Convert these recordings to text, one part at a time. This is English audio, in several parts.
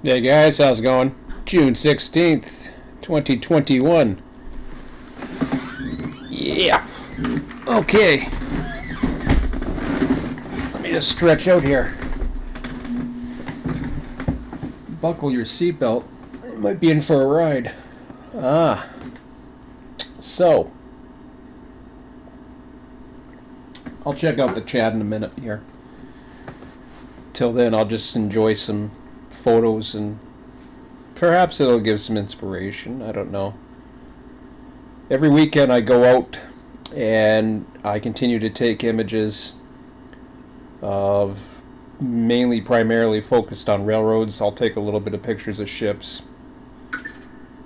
Hey guys, how's it going? June 16th, 2021. Yeah. Okay. Let me just stretch out here. Buckle your seatbelt. You might be in for a ride. So. I'll check out the chat in a minute here. Till then, I'll just enjoy some photos and perhaps it'll give some inspiration. I don't know. Every weekend I go out and I continue to take images of primarily focused on railroads. I'll take a little bit of pictures of ships,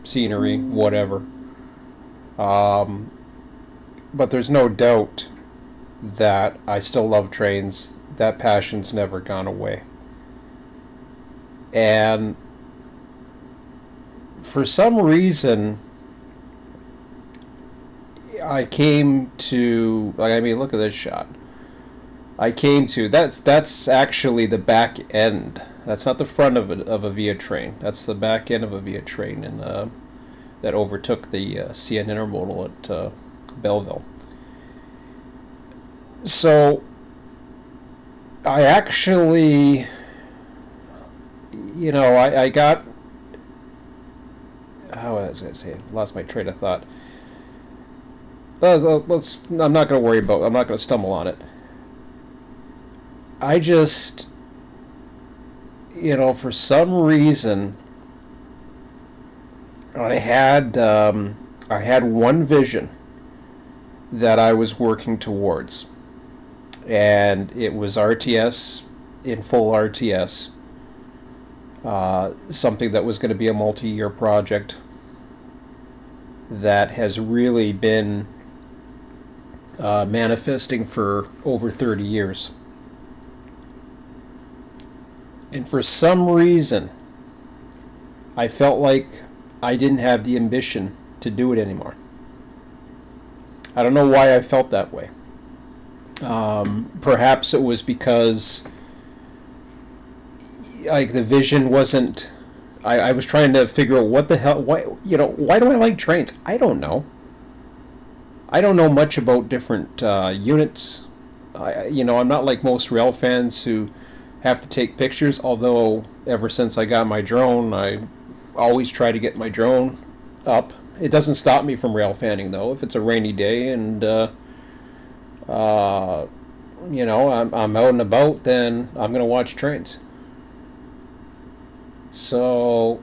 scenery, whatever. But there's no doubt that I still love trains. That passion's never gone away. And for some reason, I came to, look at this shot. That's actually the back end. That's not the front of a via train. That's the back end of a via train that overtook the CN Intermodal at Belleville. So, I actually, I got, how was I going to say, lost my train of thought. I'm not going to worry about it. I'm not going to stumble on it. I just, for some reason, I had one vision that I was working towards. And it was RTS, in full RTS. Something that was going to be a multi-year project that has really been manifesting for over 30 years. And for some reason, I felt like I didn't have the ambition to do it anymore. I don't know why I felt that way. Perhaps it was because the vision wasn't. I was trying to figure out what the hell. Why do I like trains? I don't know. I don't know much about different units. I'm not like most rail fans who have to take pictures. Although ever since I got my drone, I always try to get my drone up. It doesn't stop me from rail fanning though. If it's a rainy day and I'm out and about, then I'm going to watch trains. So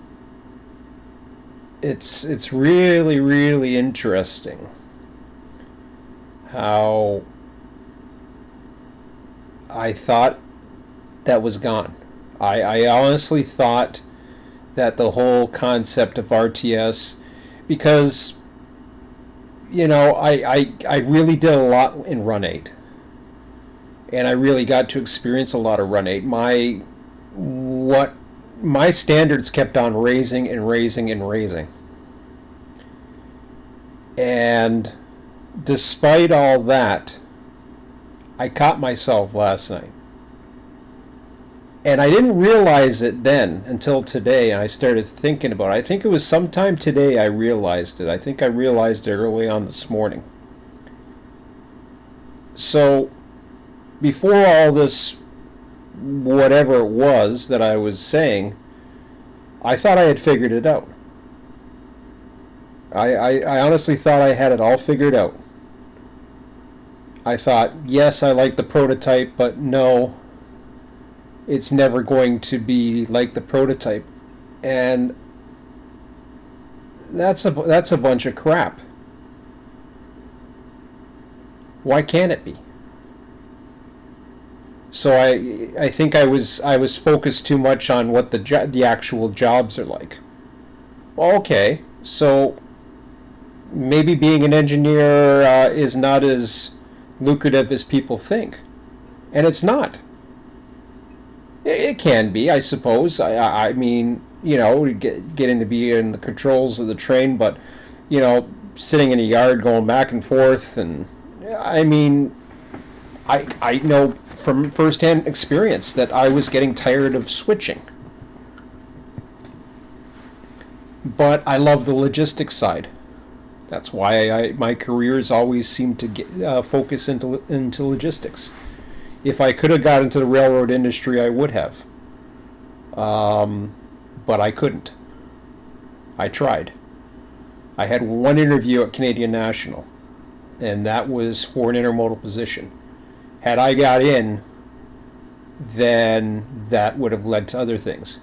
it's really, really interesting how I thought that was gone. I honestly thought that the whole concept of RTS, because I really did a lot in Run 8. And I really got to experience a lot of Run 8. My standards kept on raising and raising and raising. And despite all that, I caught myself last night. And I didn't realize it then until today, and I started thinking about it. I think it was sometime today I realized it. I think I realized it early on this morning. So, before all this, whatever it was that I was saying, I thought I had figured it out. I honestly thought I had it all figured out. I thought, yes, I like the prototype, but no, it's never going to be like the prototype. And that's a bunch of crap. Why can't it be? So I think I was focused too much on what the actual jobs are like. Well, okay, so maybe being an engineer is not as lucrative as people think, and it's not. It can be, I suppose. I mean, getting to be in the controls of the train, but sitting in a yard going back and forth, and I mean, I know from firsthand experience that I was getting tired of switching. but I love the logistics side. That's why my careers always seem to focus into logistics. If I could have got into the railroad industry, I would have. But I couldn't. I tried. I had one interview at Canadian National, and that was for an intermodal position. Had I got in, then that would have led to other things.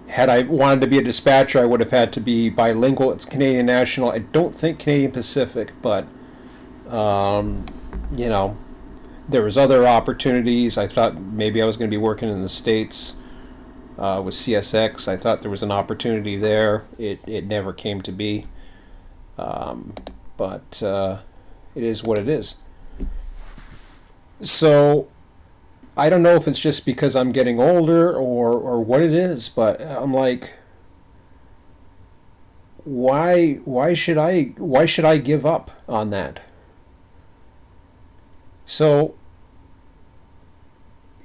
Had I wanted to be a dispatcher, I would have had to be bilingual. It's Canadian National. I don't think Canadian Pacific, but um, you know, there was other opportunities. I thought maybe I was going to be working in the States with CSX. I thought there was an opportunity there. It never came to be. But it is what it is. So I don't know if it's just because I'm getting older or what it is, but I'm like, why should I give up on that? So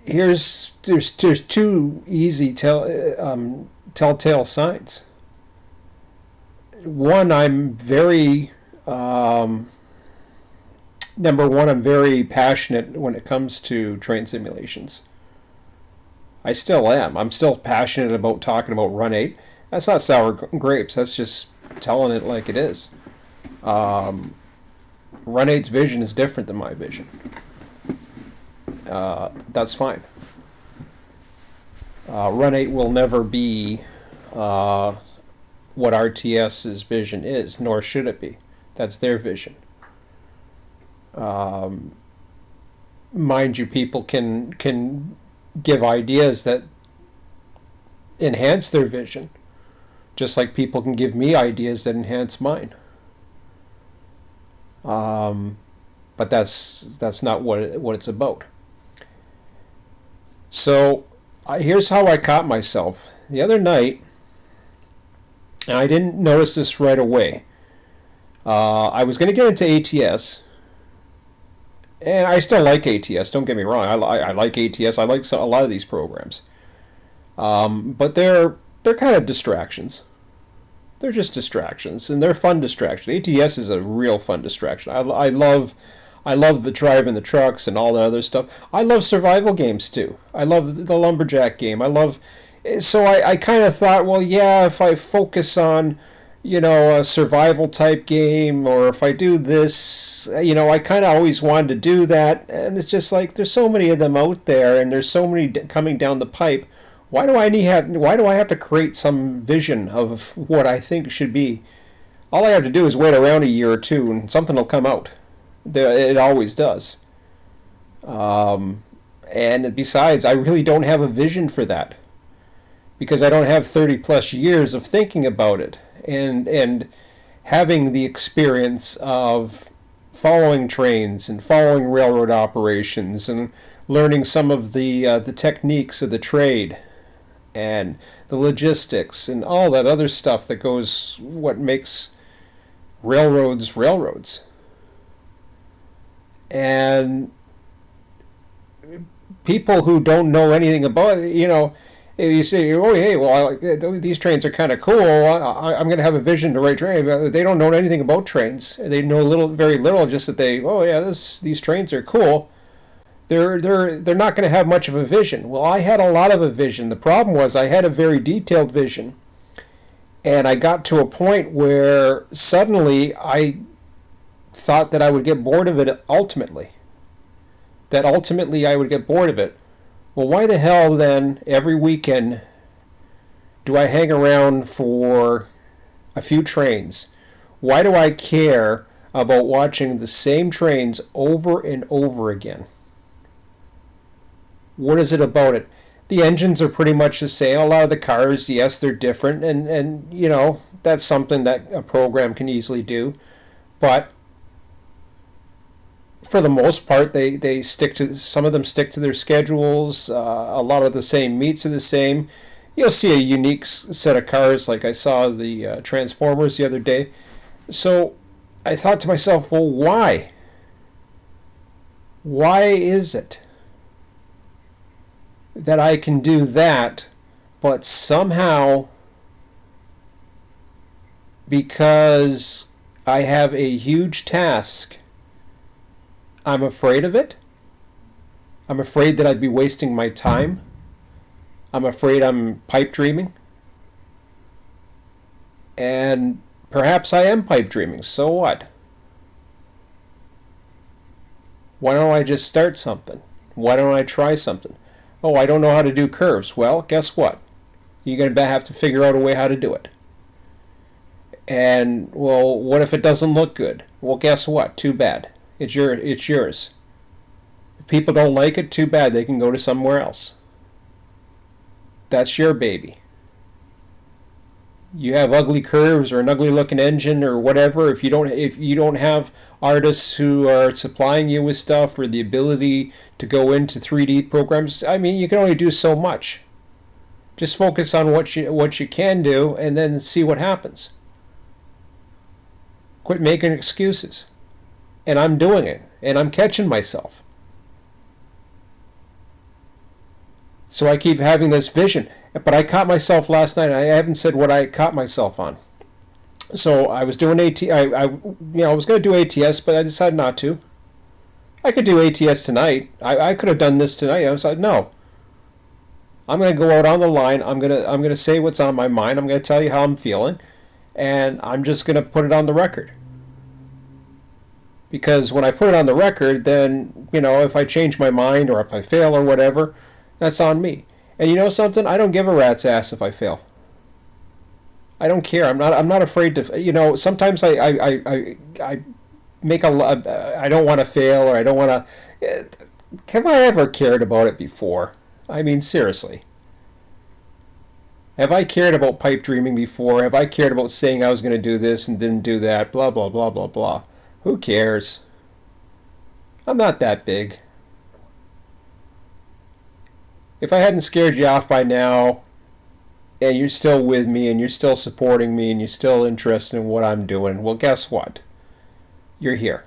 there's two easy telltale signs. One, number one, I'm very passionate when it comes to train simulations. I still am. I'm still passionate about talking about Run 8. That's not sour grapes. That's just telling it like it is. Run 8's vision is different than my vision. That's fine. Run 8 will never be what RTS's vision is, nor should it be. That's their vision. Mind you, people can give ideas that enhance their vision, just like people can give me ideas that enhance mine. But that's not what it's about. So here's how I caught myself the other night, and I didn't notice this right away. I was going to get into ATS, and I still like ATS. Don't get me wrong. I like ATS. I like a lot of these programs, but they're kind of distractions. They're just distractions, and they're fun distractions. ATS is a real fun distraction. I love the driving the trucks and all the other stuff. I love survival games too. I love the lumberjack game. So I kind of thought, well, yeah, if I focus on, a survival type game, or if I do this, I kind of always wanted to do that. And it's just like, there's so many of them out there, and there's so many coming down the pipe. Why do I have to create some vision of what I think should be? All I have to do is wait around a year or two, and something will come out. It always does. And besides, I really don't have a vision for that, because I don't have 30 plus years of thinking about it and having the experience of following trains and following railroad operations and learning some of the techniques of the trade and the logistics and all that other stuff that goes, what makes railroads. And people who don't know anything about it, if you say, oh, hey, well, these trains are kind of cool, I'm going to have a vision to write train. They don't know anything about trains. They know very little, just that these trains are cool. They're not going to have much of a vision. Well, I had a lot of a vision. The problem was I had a very detailed vision, and I got to a point where suddenly I thought that I would get bored of it ultimately. That ultimately I would get bored of it. Well, why the hell then every weekend do I hang around for a few trains? Why do I care about watching the same trains over and over again? What is it about it? The engines are pretty much the same. A lot of the cars, yes, they're different, and that's something that a program can easily do. But for the most part, they some of them stick to their schedules. A lot of the same meets are the same. You'll see a unique set of cars, like I saw the Transformers the other day. So I thought to myself, well, why? Why is it that I can do that, but somehow because I have a huge task. I'm afraid of it. I'm afraid that I'd be wasting my time. I'm afraid I'm pipe dreaming. And perhaps I am pipe dreaming. So what? Why don't I just start something? Why don't I try something? Oh, I don't know how to do curves. Well, guess what? You're going to have to figure out a way how to do it. And, well, what if it doesn't look good? Well, guess what? Too bad. It's yours. If people don't like it, too bad. They can go to somewhere else. That's your baby. You have ugly curves or an ugly looking engine or whatever. If you don't have artists who are supplying you with stuff or the ability to go into 3D programs, I mean, you can only do so much. Just focus on what you can do and then see what happens. Quit making excuses. And I'm doing it, and I'm catching myself. So I keep having this vision. But I caught myself last night. I haven't said what I caught myself on. So I was doing I was going to do ATS, but I decided not to. I could do ATS tonight. I could have done this tonight. I was like, no. I'm going to go out on the line. I'm going to say what's on my mind. I'm going to tell you how I'm feeling, and I'm just going to put it on the record. Because when I put it on the record, then, if I change my mind or if I fail or whatever, that's on me. And you know something? I don't give a rat's ass if I fail. I don't care. I'm not afraid to. Sometimes I make I don't want to fail, or I don't want to. Have I ever cared about it before? I mean, seriously. Have I cared about pipe dreaming before? Have I cared about saying I was going to do this and didn't do that? Blah blah blah blah blah. Who cares? I'm not that big. If I hadn't scared you off by now, and you're still with me, and you're still supporting me, and you're still interested in what I'm doing, well, guess what? You're here.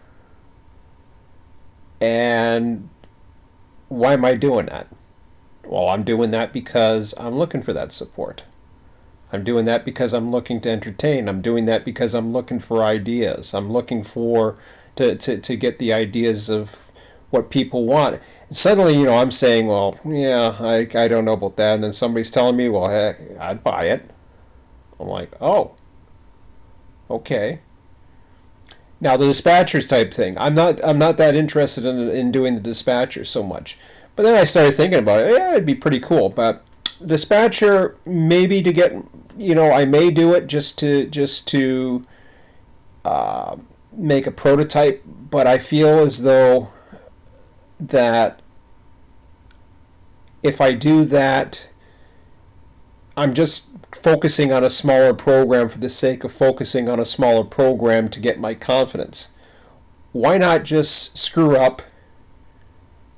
And why am I doing that? Well, I'm doing that because I'm looking for that support. I'm doing that because I'm looking to entertain. I'm doing that because I'm looking for ideas. I'm looking to get the ideas of what people want. And suddenly, I'm saying, well, yeah, I don't know about that. And then somebody's telling me, well, heck, I'd buy it. I'm like, oh, okay. Now the dispatchers type thing, I'm not that interested in doing the dispatcher so much. But then I started thinking about it. Yeah, it'd be pretty cool. But the dispatcher, maybe to get, I may do it just to make a prototype. But I feel as though that if I do that, I'm just focusing on a smaller program for the sake of focusing on a smaller program to get my confidence. Why not just screw up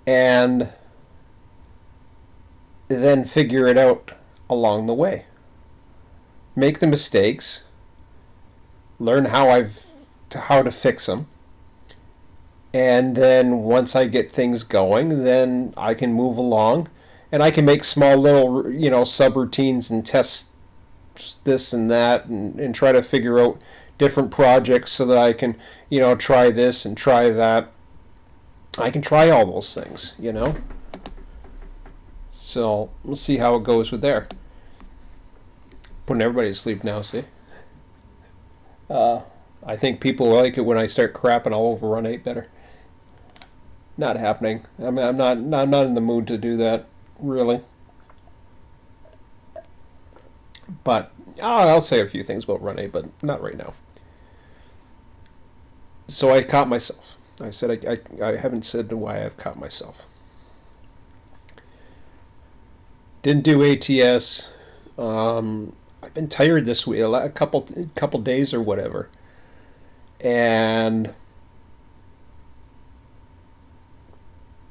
and then figure it out along the way? Make the mistakes, learn how to fix them, and then once I get things going, then I can move along, and I can make small little, subroutines and test this and that, and try to figure out different projects so that I can, try this and try that. I can try all those things, So we'll see how it goes with there. Putting everybody to sleep now, see? I think people like it when I start crapping all over Run 8 better. Not happening. I mean, I'm not in the mood to do that, really. But I'll say a few things about Run 8, but not right now. So I caught myself. I said I haven't said why I've caught myself. Didn't do ATS. I've been tired this week, a couple days or whatever, and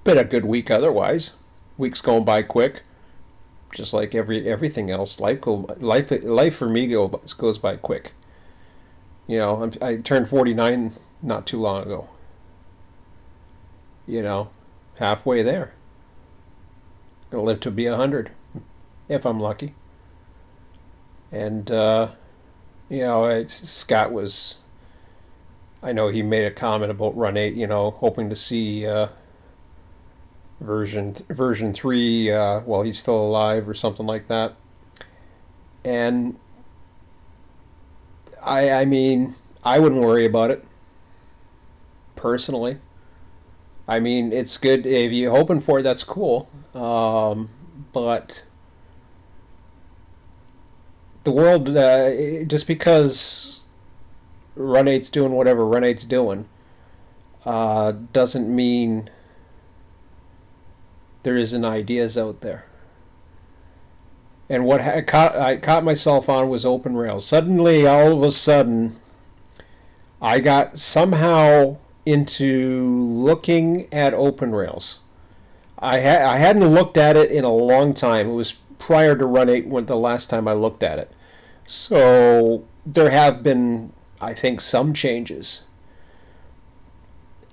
been a good week otherwise. Week's going by quick, just like everything else. Life for me goes by quick. I turned 49 not too long ago. Halfway there. Gonna live to be 100, if I'm lucky. And Scott was. I know he made a comment about Run 8. Hoping to see version 3 while he's still alive or something like that. And I mean, I wouldn't worry about it personally. I mean, it's good if you're hoping for it. That's cool. But the world, just because Run 8's doing whatever Run 8's doing, doesn't mean there isn't ideas out there. And what I caught myself on was open rails. Suddenly, all of a sudden, I got somehow into looking at open rails. I hadn't looked at it in a long time. It was prior to Run 8 when the last time I looked at it. So there have been, I think, some changes.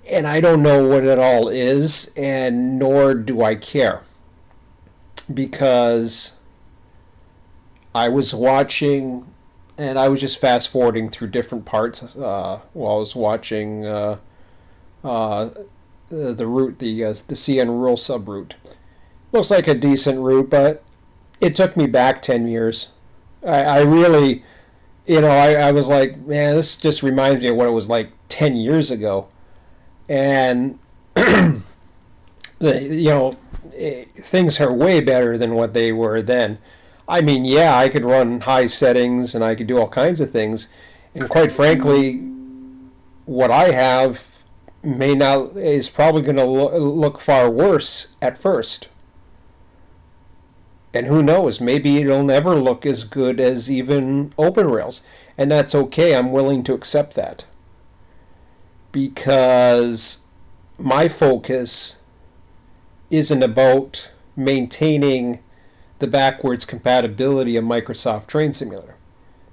And I don't know what it all is, and nor do I care. Because I was watching, and I was just fast forwarding through different parts while I was watching the route, the CN rural subroute. Looks like a decent route, but it took me back 10 years. I really, I was like, man, this just reminds me of what it was like 10 years ago. And, things are way better than what they were then. I mean, yeah, I could run high settings and I could do all kinds of things. And quite frankly, what I have is probably going to look far worse at first. And who knows, maybe it'll never look as good as even OpenRails. And that's okay, I'm willing to accept that. Because my focus isn't about maintaining the backwards compatibility of Microsoft Train Simulator.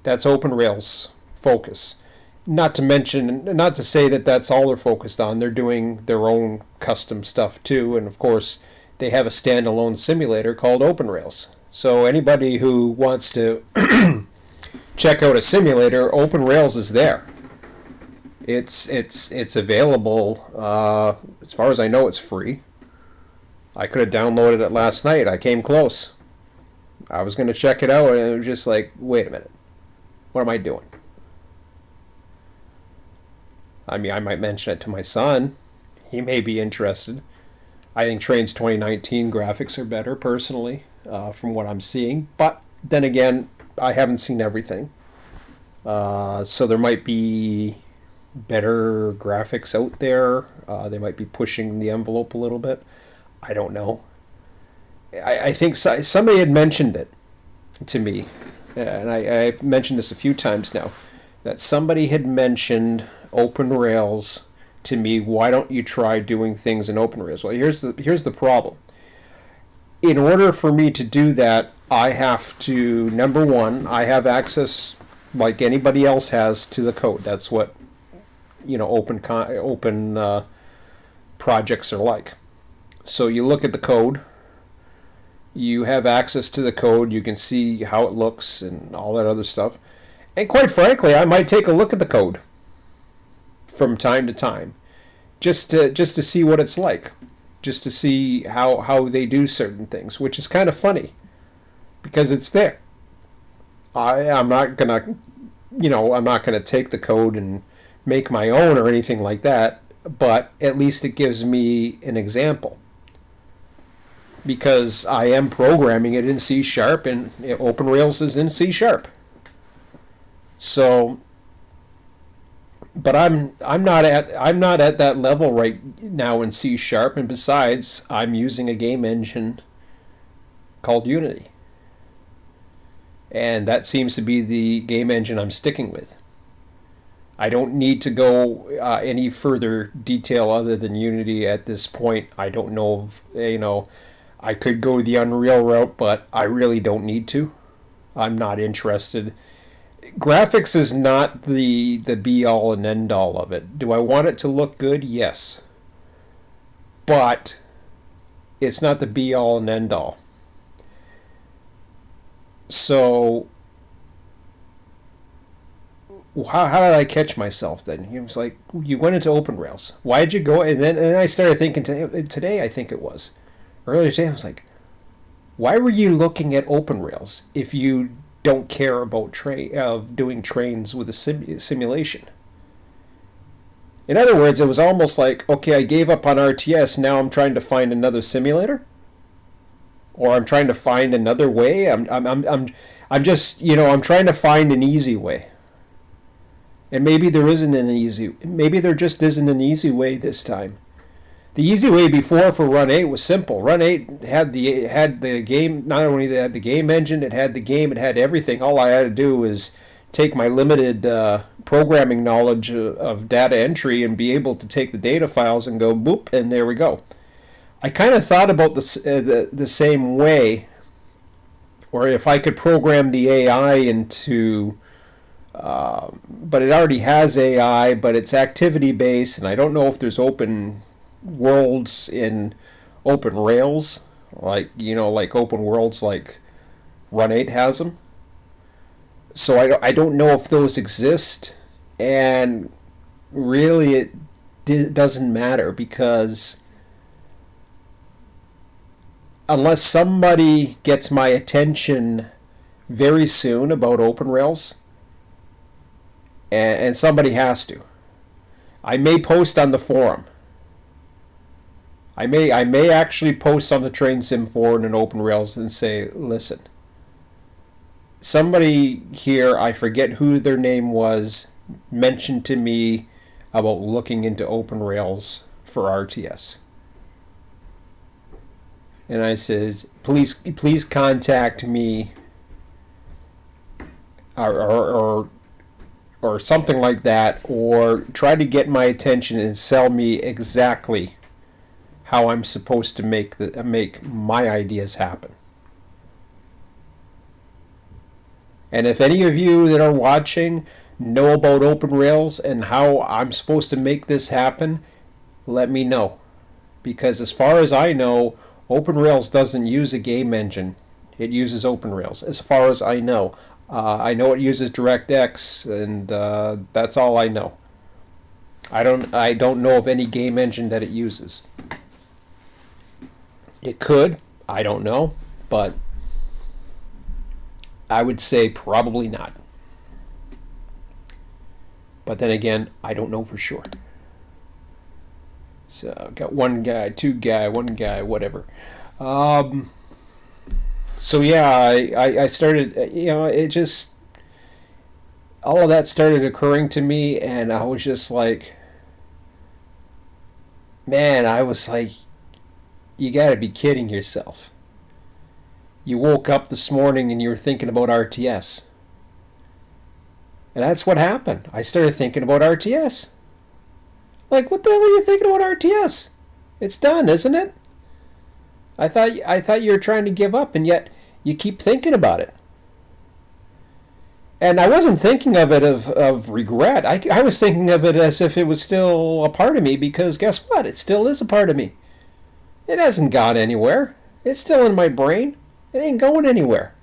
That's OpenRails' focus. Not to say that that's all they're focused on. They're doing their own custom stuff too, and of course, they have a standalone simulator called OpenRails. So anybody who wants to check out a simulator, OpenRails is there. It's available. As far as I know, it's free. I could have downloaded it last night. I came close. I was going to check it out, and it was just like, wait a minute. What am I doing? I mean, I might mention it to my son. He may be interested. I think Train's 2019 graphics are better, personally, from what I'm seeing. But then again, I haven't seen everything. So there might be better graphics out there. They might be pushing the envelope a little bit. I don't know. I think somebody had mentioned it to me, and I've mentioned this a few times now, that somebody had mentioned OpenRails to me. Why don't you try doing things in OpenRails? Well, here's the problem. In order for me to do that, I have to, number one, I have access like anybody else has to the code. That's what open projects are like. So you look at the code. You have access to the code. You can see how it looks and all that other stuff. And quite frankly, I might take a look at the code from time to time, just to see what it's like, just to see how they do certain things, which is kind of funny because it's there. I'm not gonna take the code and make my own or anything like that, but at least it gives me an example. Because I am programming it in C# and OpenRails is in C#. So, but I'm not at that level right now in C#, and besides, I'm using a game engine called Unity. And that seems to be the game engine I'm sticking with. I don't need to go any further detail other than Unity at this point. I don't know if, I could go the Unreal route, but I really don't need to. I'm not interested. Graphics is not the be-all and end-all of it. Do I want it to look good? Yes. But it's not the be-all and end-all. So how did I catch myself then? He was like, you went into open rails. Why did you go? And then I started thinking today, I think it was. Earlier today, I was like, why were you looking at open rails if you don't care about doing trains with a simulation? In other words, it was almost like, okay, I gave up on RTS, now I'm trying to find another simulator? Or I'm trying to find another way? I'm just, I'm trying to find an easy way. And maybe there isn't an easy, maybe there just isn't an easy way this time. The easy way before for Run 8 was simple. Run 8 had the game, not only had the game engine, it had the game, it had everything. All I had to do was take my limited programming knowledge of data entry and be able to take the data files and go boop, and there we go. I kind of thought about the same way, or if I could program the AI into, but it already has AI, but it's activity based, and I don't know if there's open worlds in open rails, like open worlds like Run 8 has them. So I don't know if those exist, and really it doesn't matter, because unless somebody gets my attention very soon about open rails, and somebody has to, I may post on the forum. I may actually post on the Train Sim forum and open rails and say, listen, somebody here, I forget who their name was, mentioned to me about looking into open rails for RTS. And I says, please contact me, or something like that, or try to get my attention and sell me exactly how I'm supposed to make my ideas happen. And if any of you that are watching know about open rails and how I'm supposed to make this happen, let me know. Because as far as I know, open rails doesn't use a game engine. It uses open rails, as far as I know. I know it uses DirectX, and that's all I know. I don't know of any game engine that it uses. It could, I don't know, but I would say probably not. But then again, I don't know for sure. So got one guy, two guy, one guy, whatever. So yeah, I started, it just, all of that started occurring to me, and I was just like, man, I was like, you gotta be kidding yourself. You woke up this morning and you were thinking about RTS. And that's what happened. I started thinking about RTS. Like, what the hell are you thinking about RTS? It's done, isn't it? I thought you were trying to give up, and yet you keep thinking about it. And I wasn't thinking of it of regret. I was thinking of it as if it was still a part of me, because guess what? It still is a part of me. It hasn't gone anywhere. It's still in my brain. It ain't going anywhere.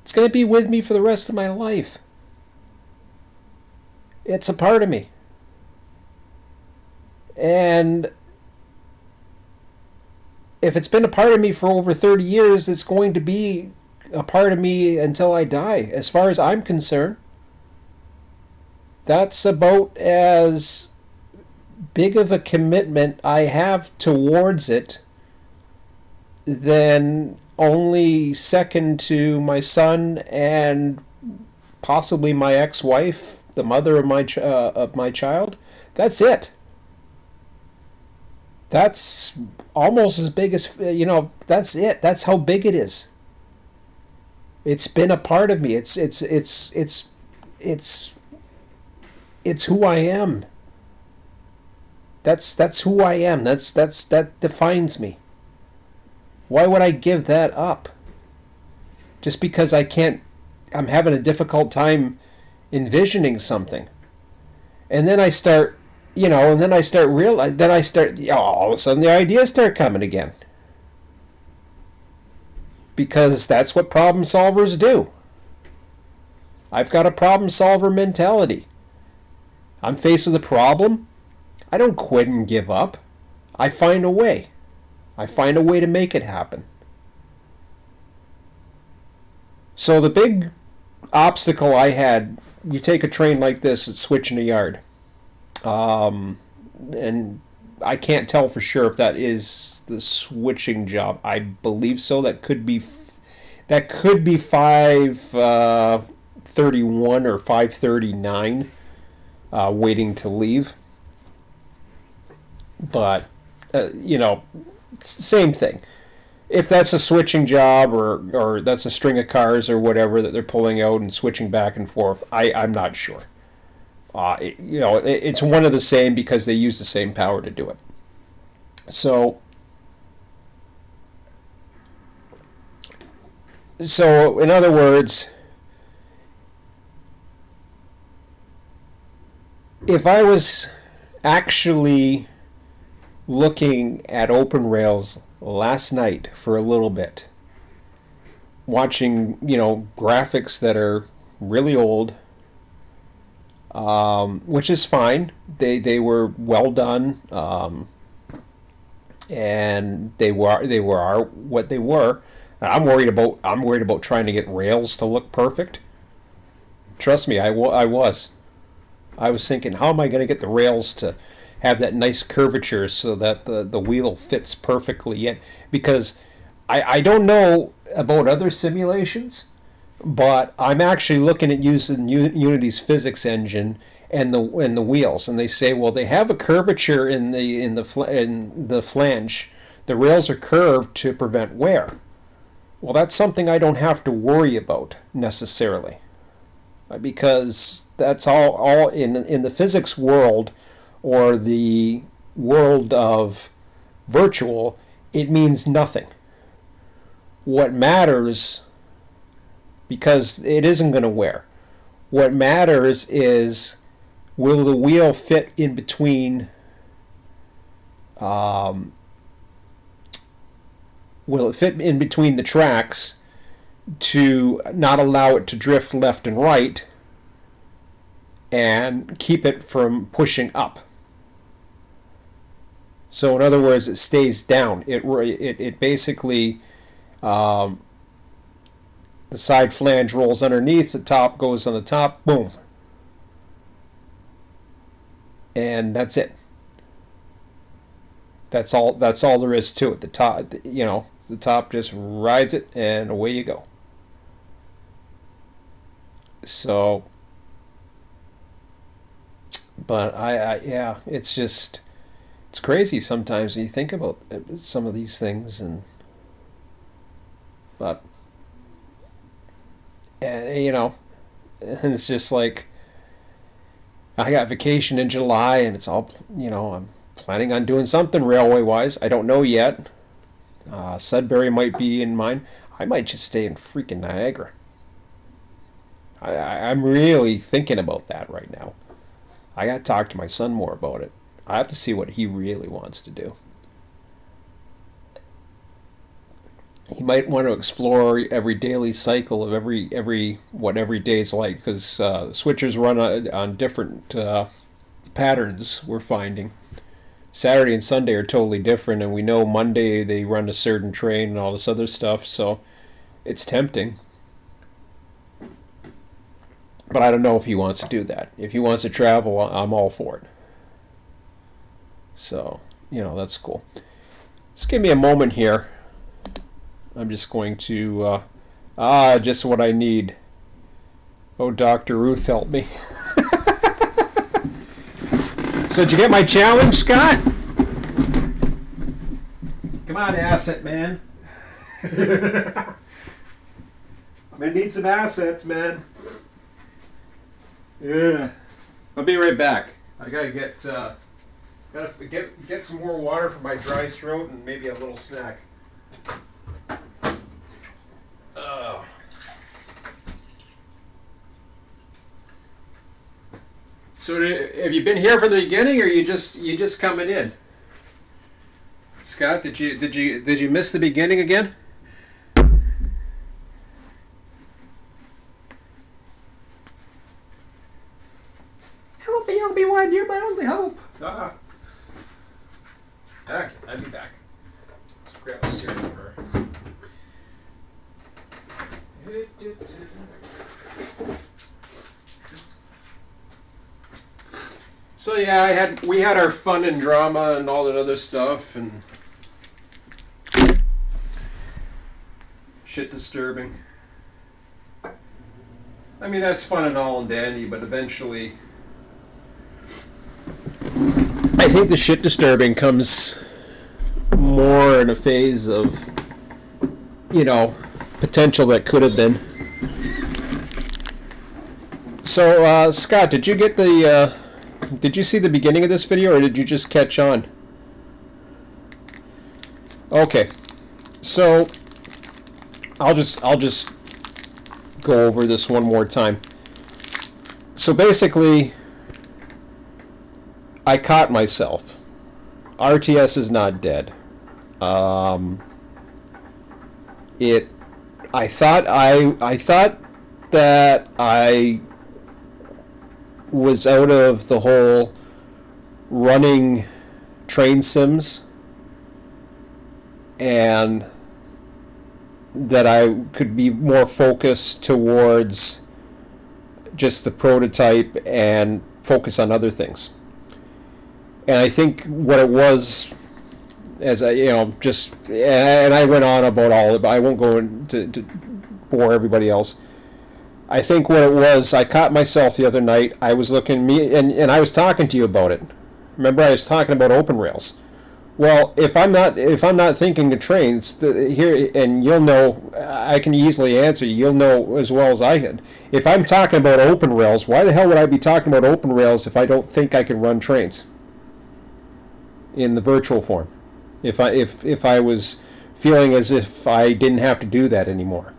It's going to be with me for the rest of my life. It's a part of me. And if it's been a part of me for over 30 years, it's going to be a part of me until I die, as far as I'm concerned. That's about as big of a commitment I have towards it, than only second to my son and possibly my ex-wife, the mother of my child. That's it. That's almost as big as, that's it. That's how big it is. It's been a part of me. It's who I am. That's who I am. That defines me. Why would I give that up? Just because I'm having a difficult time envisioning something. And then I start, all of a sudden the ideas start coming again. Because that's what problem solvers do. I've got a problem solver mentality. I'm faced with a problem. I don't quit and give up. I find a way. I find a way to make it happen. So the big obstacle I had, you take a train like this, it's switching a yard. And I can't tell for sure if that is the switching job. I believe so. That could be 5:31 or 5:39, waiting to leave. But same thing. If that's a switching job or that's a string of cars or whatever that they're pulling out and switching back and forth, I'm not sure. It's one of the same because they use the same power to do it. So in other words, if I was actually looking at open rails last night for a little bit, watching, graphics that are really old, which is fine. They were well done, and they were what they were. I'm worried about trying to get rails to look perfect. Trust me, I was thinking, how am I going to get the rails to have that nice curvature so that the wheel fits perfectly in? Because I don't know about other simulations, but I'm actually looking at using Unity's physics engine and the wheels, and they say, well, they have a curvature in the flange. The rails are curved to prevent wear. Well, that's something I don't have to worry about necessarily, because that's all in the physics world, or the world of virtual. It means nothing. What matters, because it isn't going to wear, what matters is, will the wheel fit in between, will it fit in between the tracks to not allow it to drift left and right and keep it from pushing up? So in other words, it stays down. It basically, the side flange rolls underneath, the top goes on the top, boom. And that's it. That's all there is to it. The top just rides it and away you go. So, but yeah, it's crazy sometimes when you think about some of these things, but and it's just like, I got vacation in July, and it's all, I'm planning on doing something railway wise. I don't know yet. Sudbury might be in mind. I might just stay in freaking Niagara. I'm really thinking about that right now. I got to talk to my son more about it. I have to see what he really wants to do. He might want to explore every daily cycle of what every day's like, because switchers run on different patterns. We're finding Saturday and Sunday are totally different, and we know Monday they run a certain train and all this other stuff. So it's tempting, but I don't know if he wants to do that. If he wants to travel, I'm all for it. So that's cool. Just give me a moment here. I'm just going to, just what I need. Oh, Dr. Ruth, help me. So did you get my challenge, Scott? Come on, asset man. I'm gonna need some assets, man. Yeah. I'll be right back. I gotta get some more water for my dry throat and maybe a little snack. So have you been here from the beginning, or you just coming in? Scott, did you miss the beginning again? Obi-Wan, you're my only hope. Okay, I'll be back. Let's grab a cereal bar. So yeah, we had our fun and drama and all that other stuff and shit disturbing. I mean, that's fun and all and dandy, but eventually I think the shit disturbing comes more in a phase of, you know, potential that could have been. So, Scott, did you get did you see the beginning of this video, or did you just catch on? Okay, so I'll just go over this one more time. So basically, I caught myself. RTS is not dead. I thought that I was out of the whole running train sims and that I could be more focused towards just the prototype and focus on other things. And I think what it was, as I, and I went on about all of it, but I won't go into to bore everybody else. I think what it was, I caught myself the other night. I was looking, and I was talking to you about it. Remember, I was talking about open rails. Well, if I'm not thinking of trains here, and you'll know, I can easily answer you. You'll know as well as I can. If I'm talking about open rails, why the hell would I be talking about open rails if I don't think I can run trains in the virtual form? If I was feeling as if I didn't have to do that anymore.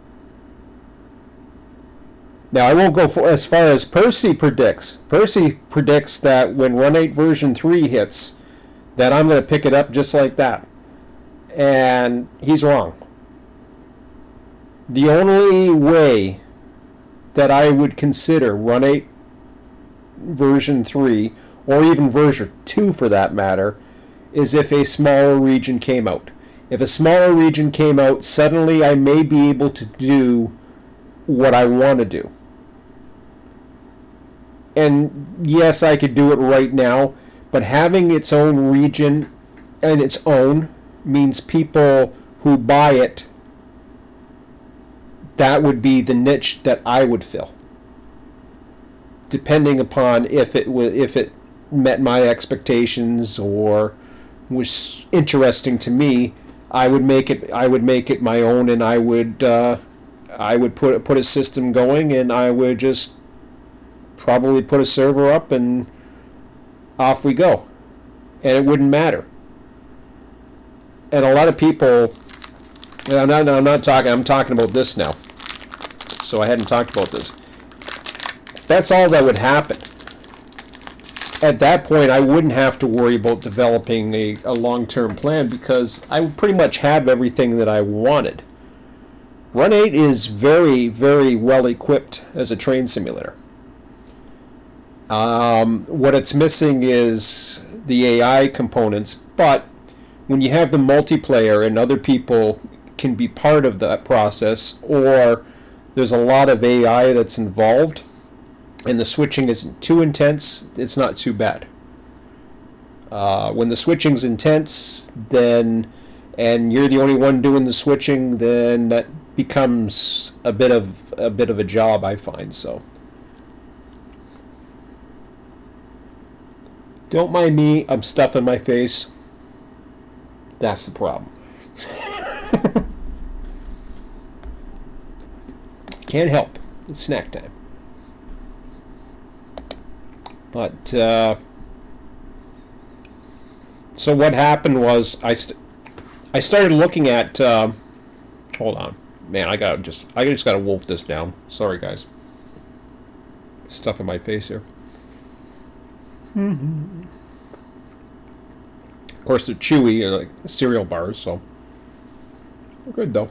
Now, I won't go as far as Percy predicts. Percy predicts that when Run 8 version 3 hits, that I'm going to pick it up just like that. And he's wrong. The only way that I would consider Run 8 version 3, or even version 2 for that matter, is if a smaller region came out. If a smaller region came out, suddenly I may be able to do what I want to do. And yes, I could do it right now, but having its own region and its own means people who buy it, that would be the niche that I would fill. Depending upon if it met my expectations or was interesting to me, I would make it my own, and I would put a system going, and I would just probably put a server up and off we go, and it wouldn't matter. And a lot of people, and I'm talking about this now, so I hadn't talked about this. That's all that would happen. At that point, I wouldn't have to worry about developing a long-term plan, because I would pretty much have everything that I wanted. Run 8 is very, very well equipped as a train simulator. What it's missing is the AI components, but when you have the multiplayer and other people can be part of that process, or there's a lot of AI that's involved and the switching isn't too intense, it's not too bad. When the switching's intense, then, and you're the only one doing the switching, then that becomes a bit of a job, I find. So don't mind me, I'm stuffing my face. That's the problem. Can't help. It's snack time. But so what happened was I started looking at. Hold on, man. I just gotta wolf this down. Sorry, guys. Stuff in my face here. Of course, they're chewy, like cereal bars, so they're good though.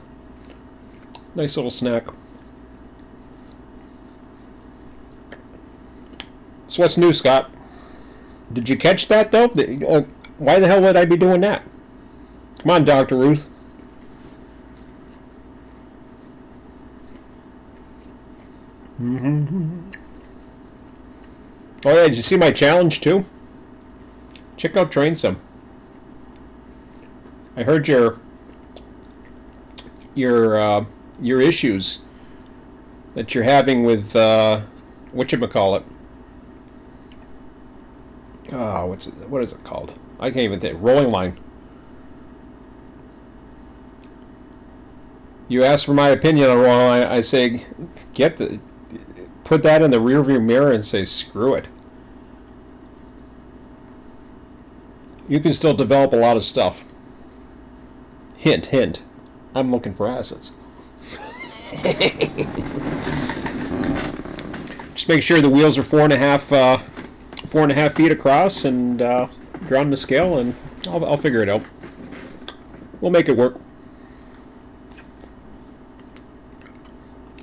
Nice little snack. So what's new, Scott? Did you catch that, though? Why the hell would I be doing that? Come on, Dr. Ruth. Oh, yeah, did you see my challenge, too? Check out Train Sim. I heard your issues that you're having with whatchamacallit. Oh, what is it called? I can't even think. Rolling line. You asked for my opinion on rolling line. I say, put that in the rearview mirror and say, screw it. You can still develop a lot of stuff. Hint, hint. I'm looking for assets. Just make sure the wheels are 4.5 feet across and drawn to scale, and I'll figure it out. We'll make it work.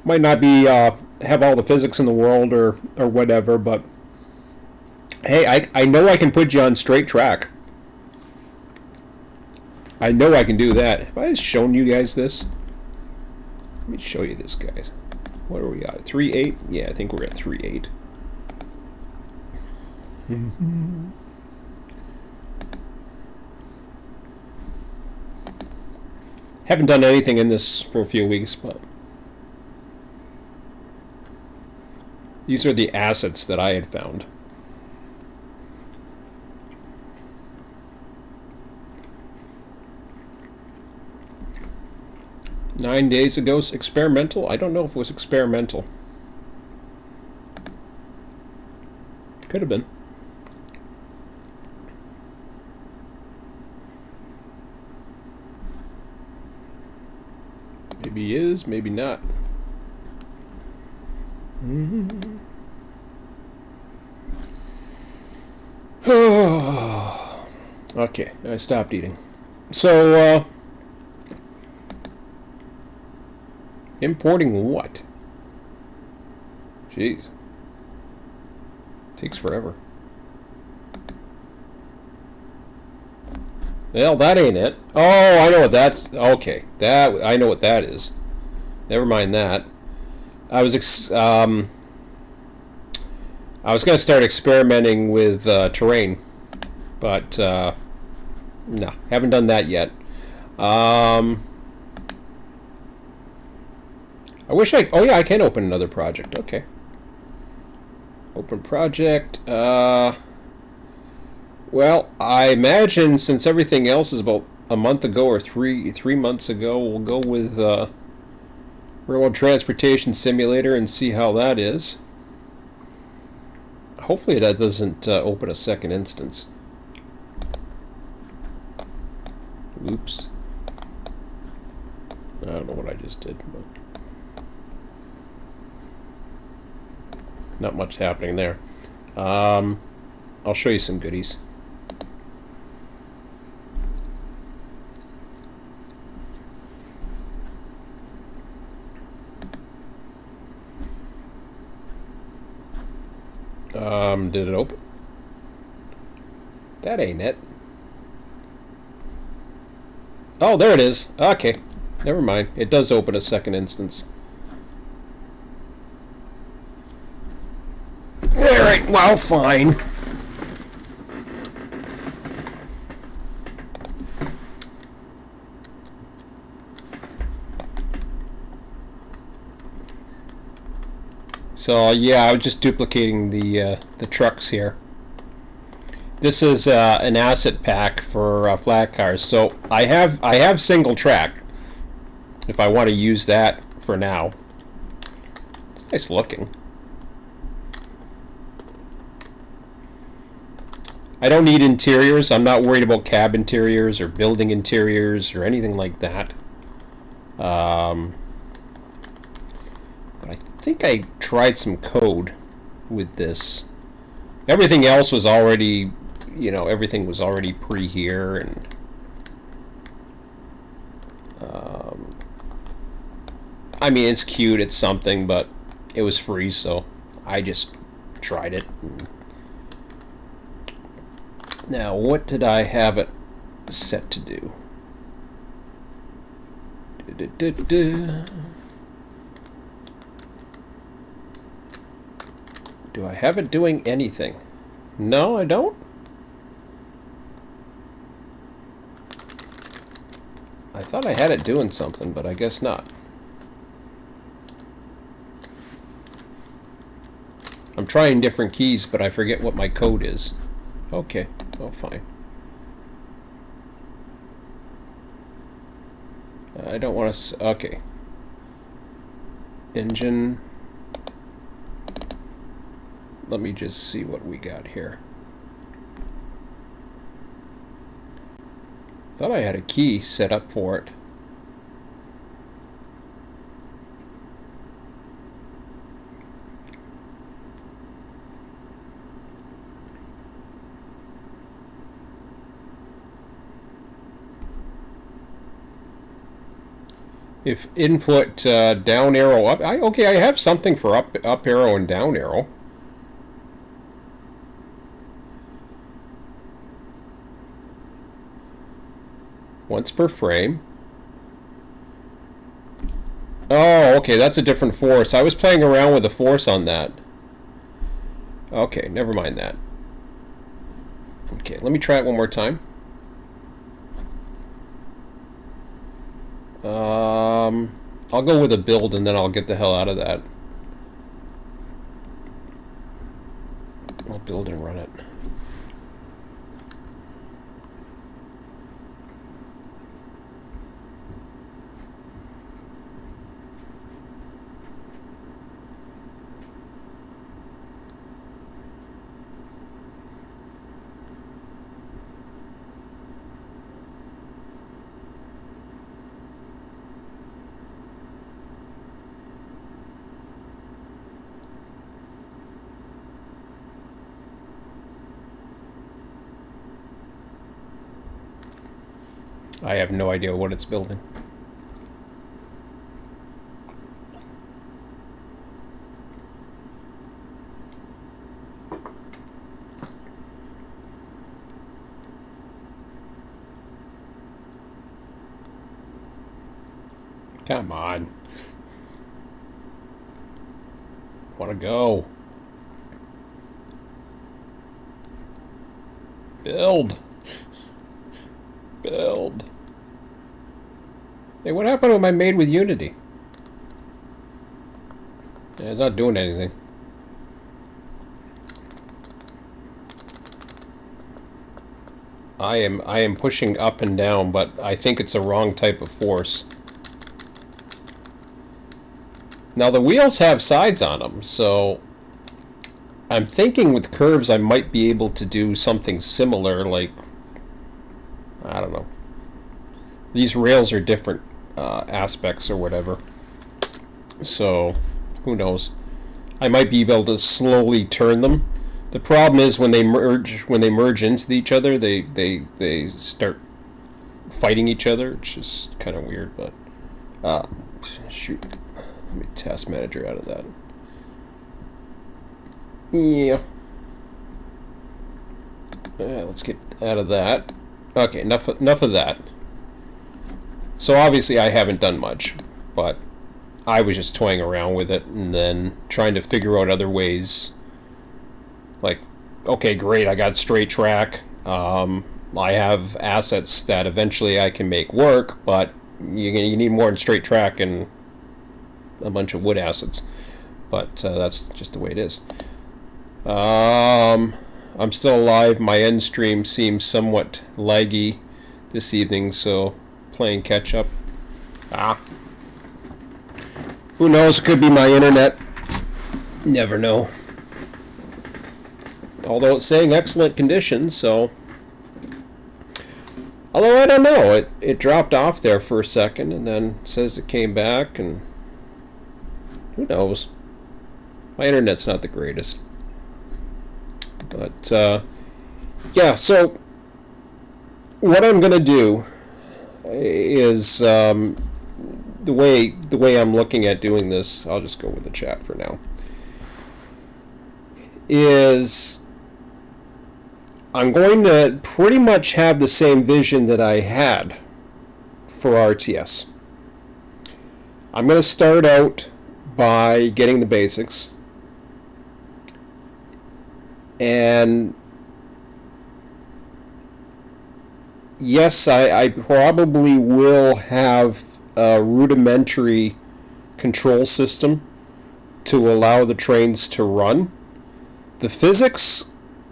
Might not be have all the physics in the world or whatever, but hey, I know I can put you on straight track. I know I can do that. Have I shown you guys this? Let me show you this, guys. What are we at? 3.8? Yeah, I think we're at 3.8. Haven't done anything in this for a few weeks, but these are the assets that I had found. Nine days ago, experimental? I don't know if it was experimental. Could have been. Maybe he is, maybe not. Okay, I stopped eating. So, importing what? Jeez. Takes forever. Well, that ain't it. Oh, I know what that's... Okay, I know what that is. Never mind that. I was going to start experimenting with terrain, but no, haven't done that yet. I wish I... Oh yeah, I can open another project. Okay. Open project. Well, I imagine since everything else is about a month ago or three months ago, we'll go with Railroad Transportation Simulator and see how that is. Hopefully that doesn't open a second instance. Oops. I don't know what I just did, but not much happening there. I'll show you some goodies. Did it open? That ain't it. Oh, there it is. Okay. Never mind. It does open a second instance. Alright, well, fine. So yeah, I was just duplicating the trucks here. This is an asset pack for flat cars. So I have single track. If I want to use that for now, it's nice looking. I don't need interiors. I'm not worried about cab interiors or building interiors or anything like that. But I think I tried some code with this. Everything else was already, everything was already pre-here, and I mean, it's cute, it's something, but it was free, so I just tried it and Now, what did I have it set to do? Do I have it doing anything? No, I don't. I thought I had it doing something, but I guess not. I'm trying different keys, but I forget what my code is. Okay, oh fine. I don't want to... Okay. Engine. Let me just see what we got here. Thought I had a key set up for it. If input down arrow up, okay, I have something for up arrow and down arrow. Once per frame. Oh, okay, that's a different force. I was playing around with the force on that. Okay, never mind that. Okay, let me try it one more time. I'll go with a build and then I'll get the hell out of that. I'll build and run it. I have no idea what it's building. Come on. Want to go. Build. Build. Hey, what happened with my Made with Unity? Yeah, it's not doing anything. I am pushing up and down, but I think it's a wrong type of force. Now the wheels have sides on them, so I'm thinking with curves I might be able to do something similar, like, I don't know. These rails are different aspects or whatever, so who knows. I might be able to slowly turn them. The problem is when they merge into each other, they start fighting each other. It's just kind of weird, but shoot. Let me task manager out of that. Yeah. Let's get out of that. Okay, enough of that. So obviously I haven't done much, but I was just toying around with it and then trying to figure out other ways. Like, okay, great, I got straight track. I have assets that eventually I can make work, but you need more than straight track and a bunch of wood assets. But that's just the way it is. I'm still alive. My end stream seems somewhat laggy this evening, so playing catch up. Who knows? It could be my internet. Never know. Although it's saying excellent conditions, so. Although I don't know, it dropped off there for a second and then says it came back, and who knows? My internet's not the greatest. But yeah, so what I'm gonna do is the way I'm looking at doing this, I'll just go with the chat for now, is I'm going to pretty much have the same vision that I had for RTS. I'm going to start out by getting the basics. And yes, I probably will have a rudimentary control system to allow the trains to run. The physics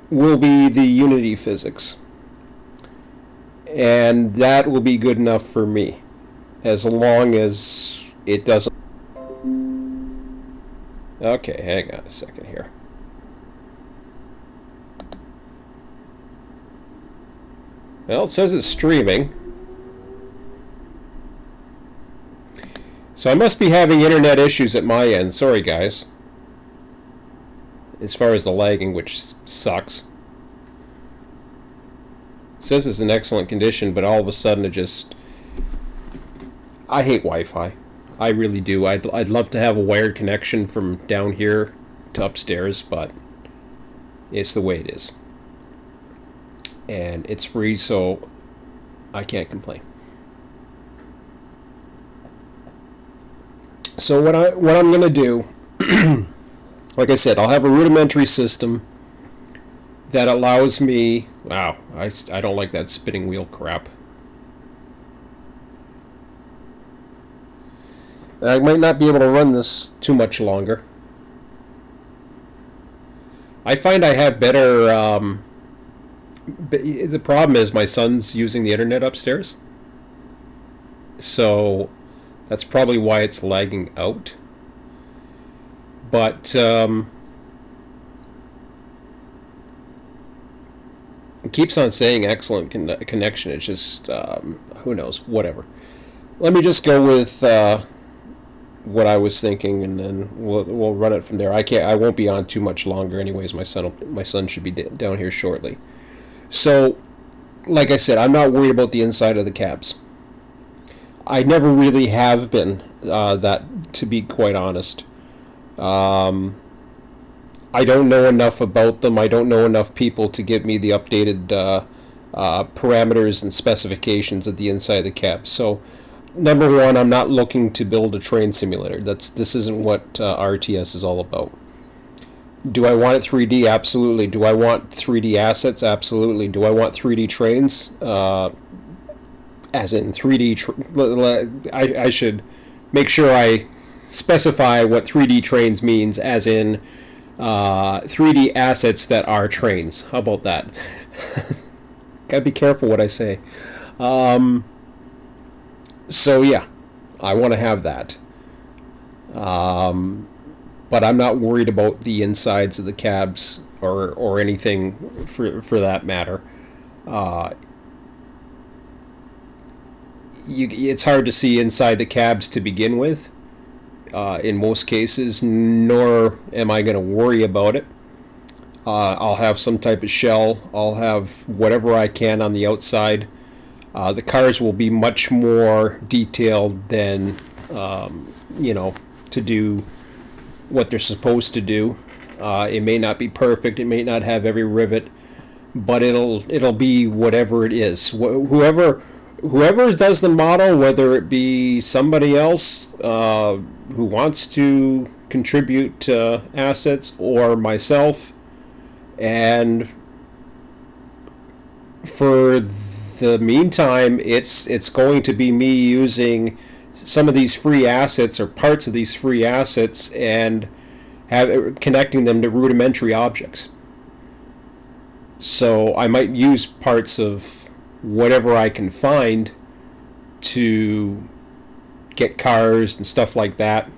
will be the Unity physics. And that will be good enough for me, as long as it doesn't... Okay, hang on a second here. Well, it says it's streaming. So I must be having internet issues at my end. Sorry, guys. As far as the lagging, which sucks. It says it's in excellent condition, but all of a sudden it just... I hate Wi-Fi. I really do. I'd love to have a wired connection from down here to upstairs, but it's the way it is. And it's free, so I can't complain. So what I'm going to do, like I said, I'll have a rudimentary system that allows me... Wow, I don't like that spinning wheel crap. I might not be able to run this too much longer. I find I have better... the problem is my son's using the internet upstairs. So that's probably why it's lagging out. But it keeps on saying excellent connection. It's just, who knows, whatever. Let me just go with what I was thinking, and then we'll run it from there. I won't be on too much longer anyways. My son should be down here shortly. So, like I said, I'm not worried about the inside of the cabs. I never really have been, that, to be quite honest. I don't know enough about them. I don't know enough people to give me the updated parameters and specifications of the inside of the cab. So, number one, I'm not looking to build a train simulator. This isn't what RTS is all about. Do I want it 3D? Absolutely. Do I want 3D assets? Absolutely. Do I want 3D trains? As in 3D... I should make sure I specify what 3D trains means, as in 3D assets that are trains. How about that? Gotta be careful what I say. So yeah, I want to have that. But I'm not worried about the insides of the cabs or anything for that matter. It's hard to see inside the cabs to begin with, in most cases, nor am I going to worry about it. I'll have some type of shell. I'll have whatever I can on the outside. The cars will be much more detailed than, to do what they're supposed to do. It may not be perfect. It may not have every rivet, but it'll be whatever it is. Whoever does the model, whether it be somebody else who wants to contribute assets, or myself, and for the meantime, it's going to be me using some of these free assets or parts of these free assets and connecting them to rudimentary objects. So I might use parts of whatever I can find to get cars and stuff like that.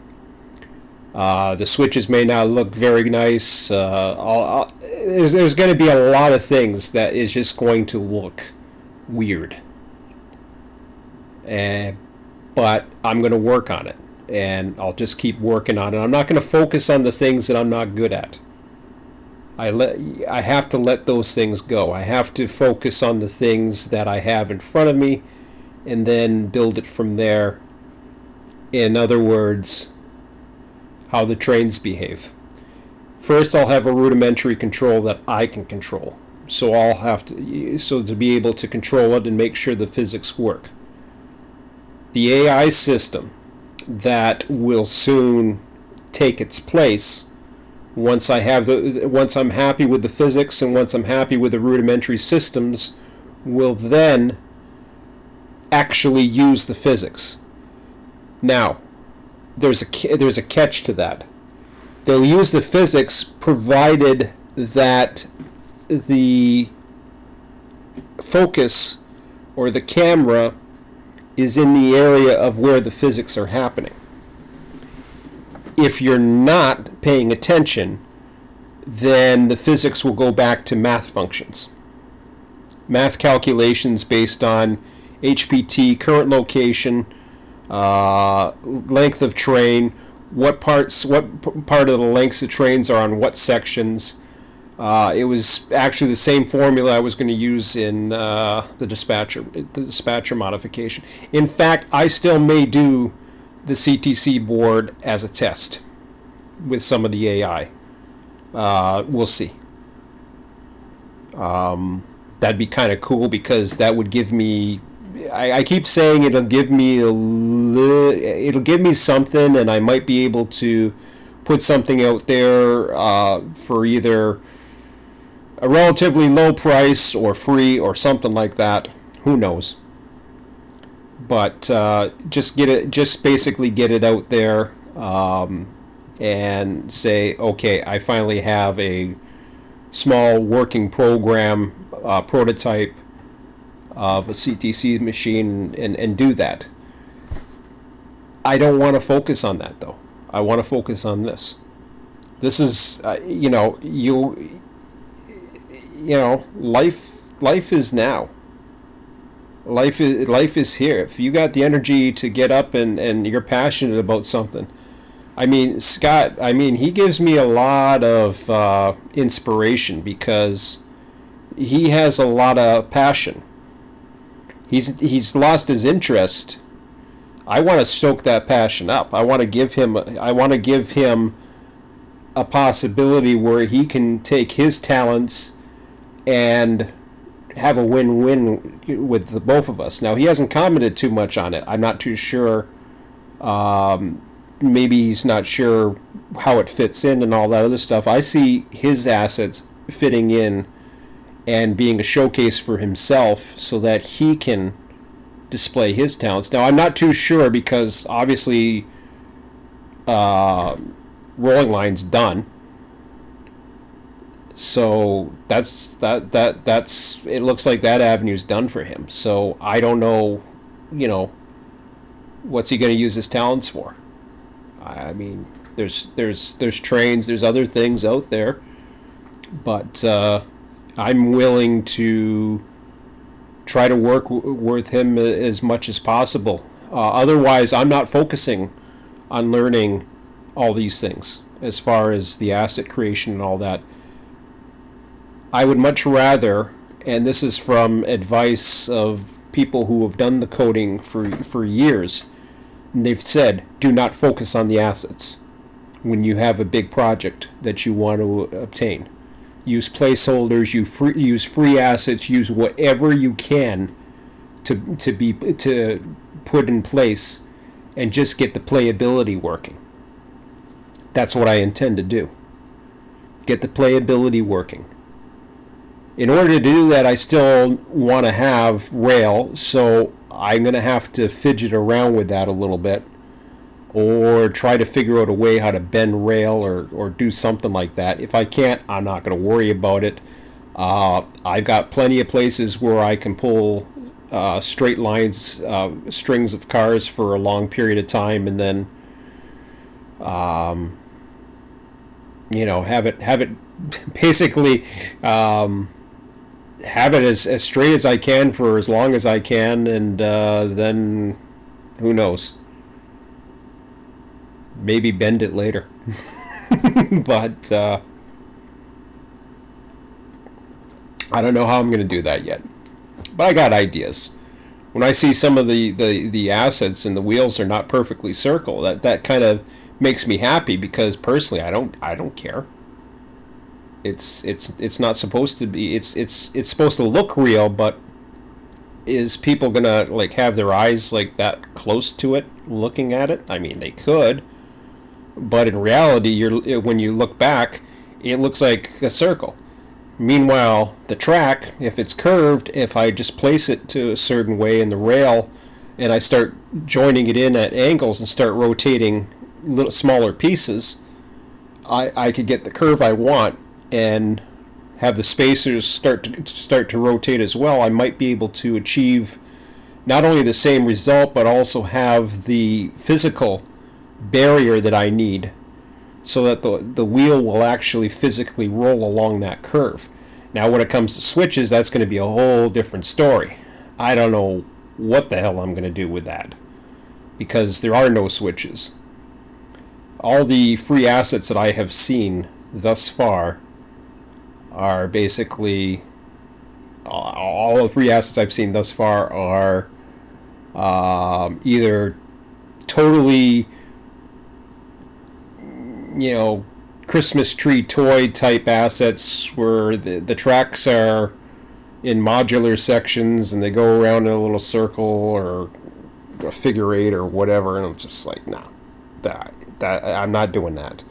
The switches may not look very nice. There's going to be a lot of things that is just going to look weird. But I'm going to work on it, and I'll just keep working on it. I'm not going to focus on the things that I'm not good at. I have to let those things go. I have to focus on the things that I have in front of me, and then build it from there. In other words, how the trains behave. First, I'll have a rudimentary control that I can control. So I'll have to be able to control it and make sure the physics work. The AI system that will soon take its place, once I'm happy with the physics and once I'm happy with the rudimentary systems, will then actually use the physics. Now, there's a catch to that. They'll use the physics provided that the focus or the camera is in the area of where the physics are happening. If you're not paying attention, then the physics will go back to math functions. Math calculations based on HPT, current location, length of train, what part of the lengths of trains are on what sections. It was actually the same formula I was going to use in the dispatcher modification. In fact, I still may do the CTC board as a test with some of the AI. We'll see. That'd be kind of cool because that would give me. I keep saying it'll give me something, and I might be able to put something out there for either a relatively low price or free or something like that. Who knows? But just basically get it out there and say, okay, I finally have a small working program prototype of a CTC machine and do that. I don't want to focus on that though. I want to focus on this. This is life is now. Life is here. If you got the energy to get up and you're passionate about something. I mean, Scott, he gives me a lot of inspiration because he has a lot of passion. He's lost his interest. I want to stoke that passion up. I want to give him a possibility where he can take his talents and have a win-win with the both of us. Now, he hasn't commented too much on it. I'm not too sure. Maybe he's not sure how it fits in and all that other stuff. I see his assets fitting in and being a showcase for himself so that he can display his talents. Now, I'm not too sure because obviously Rolling Line's done. So that's it looks like that avenue's done for him. So I don't know, what's he going to use his talents for? I mean, there's trains, there's other things out there, but I'm willing to try to work with him as much as possible. Otherwise, I'm not focusing on learning all these things as far as the asset creation and all that. I would much rather, and this is from advice of people who have done the coding for years, and they've said, do not focus on the assets when you have a big project that you want to obtain. Use placeholders, use free assets, use whatever you can to put in place and just get the playability working. That's what I intend to do. Get the playability working. In order to do that, I still want to have rail, so I'm going to have to fidget around with that a little bit or try to figure out a way how to bend rail or do something like that. If I can't, I'm not going to worry about it. I've got plenty of places where I can pull straight lines, strings of cars for a long period of time and then have it basically have it as straight as I can for as long as I can, and then who knows, maybe bend it later. But I don't know how I'm going to do that yet, but I got ideas. When I see some of the assets and the wheels are not perfectly circle, that kind of makes me happy because personally I don't care. It's not supposed to be. It's supposed to look real, but is people gonna like have their eyes like that close to it looking at it? I mean, they could, but in reality, when you look back, it looks like a circle. Meanwhile, the track, if it's curved, if I just place it to a certain way in the rail, and I start joining it in at angles and start rotating little smaller pieces, I could get the curve I want and have the spacers start to rotate as well. I might be able to achieve not only the same result, but also have the physical barrier that I need so that the wheel will actually physically roll along that curve. Now when it comes to switches, that's going to be a whole different story. I don't know what the hell I'm going to do with that, because there are no switches. All the free assets that I have seen thus far are basically, all the free assets I've seen thus far are either totally, Christmas tree toy type assets where the tracks are in modular sections and they go around in a little circle or a figure eight or whatever, and I'm just like, nah, that I'm not doing that.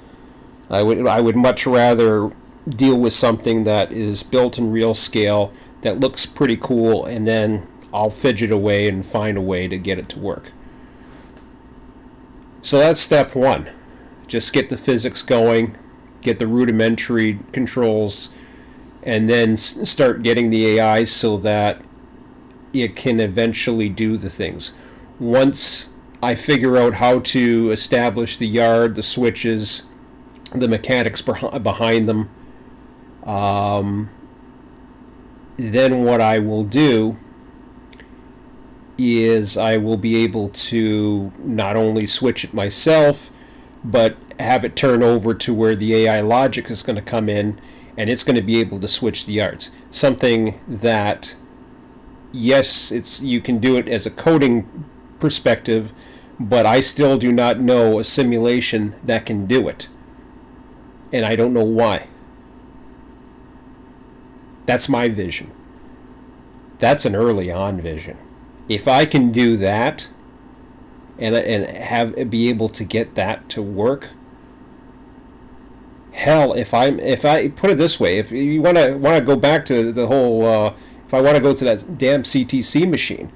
I would much rather deal with something that is built in real scale, that looks pretty cool, and then I'll fidget away and find a way to get it to work. So that's step one. Just get the physics going, get the rudimentary controls, and then start getting the AI so that it can eventually do the things. Once I figure out how to establish the yard, the switches, the mechanics behind them, then what I will do is I will be able to not only switch it myself, but have it turn over to where the AI logic is going to come in, and it's going to be able to switch the yards. Something that, yes, you can do it as a coding perspective, but I still do not know a simulation that can do it. And I don't know why. That's my vision. That's an early on vision. If I can do that and be able to get that to work, hell, if I put it this way, if you want to go back to the whole, if I want to go to that damn CTC machine,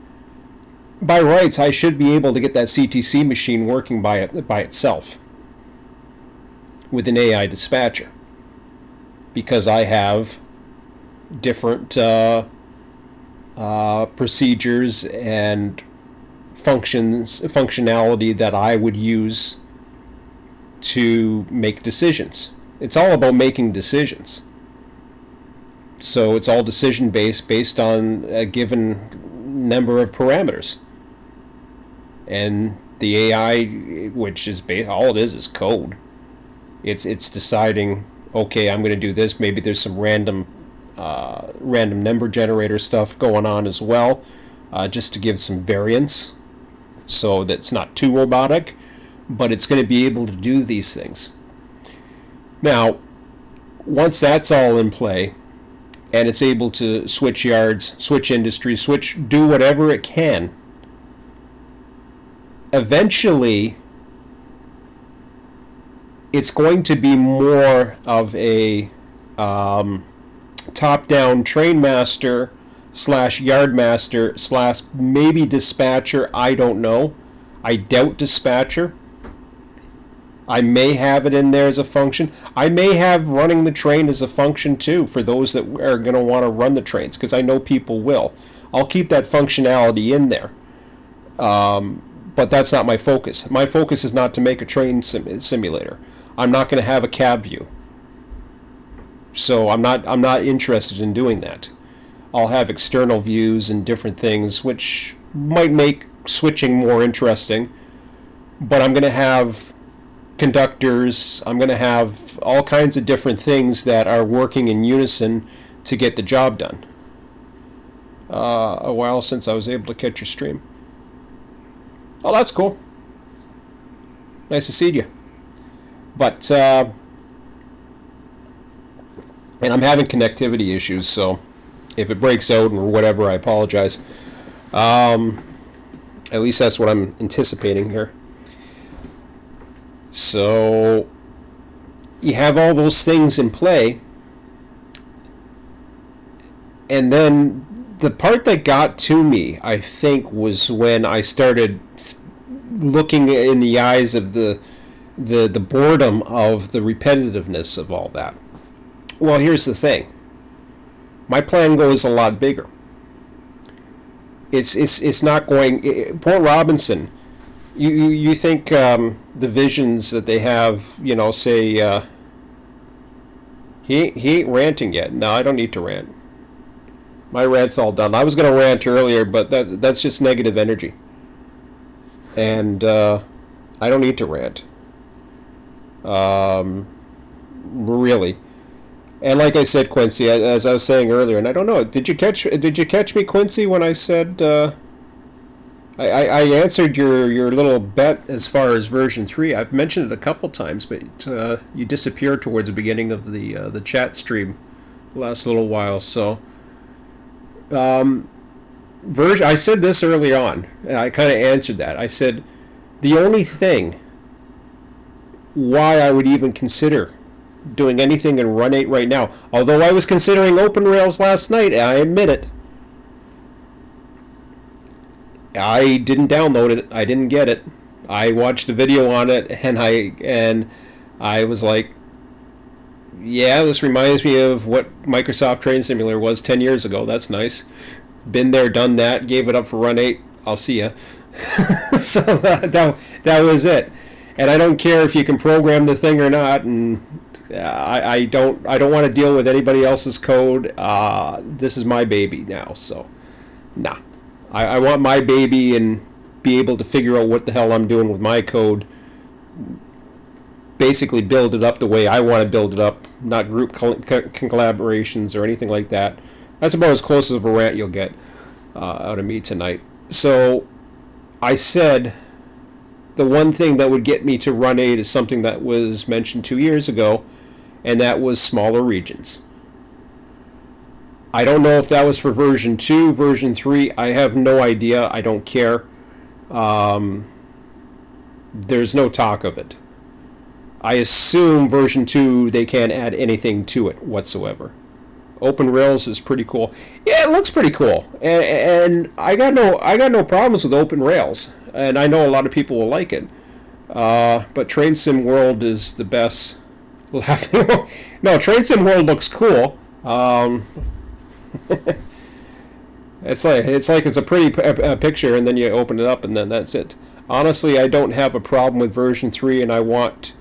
by rights I should be able to get that CTC machine working by itself with an AI dispatcher, because I have different procedures and functionality that I would use to make decisions. It's all about making decisions. So it's all decision based on a given number of parameters. And the AI, which is all it is code. It's deciding, okay, I'm going to do this. Maybe there's some random number generator stuff going on as well, just to give some variance, so that's not too robotic, but it's going to be able to do these things. Now, once that's all in play, and it's able to switch yards, switch industries, do whatever it can, eventually it's going to be more of a top-down train master / yard master / maybe dispatcher. I don't know. I doubt dispatcher. I may have it in there as a function. I may have running the train as a function too, for those that are going to want to run the trains, because I know people will. I'll keep that functionality in there. But that's not my focus. My focus is not to make a train simulator. I'm not going to have a cab view. So I'm not interested in doing that. I'll have external views and different things, which might make switching more interesting. But I'm going to have conductors. I'm going to have all kinds of different things that are working in unison to get the job done. A while since I was able to catch your stream. Oh, that's cool. Nice to see you. But And I'm having connectivity issues, so if it breaks out or whatever, I apologize. At least that's what I'm anticipating here. So you have all those things in play, and then the part that got to me, I think, was when I started looking in the eyes of the boredom of the repetitiveness of all that. Well, here's the thing. My plan goes a lot bigger. It's not going. Port Robinson. You think the visions that they have, say he ain't ranting yet. No, I don't need to rant. My rant's all done. I was going to rant earlier, but that's just negative energy. And I don't need to rant. Really. And like I said, Quincy, as I was saying earlier, and I don't know, did you catch me, Quincy, when I said I answered your little bet as far as version 3. I've mentioned it a couple times, but you disappeared towards the beginning of the chat stream the last little while. So I said this early on, and I kind of answered that. I said the only thing why I would even consider doing anything in Run 8 right now, although I was considering Open Rails last night, and I admit it, I didn't download it. I didn't get it. I watched a video on it, and I was like, yeah, this reminds me of what Microsoft Train Simulator was 10 years ago. That's nice. Been there, done that, gave it up for Run 8. I'll see ya. So that was it. And I don't care if you can program the thing or not, and I don't want to deal with anybody else's code. This is my baby now, so nah. I want my baby and be able to figure out what the hell I'm doing with my code. Basically build it up the way I want to build it up, not group collaborations or anything like that. That's about as close as a rant you'll get out of me tonight. So I said the one thing that would get me to Run 8 is something that was mentioned 2 years ago, and that was smaller regions. I don't know if that was for version 2, version 3. I have no idea. I don't care. There's no talk of it. I assume version 2, they can't add anything to it whatsoever. Open Rails is pretty cool. Yeah, it looks pretty cool, and I got no problems with Open Rails, and I know a lot of people will like it. But Train Sim World is the best. No, Train Sim World looks cool. It's like it's a pretty picture, and then you open it up, and then that's it. Honestly, I don't have a problem with version 3, and I want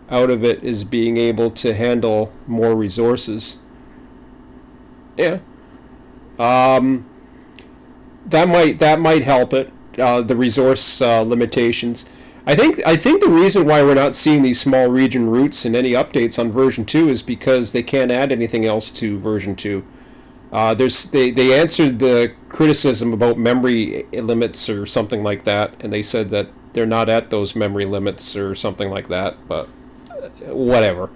out of it is being able to handle more resources. Yeah. That might help it. The resource limitations. I think the reason why we're not seeing these small region routes in any updates on version 2 is because they can't add anything else to version 2. They answered the criticism about memory limits or something like that, and they said that they're not at those memory limits or something like that, but whatever.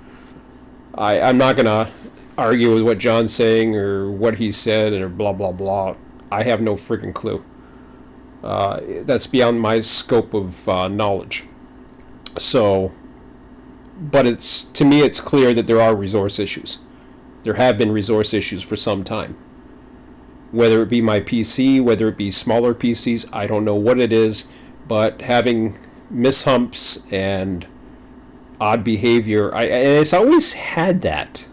I'm not going to argue with what John's saying or what he said or blah, blah, blah. I have no freaking clue. That's beyond my scope of knowledge. So, but to me it's clear that there are resource issues. There have been resource issues for some time. Whether it be my PC, whether it be smaller PCs, I don't know what it is, but having mishumps and odd behavior, and it's always had that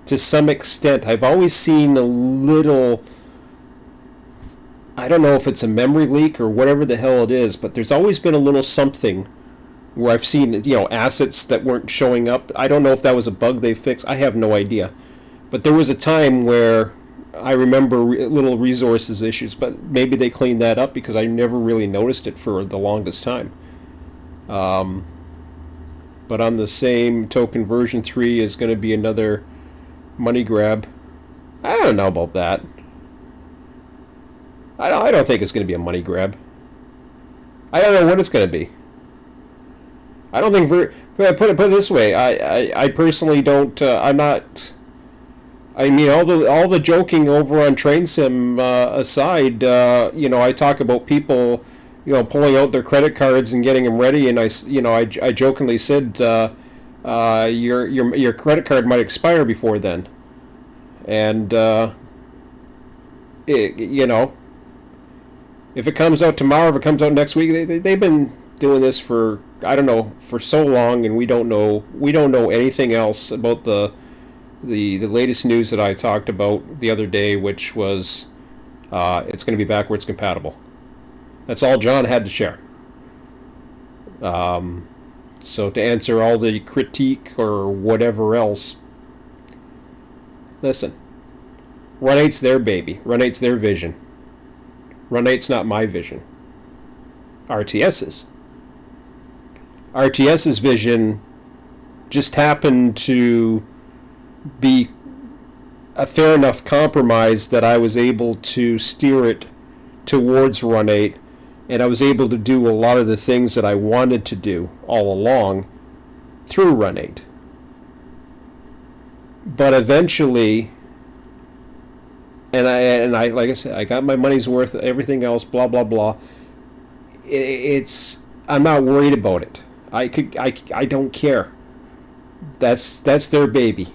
to some extent. I've always seen a little, I don't know if it's a memory leak or whatever the hell it is, but there's always been a little something where I've seen, assets that weren't showing up. I don't know if that was a bug they fixed. I have no idea. But there was a time where I remember little resources issues, but maybe they cleaned that up because I never really noticed it for the longest time. But on the same token, version 3 is going to be another money grab. I don't know about that. I don't think it's going to be a money grab. I don't know what it's going to be. I don't think... Put it this way. I personally don't... I'm not I mean, all the joking over on Train Sim aside, I talk about people, pulling out their credit cards and getting them ready, and I jokingly said, your credit card might expire before then, and if it comes out tomorrow, if it comes out next week, they've been doing this for, I don't know, for so long, and we don't know anything else about the latest news that I talked about the other day, which was it's going to be backwards compatible. That's all John had to share. So to answer all the critique or whatever else, listen, Run 8's their baby. Run 8's their vision. Run 8's not my vision. RTS's. RTS's vision just happened to be a fair enough compromise that I was able to steer it towards Run 8, and I was able to do a lot of the things that I wanted to do all along through Run 8. But eventually, and I like I said, I got my money's worth, everything else, blah blah blah. I'm not worried about it. I don't care. That's their baby.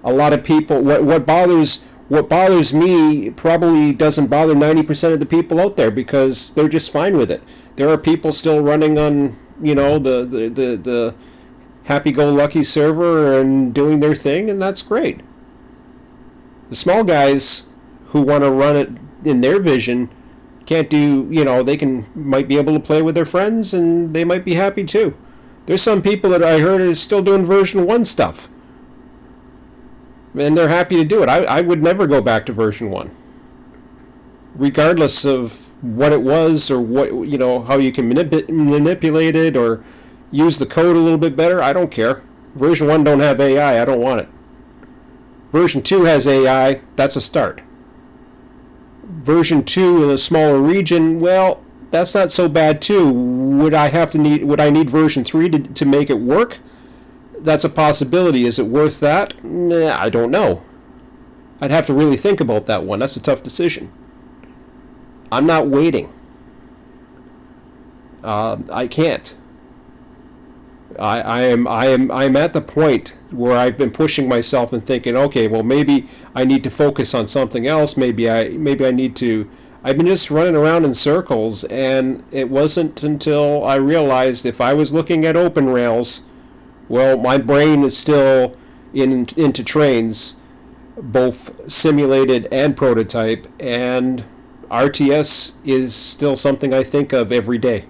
A lot of people, what bothers me probably doesn't bother 90% of the people out there, because they're just fine with it. There are people still running on, the happy-go-lucky server and doing their thing, and that's great. The small guys who want to run it in their vision can't do, might be able to play with their friends, and they might be happy too. There's some people that I heard are still doing version 1 stuff, and they're happy to do it. I would never go back to version 1, regardless of what it was or what, how you can manipulate it or use the code a little bit better. I don't care. Version 1 don't have AI. I don't want it. Version 2 has AI. That's a start. Version 2 in a smaller region, well, that's not so bad too. Would I need version 3 to make it work? That's a possibility. Is it worth that? Nah, I don't know. I'd have to really think about that one. That's a tough decision. I'm not waiting. I can't. I'm at the point where I've been pushing myself and thinking, okay, well, maybe I need to focus on something else. Maybe I need to. I've been just running around in circles, and it wasn't until I realized if I was looking at open rails, well, my brain is still into trains, both simulated and prototype, and RTS is still something I think of every day.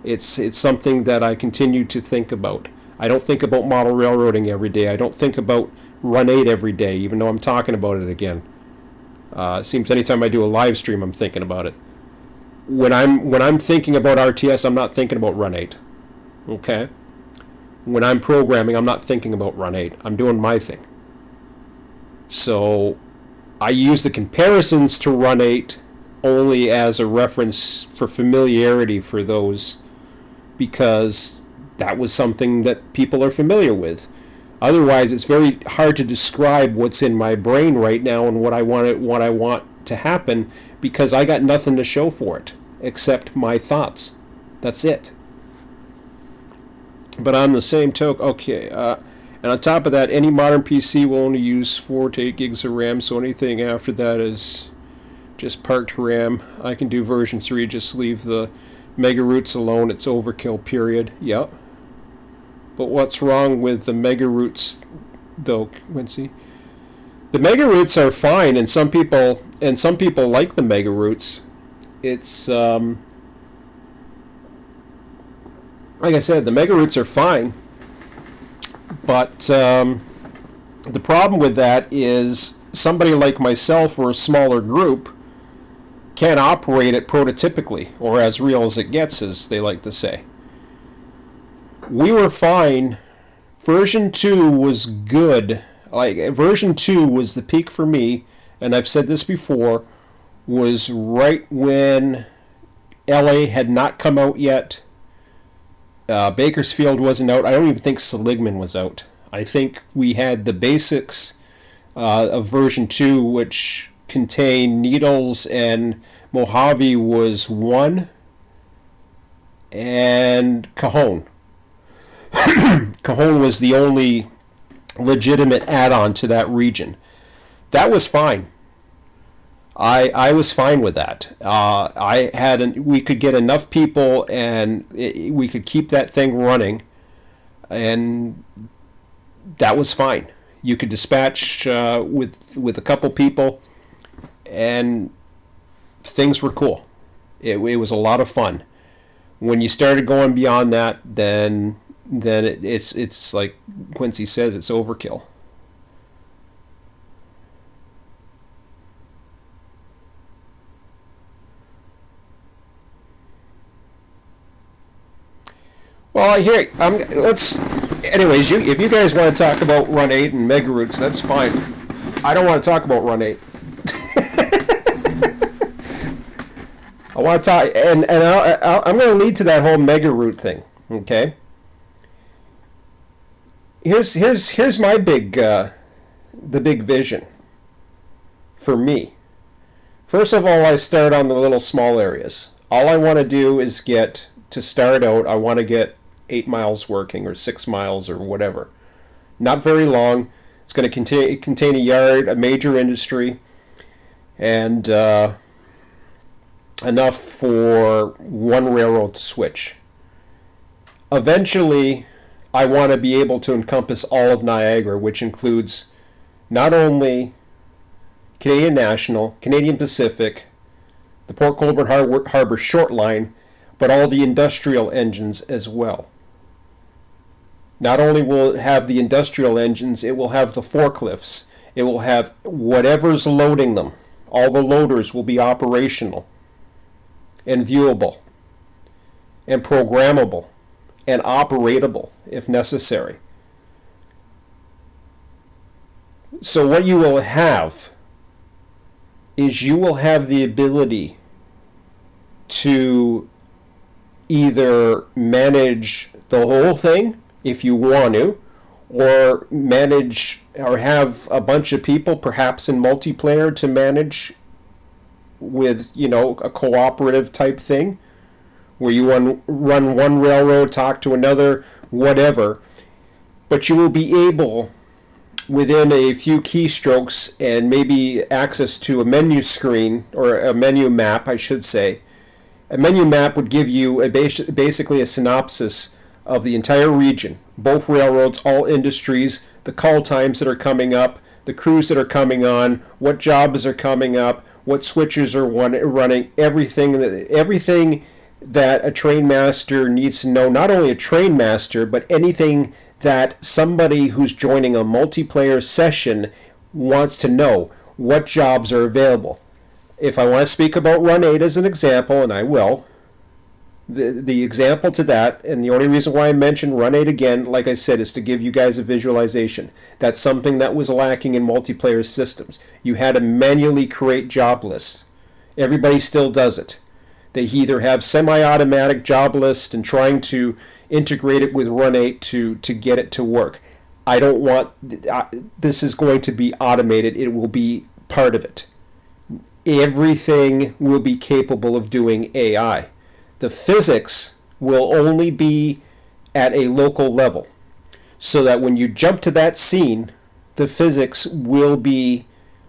It's something that I continue to think about. I don't think about model railroading every day. I don't think about Run 8 every day, even though I'm talking about it again. It seems anytime I do a live stream, I'm thinking about it. When I'm thinking about RTS, I'm not thinking about Run 8. Okay? When I'm programming, I'm not thinking about Run 8. I'm doing my thing. So I use the comparisons to Run 8 only as a reference for familiarity for those, because that was something that people are familiar with. Otherwise, it's very hard to describe what's in my brain right now and what I want to happen, because I got nothing to show for it except my thoughts. That's it. But on the same token, okay, and on top of that, any modern PC will only use 4 to 8 gigs of RAM, so anything after that is just parked RAM. I can do version 3, just leave the mega roots alone. It's overkill, period. Yep. But what's wrong with the mega roots, though, Quincy? The mega roots are fine, and some people like the mega roots. It's like I said, the mega roots are fine, but the problem with that is somebody like myself or a smaller group can't operate it prototypically, or as real as it gets, as they like to say. We were fine. Version 2 was good. Like, version 2 was the peak for me, and I've said this before, was right when LA had not come out yet. Bakersfield wasn't out. I don't even think Seligman was out. I think we had the basics of version 2, which contained Needles, and Mojave was 1, and Cajon. Cajon was the only legitimate add-on to that region. That was fine. I was fine with that. We could get enough people, and we could keep that thing running, and that was fine. You could dispatch with a couple people, and things were cool. It was a lot of fun. When you started going beyond that, then it's like Quincy says, it's overkill. Well, I hear. Let's. Anyways, if you guys want to talk about Run 8 and Mega Routes, that's fine. I don't want to talk about Run 8. I want to talk, and I'm going to lead to that whole Mega Route thing. Okay. Here's my the big vision for me. First of all, I start on the little small areas. All I want to do is to start out, I want to get 8 miles working, or 6 miles, or whatever. Not very long. It's going to contain a yard, a major industry, and enough for one railroad to switch. Eventually, I want to be able to encompass all of Niagara, which includes not only Canadian National, Canadian Pacific, the Port Colborne Harbor Short Line, but all the industrial engines as well. Not only will it have the industrial engines, it will have the forklifts. It will have whatever's loading them. All the loaders will be operational and viewable and programmable and operatable if necessary. So what you will have is you will have the ability to either manage the whole thing if you want to, or manage or have a bunch of people, perhaps in multiplayer, to manage with, a cooperative type thing where you run one railroad, talk to another, whatever. But you will be able, within a few keystrokes and maybe access to a menu screen, or a menu map, I should say. A menu map would give you basically a synopsis of the entire region, both railroads, all industries, the call times that are coming up, the crews that are coming on, what jobs are coming up, what switches are running, everything that a train master needs to know. Not only a train master, but anything that somebody who's joining a multiplayer session wants to know. What jobs are available? If I want to speak about Run 8 as an example, and I will, the example to that, and the only reason why I mentioned Run 8 again, like I said, is to give you guys a visualization. That's something that was lacking in multiplayer systems. You had to manually create job lists. Everybody still does it. They either have semi-automatic job lists and trying to integrate it with Run 8 to get it to work. I don't want... this is going to be automated. It will be part of it. Everything will be capable of doing AI. The physics will only be at a local level, so that when you jump to that scene, the physics will be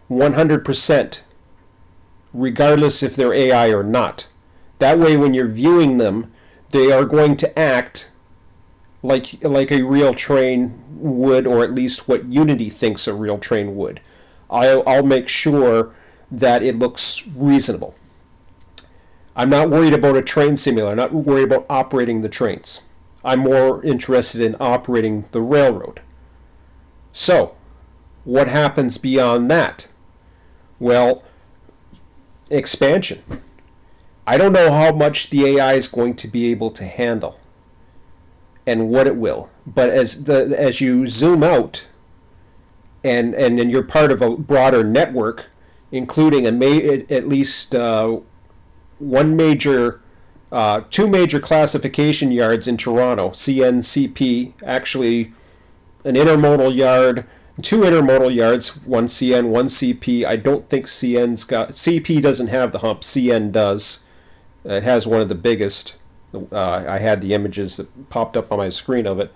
100%, regardless if they're AI or not. That way, when you're viewing them, they are going to act like a real train would, or at least what Unity thinks a real train would. I'll make sure that it looks reasonable. I'm not worried about a train simulator. I'm not worried about operating the trains. I'm more interested in operating the railroad. So, what happens beyond that? Well, expansion. I don't know how much the AI is going to be able to handle and what it will. But as you zoom out and you're part of a broader network, including at least two major classification yards in Toronto, CNCP, actually an intermodal yard, two intermodal yards, one CN, one CP. I don't think CP doesn't have the hump. CN does. It has one of the biggest. I had the images that popped up on my screen of it.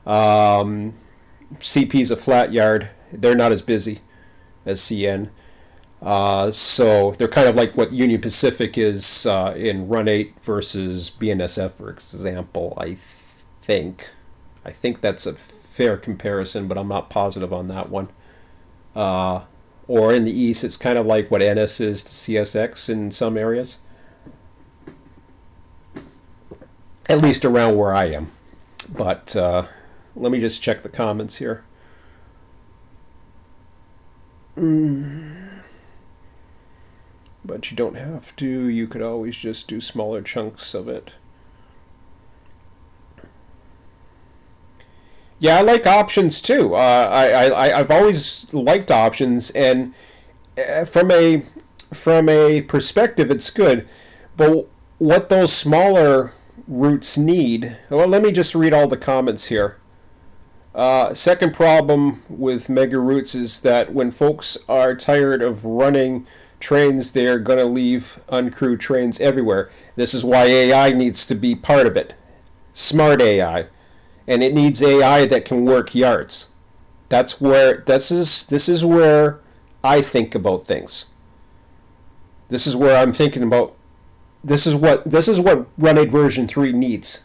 CP's a flat yard. They're not as busy as CN. So they're kind of like what Union Pacific is in Run 8 versus BNSF, for example, I think. I think that's a fair comparison, but I'm not positive on that one. Or in the East, it's kind of like what NS is to CSX in some areas. At least around where I am. But let me just check the comments here. But you don't have to. You could always just do smaller chunks of it. Yeah, I like options too. I've always liked options, and from a perspective, it's good. But what those smaller routes need. Well, let me just read all the comments here. Second problem with mega routes is that when folks are tired of running trains, they're going to leave uncrewed trains everywhere. This is why AI needs to be part of it. Smart AI. And it needs AI that can work yards. This is where I think about things. This is where I'm thinking about. This is what Run 8 version 3 needs.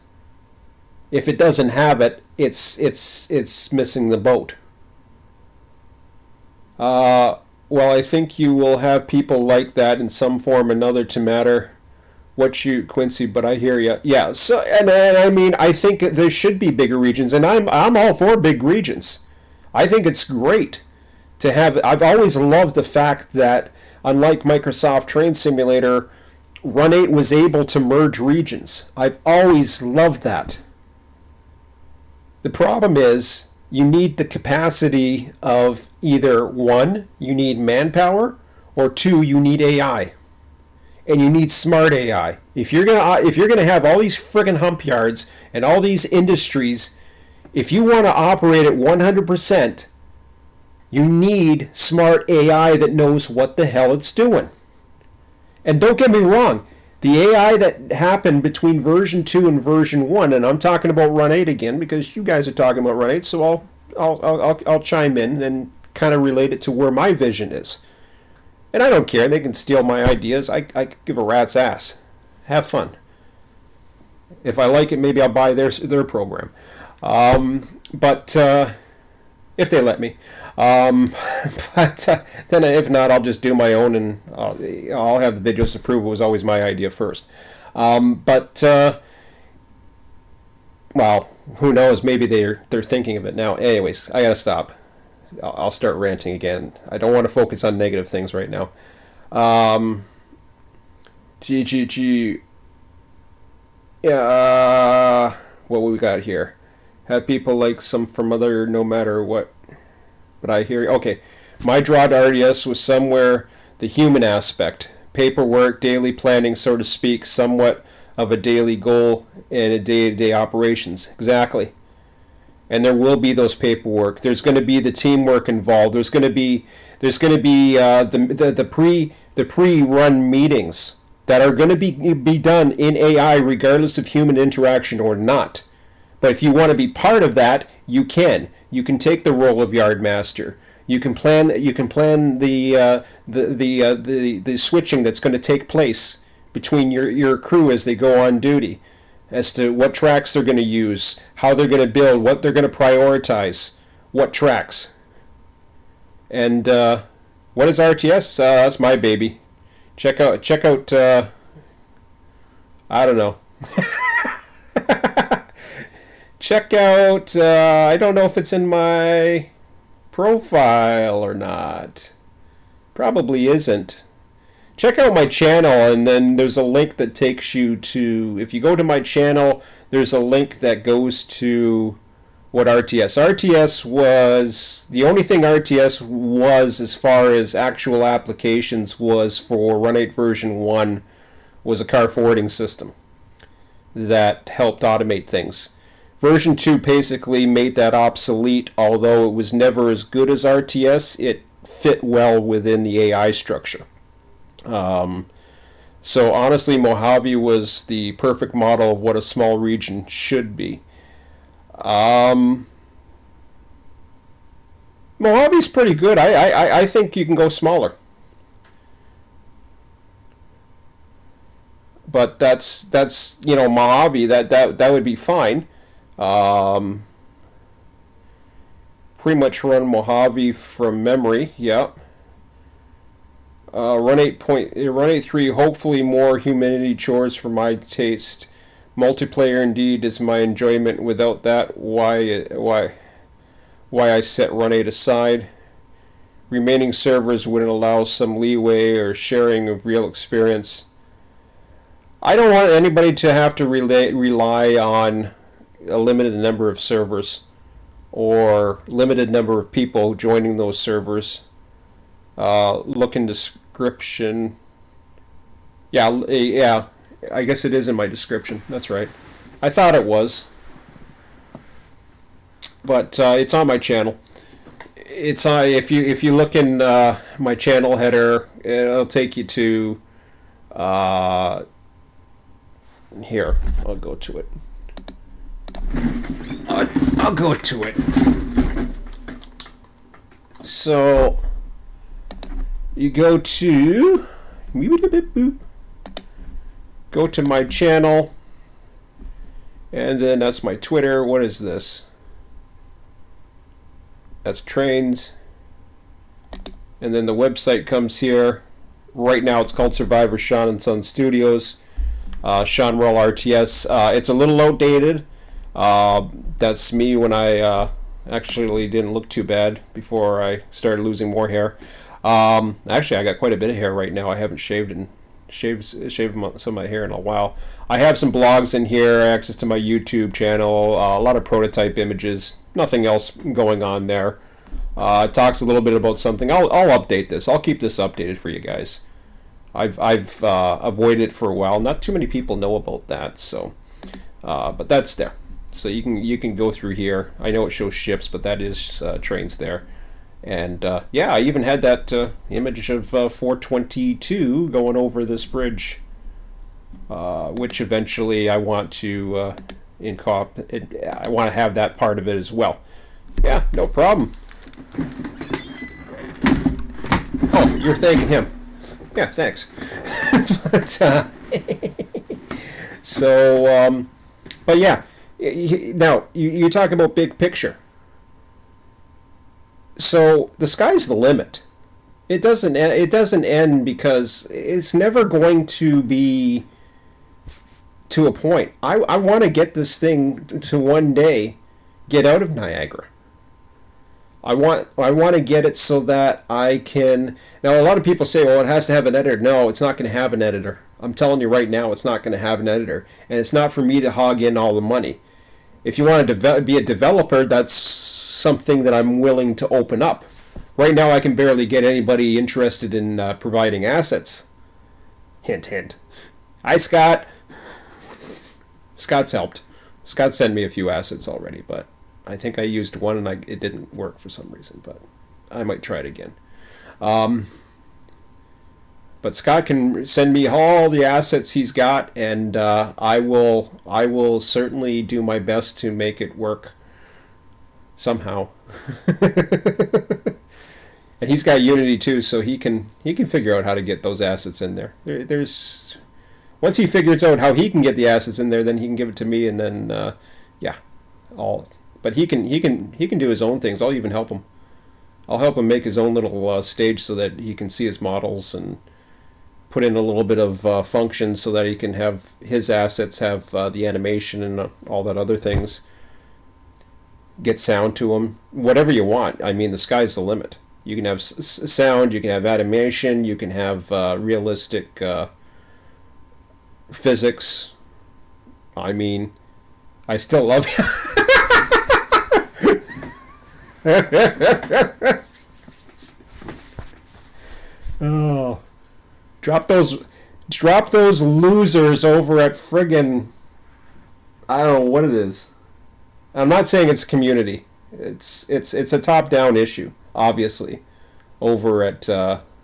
If it doesn't have it, it's missing the boat. Well, I think you will have people like that in some form or another, to matter what you, Quincy, but I hear you. Yeah, so and I mean, I think there should be bigger regions, and I'm all for big regions. I think it's great to have. I've always loved the fact that, unlike Microsoft Train Simulator, Run 8 was able to merge regions. I've always loved that. The problem is you need the capacity of either one, you need manpower, or two, you need AI. And you need smart AI. If you're gonna have all these friggin' hump yards and all these industries, if you want to operate at 100%, you need smart AI that knows what the hell it's doing. And don't get me wrong, the AI that happened between version 2 and version 1, and I'm talking about Run 8 again because you guys are talking about Run 8, so I'll chime in and kind of relate it to where my vision is. And I don't care. They can steal my ideas. I give a rat's ass. Have fun. If I like it, maybe I'll buy their program. But if they let me. But then if not, I'll just do my own, and I'll have the videos to prove it was always my idea first. Well, who knows? Maybe they're thinking of it now. Anyways, I gotta stop. I'll start ranting again. I don't want to focus on negative things right now. Yeah. What we got here? Have people like some from other, no matter what. But I hear, okay, my draw to RTS was somewhere the human aspect, paperwork, daily planning, so to speak, somewhat of a daily goal and a day-to-day operations. Exactly. And there will be those paperwork. There's going to be the teamwork involved. There's going to be the pre-run meetings that are going to be done in AI regardless of human interaction or not. But if you want to be part of that, you can. You can take the role of yard master. You can plan the switching that's going to take place between your crew as they go on duty, as to what tracks they're going to use, how they're going to build, what they're going to prioritize, what tracks. And what is RTS? That's my baby. Check out. I don't know. Check out. I don't know if it's in my profile or not. Probably isn't. Check out my channel, and then there's a link that takes you to, if you go to my channel, there's a link that goes to what RTS was. The only thing RTS was, as far as actual applications, was for Run 8 version 1, was a car forwarding system that helped automate things. Version 2 basically made that obsolete, although it was never as good as RTS. It fit well within the AI structure. So honestly, Mojave was the perfect model of what a small region should be. Mojave's pretty good. I think you can go smaller. But that's Mojave, that would be fine. Um, Pretty much run Mojave from memory. Yeah. Run 8.3. Hopefully more humanity chores for my taste. Multiplayer indeed is my enjoyment. Without that, why I set Run 8 aside. Remaining servers wouldn't allow some leeway or sharing of real experience. I don't want anybody to have to rely on a limited number of servers or limited number of people joining those servers. Look in description. Yeah. I guess it is in my description. That's right. I thought it was, but it's on my channel. It's if you look in my channel header, it'll take you to here. I'll go to it. I'll go to it. So you go to my channel, and then that's my Twitter. What is this? That's trains, and then the website comes here. Right now it's called Survivor Sean and Son Studios. Sean Roll RTS. It's a little outdated. That's me when I actually didn't look too bad before I started losing more hair. Actually, I got quite a bit of hair right now. I haven't shaved some of my hair in a while. I have some blogs in here, access to my YouTube channel, a lot of prototype images. Nothing else going on there. It talks a little bit about something. I'll update this. I'll keep this updated for you guys. I've avoided it for a while. Not too many people know about that, so but that's there. So you can go through here. I know it shows ships, but that is trains there. And yeah, I even had that image of 422 going over this bridge, which eventually I want to I want to have that part of it as well. Yeah, no problem. Oh, you're thanking him. Yeah, thanks. But, so, but yeah, now you talk about big picture. So the sky's the limit. It doesn't end because it's never going to be to a point. I want to get this thing to one day get out of Niagara. I want to get it so that I can. Now a lot of people say, well, it has to have an editor. No, it's not going to have an editor. I'm telling you right now, it's not going to have an editor, and it's not for me to hog in all the money. If you want to be a developer, that's something that I'm willing to open up. Right now, I can barely get anybody interested in providing assets. Hint, hint. Hi, Scott. Scott's helped. Scott sent me a few assets already, but I think I used one and it didn't work for some reason, but I might try it again. But Scott can send me all the assets he's got, and I will certainly do my best to make it work somehow. And he's got Unity too, so he can figure out how to get those assets in there. There's once he figures out how he can get the assets in there, then he can give it to me, and then yeah, But he can do his own things. I'll even help him. I'll help him make his own little stage so that he can see his models and put in a little bit of functions so that he can have his assets have the animation and all that other things. Get sound to them, whatever you want. I mean, the sky's the limit. You can have sound, you can have animation, you can have realistic physics. I mean, I still love you. Oh, drop those losers over at friggin', I don't know what it is. I'm not saying it's a community. It's a top-down issue, obviously, over at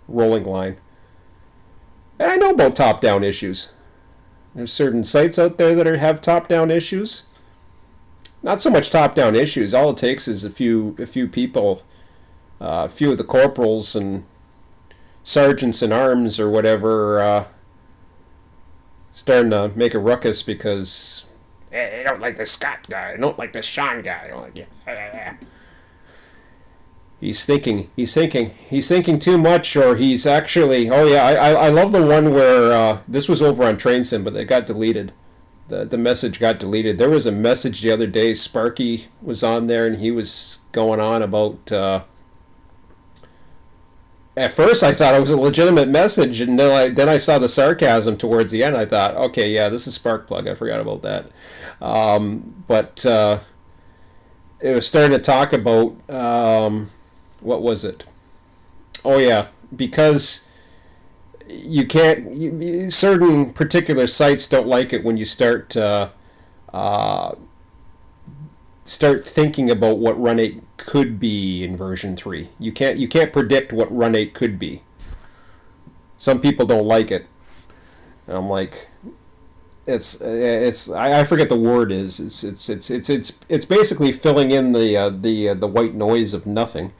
Rolling Line. And I know about top-down issues. There's certain sites out there that have top-down issues. Not so much top-down issues. All it takes is a few people, a few of the corporals and sergeants in arms or whatever, starting to make a ruckus because I don't like this Scott guy. I don't like this Sean guy. I don't like yeah. He's thinking too much, or he's actually. Oh yeah, I love the one where this was over on Train Sim, but it got deleted. The message got deleted. There was a message the other day. Sparky was on there, and he was going on about. At first, I thought it was a legitimate message, and then I saw the sarcasm towards the end. I thought, okay, yeah, this is Sparkplug. I forgot about that. But it was starting to talk about what was it? Oh yeah, because you can't. Certain particular sites don't like it when you start thinking about what Run 8 could be in version 3. You can't predict what Run 8 could be. Some people don't like it. And I'm like, I forget the word is. It's basically filling in the white noise of nothing.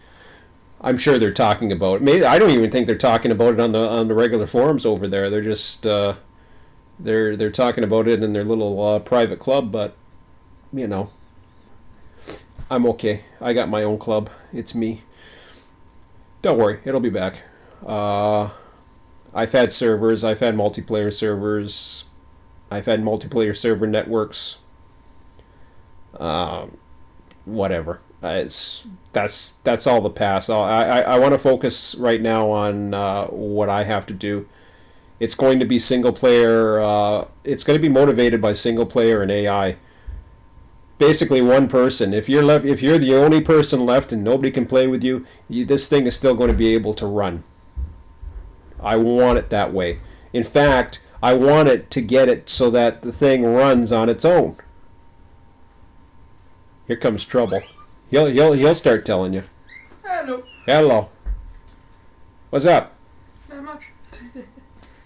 I'm sure they're talking about it. Maybe I don't even think they're talking about it on the regular forums over there. They're just they're talking about it in their little private club, but you know, I'm okay. I got my own club. It's me. Don't worry, it'll be back. I've had servers. I've had multiplayer servers. I've had multiplayer server networks. Whatever. That's all the past. I want to focus right now on what I have to do. It's going to be single player. It's going to be motivated by single player and AI. Basically, one person. If you're the only person left and nobody can play with you, this thing is still going to be able to run. I want it that way. In fact, I want it to get it so that the thing runs on its own. Here comes trouble. He'll start telling you. Hello. Hello. What's up? Not much. You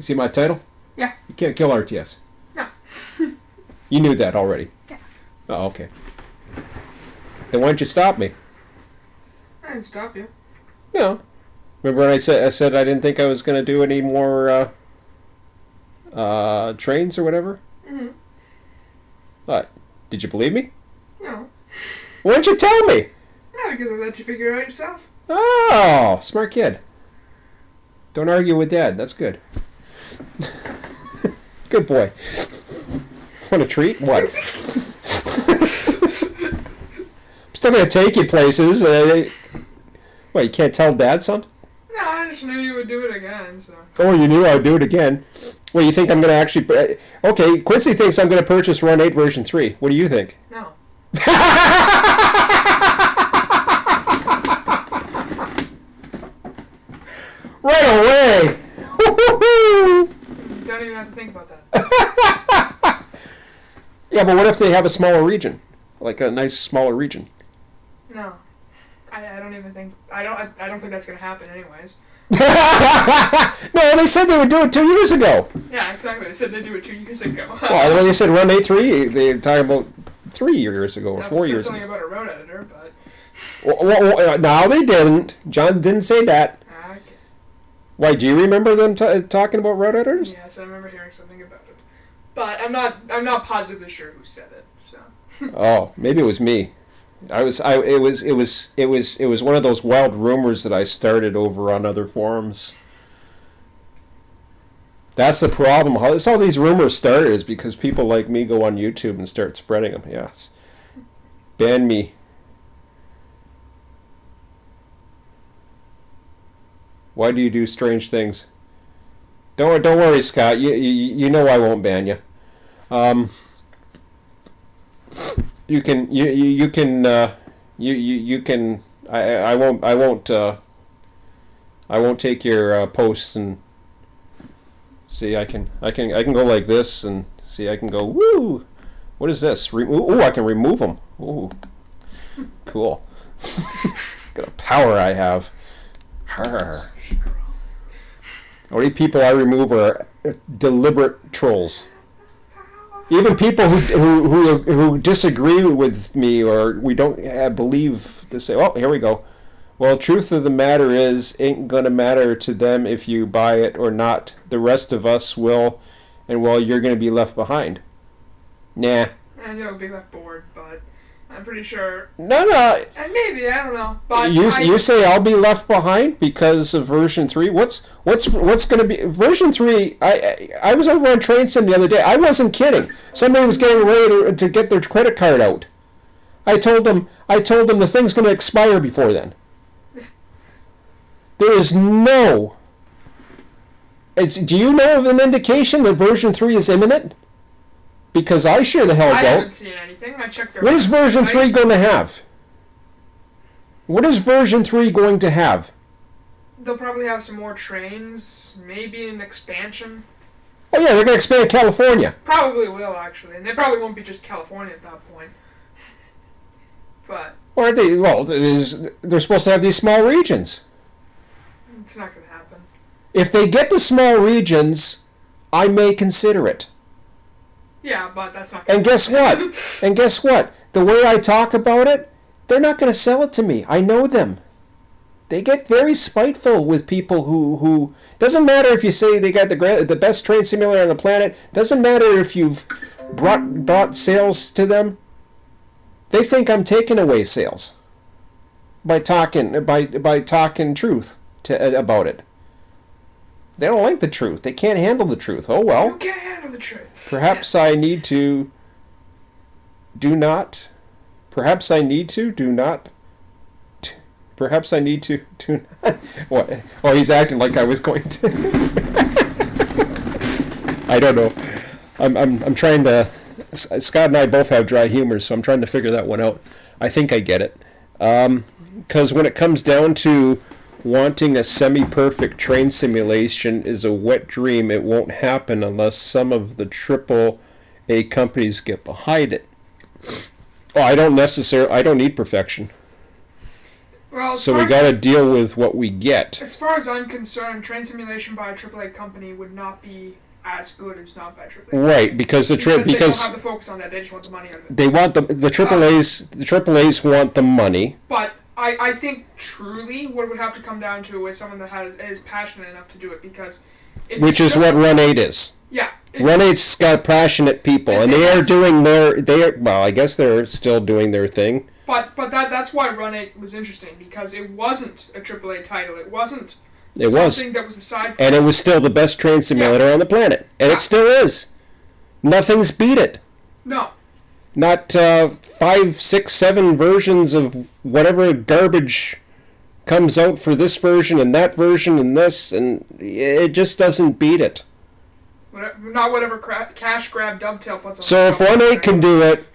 see my title? Yeah. You can't kill RTS. No. You knew that already. Yeah. Oh, okay. Then why don't you stop me? I didn't stop you. No. Remember when I said I didn't think I was going to do any more trains or whatever? Mm-hmm. What? Did you believe me? No. Why didn't you tell me? No, because I let you figure it out yourself. Oh, smart kid. Don't argue with Dad. That's good. Good boy. Want a treat? What? I'm still going to take you places. What, you can't tell Dad something? No, I just knew you would do it again, so. Oh, you knew I would do it again? Well, you think I'm going to actually... Okay, Quincy thinks I'm going to purchase Run 8 version 3. What do you think? No. Right away! Don't even have to think about that. Yeah, but what if they have a smaller region? Like a nice smaller region? No. I don't even think... I don't think that's going to happen anyways. No, they said they would do it 2 years ago. Yeah, exactly. They said they'd do it 2 years ago. Well, when they said Run 8 3, they were talking about 3 years ago or 4 years ago. Something about a road editor, but... Well, no, they didn't. John didn't say that. Okay. Why, do you remember them talking about road editors? Yes, I remember hearing something about it. But I'm not positively sure who said it, so... Oh, maybe it was me. It was one of those wild rumors that I started over on other forums. That's the problem. That's how these rumors start, is because people like me go on YouTube and start spreading them. Yes. Ban me. Why do you do strange things? Don't worry, Scott. You know I won't ban you. You can I won't take your posts and see. I can go like this and see. I can go woo. What is this? Ooh, I can remove them. Ooh, cool. Got a power I have. Arr. How many people I remove are deliberate trolls. Even people who disagree with me or we don't believe to say, oh, here we go. Well, truth of the matter is, ain't gonna matter to them if you buy it or not. The rest of us will, and well, you're gonna be left behind. Nah. And you'll be left bored, but I'm pretty sure. No. And maybe, I don't know. But you say I'll be left behind because of version 3? What's going to be version 3? I was over on Train Sim the other day. I wasn't kidding. Somebody was getting ready to get their credit card out. I told them the thing's going to expire before then. There is no. Do you know of an indication that version 3 is imminent? Because I sure the hell don't. I haven't seen anything. I checked their What is version 3 going to have? What is version 3 going to have? They'll probably have some more trains, maybe an expansion. Oh yeah, they're going to expand California. Probably will, actually. And they probably won't be just California at that point. But... Or are they? Well, they're supposed to have these small regions. It's not going to happen. If they get the small regions, I may consider it. Yeah, but that's not. And guess what? And guess what? The way I talk about it, they're not going to sell it to me. I know them. They get very spiteful with people who doesn't matter if you say they got the best train simulator on the planet. Doesn't matter if you've brought sales to them. They think I'm taking away sales by talking truth about it. They don't like the truth. They can't handle the truth. Oh well. You can't handle the truth. Perhaps I need to do not. Perhaps I need to do not. Perhaps I need to do not. What? Oh, he's acting like I was going to. I don't know. I'm trying to. Scott and I both have dry humor, so I'm trying to figure that one out. I think I get it. Because when it comes down to wanting a semi-perfect train simulation is a wet dream. It won't happen unless some of the AAA companies get behind it. Oh, I don't need perfection. Well, so we got to deal with what we get. As far as I'm concerned, train simulation by a AAA company would not be as good as not by a AAA. Right, because they don't have the focus on that. They just want the money out of it. They want the AAAs. The AAAs want the money. But I think truly what it would have to come down to is someone that is passionate enough to do it, because which is what Run 8 is. Yeah. Run 8's got passionate people, and they are doing well, I guess they're still doing their thing. But that's why Run 8 was interesting, because it wasn't a AAA title. It wasn't something that was a side project. And it was still the best train simulator on the planet. And it still is. Nothing's beat it. No. Not 5, 6, 7 versions of whatever garbage comes out for this version and that version and this, and it just doesn't beat it. Not whatever cash grab Dovetail puts on. So if 1.8 can do it,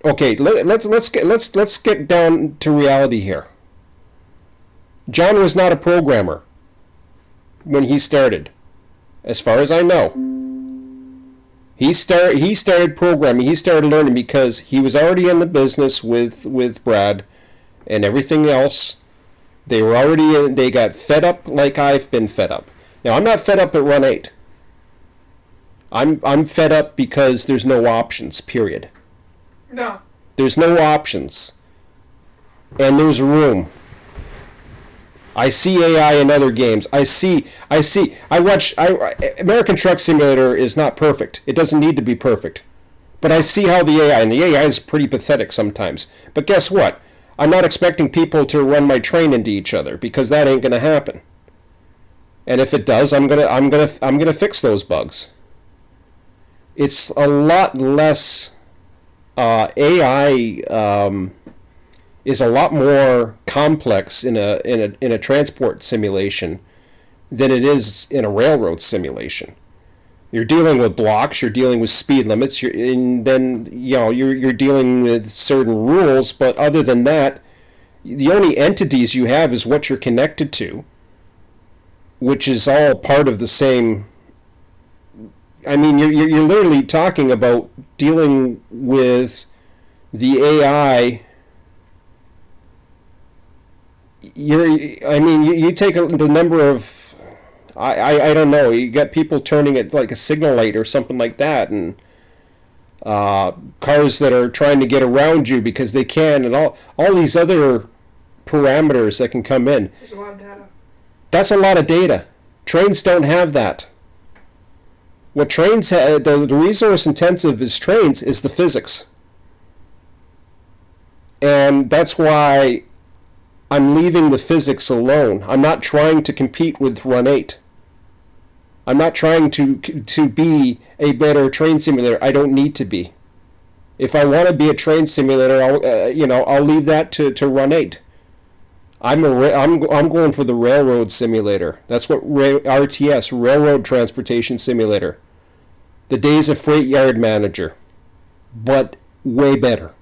okay, let's get down to reality here. John was not a programmer when he started, as far as I know. He started programming. He started learning because he was already in the business with Brad and everything else. They were already in. They got fed up like I've been fed up. Now I'm not fed up at Run 8. I'm fed up because there's no options. Period. No. There's no options, and there's room. I see AI in other games. I watch. American Truck Simulator is not perfect. It doesn't need to be perfect. But I see how the AI is pretty pathetic sometimes. But guess what? I'm not expecting people to run my train into each other, because that ain't gonna happen. And if it does, I'm gonna fix those bugs. It's a lot less. AI is a lot more complex in a transport simulation than it is in a railroad simulation. You're dealing with blocks, you're dealing with speed limits, you're dealing with certain rules, but other than that, the only entities you have is what you're connected to, which is all part of the same I mean, you're literally talking about dealing with the AI. You take the number of, I don't know, you got people turning it like a signal light or something like that, and cars that are trying to get around you because they can, and all these other parameters that can come in. There's a lot of data. That's a lot of data. Trains don't have that. What trains have, the resource intensive is trains, is the physics. And that's why I'm leaving the physics alone. I'm not trying to compete with Run 8. I'm not trying to be a better train simulator. I don't need to be. If I want to be a train simulator, I'll leave that to Run 8. I'm going for the railroad simulator. That's what RTS, Railroad Transportation Simulator. The days of Freight Yard Manager, but way better.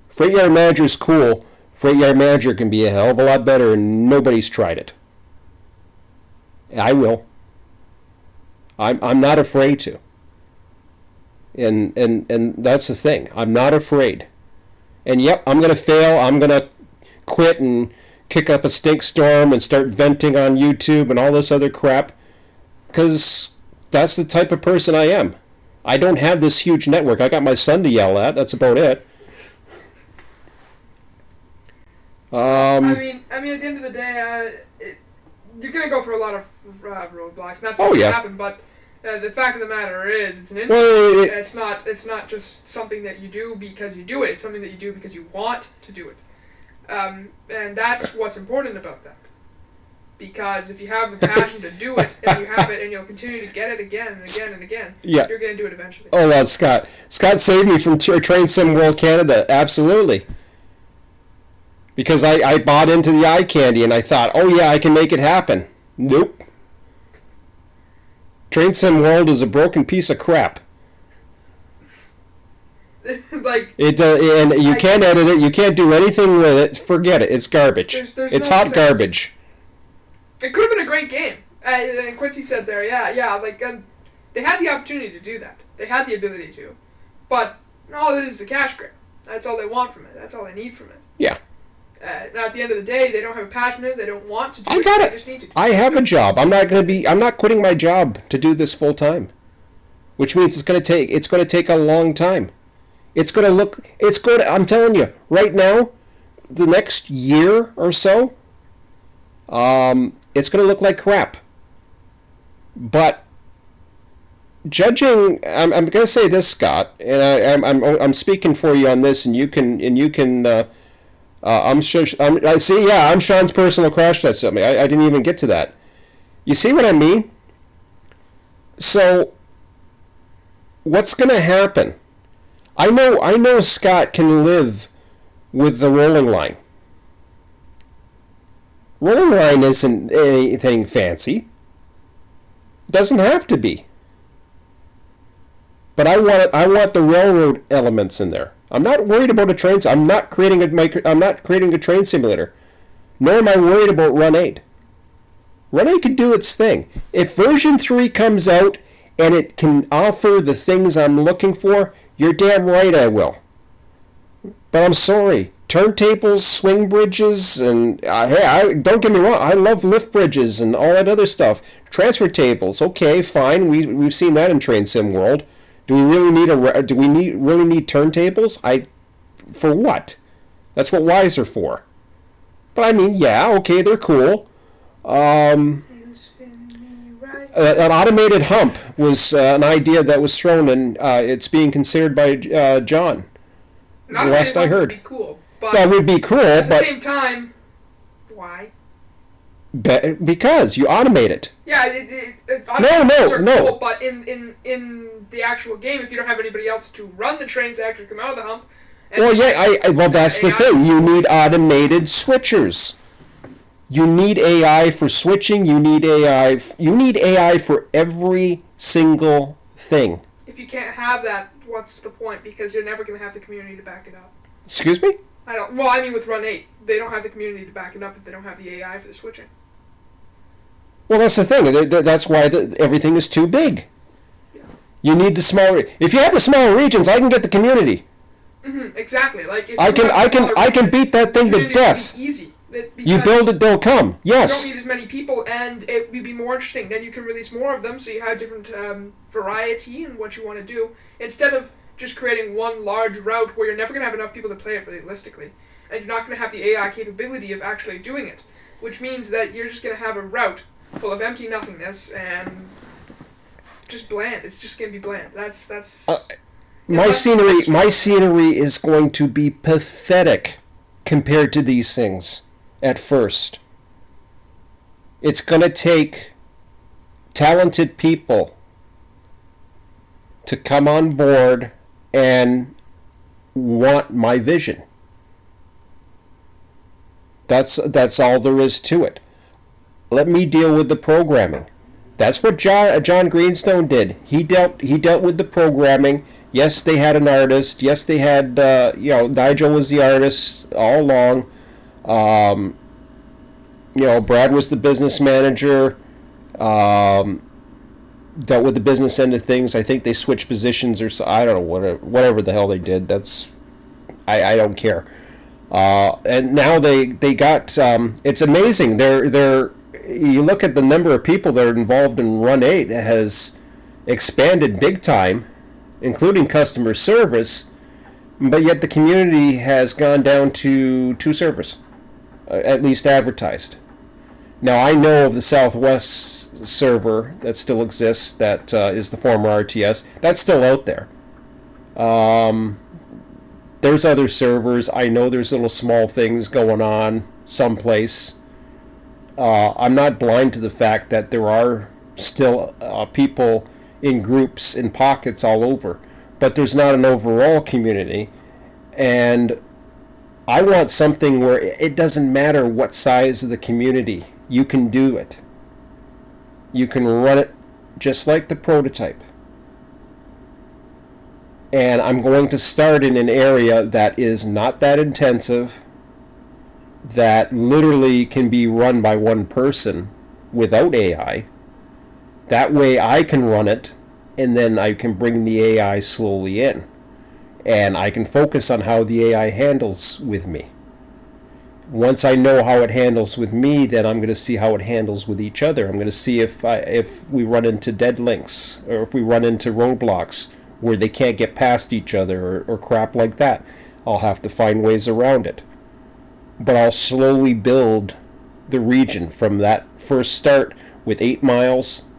Freight Yard Manager is cool. Freight Yard Manager can be a hell of a lot better, and nobody's tried it. I will. I'm not afraid to. And that's the thing. I'm not afraid. And yep, I'm gonna fail. I'm gonna quit and kick up a stink storm and start venting on YouTube and all this other crap, because that's the type of person I am. I don't have this huge network. I got my son to yell at. That's about it. I mean, at the end of the day, you're gonna go through a lot of roadblocks, and that's what's gonna happen. But the fact of the matter is, it's an industry. It's not just something that you do because you do it. It's something that you do because you want to do it, and that's what's important about that. Because if you have the passion to do it, and you have it, and you'll continue to get it again and again and again, you're going to do it eventually. Oh, that's Scott. Scott saved me from Train Sim World Canada. Absolutely. Because I bought into the eye candy, and I thought, oh yeah, I can make it happen. Nope. Train Sim World is a broken piece of crap. And you can't edit it. You can't do anything with it. Forget it. It's garbage. It's no hot sense. Garbage. It could have been a great game. And Quincy said there, they had the opportunity to do that. They had the ability to. But all it is a cash grab. That's all they want from it. That's all they need from it. Yeah. Now at the end of the day, they don't have a passion in it. They don't want to do it. I got it. They just need to do I have a job. I'm not quitting my job to do this full time. Which means it's going to take a long time. I'm telling you, right now, the next year or so, it's going to look like crap. But judging, I'm going to say this, Scott, and I'm speaking for you on this, and you can. I'm Sean's personal crash test at me. I didn't even get to that. You see what I mean? So, what's going to happen? I know Scott can live with the rolling line. Rolling line isn't anything fancy. Doesn't have to be. But I want the railroad elements in there. I'm not worried about a train. I'm not creating a train simulator. Nor am I worried about Run 8. Run 8 can do its thing. If version 3 comes out and it can offer the things I'm looking for, you're damn right I will. But I'm sorry. Turntables, swing bridges, and don't get me wrong, I love lift bridges and all that other stuff. Transfer tables, okay, fine. We've seen that in Train Sim World. Do we really need turntables? For what? That's what Ys are for. But I mean, yeah, okay, they're cool. An automated hump was an idea that was thrown, and it's being considered by John. The last I heard. Would be cool, but that would be cool, at the but same time, why? Because you automate it. Yeah, No. Cool, but in the actual game, if you don't have anybody else to run the trains that actually come out of the hump. That's the thing. You need automated switchers. You need AI for switching. You need AI. You need AI for every single thing. If you can't have that, what's the point? Because you're never going to have the community to back it up. Excuse me? With Run 8, they don't have the community to back it up if they don't have the AI for the switching. Well, that's the thing. That's why everything is too big. You need the small. If you have the smaller regions, I can get the community. Exactly. Like if I can beat that thing to death. Easy. You build it, they'll come. Yes. You don't need as many people, and it would be more interesting. Then you can release more of them, so you have different variety in what you want to do, instead of just creating one large route where you're never going to have enough people to play it realistically, and you're not going to have the AI capability of actually doing it, which means that you're just going to have a route full of empty nothingness and just bland. It's just going to be bland. That's. My scenery is going to be pathetic compared to these things at first. It's going to take talented people to come on board and want my vision. That's all there is to it. Let me deal with the programming. That's what John Greenstone did. He dealt with the programming. Yes, they had an artist. Yes, they had Nigel was the artist all along. Brad was the business manager. Dealt with the business end of things. I think they switched positions or so. I don't know, whatever the hell they did. I don't care. And now they got. It's amazing. You look at the number of people that are involved in Run 8 has expanded big time, including customer service, but yet the community has gone down to 2 servers, at least advertised. Now, I know of the Southwest server that still exists, that is the former RTS. That's still out there. There's other servers. I know there's little small things going on someplace. I'm not blind to the fact that there are still people in groups, in pockets all over, but there's not an overall community. And I want something where it doesn't matter what size of the community, you can do it. You can run it just like the prototype. And I'm going to start in an area that is not that intensive, that literally can be run by one person without AI. That way I can run it, and then I can bring the AI slowly in. And I can focus on how the AI handles with me. Once I know how it handles with me, then I'm going to see how it handles with each other. I'm going to see if we run into dead links, or if we run into roadblocks where they can't get past each other, or crap like that. I'll have to find ways around it. But I'll slowly build the region from that first start with 8 miles,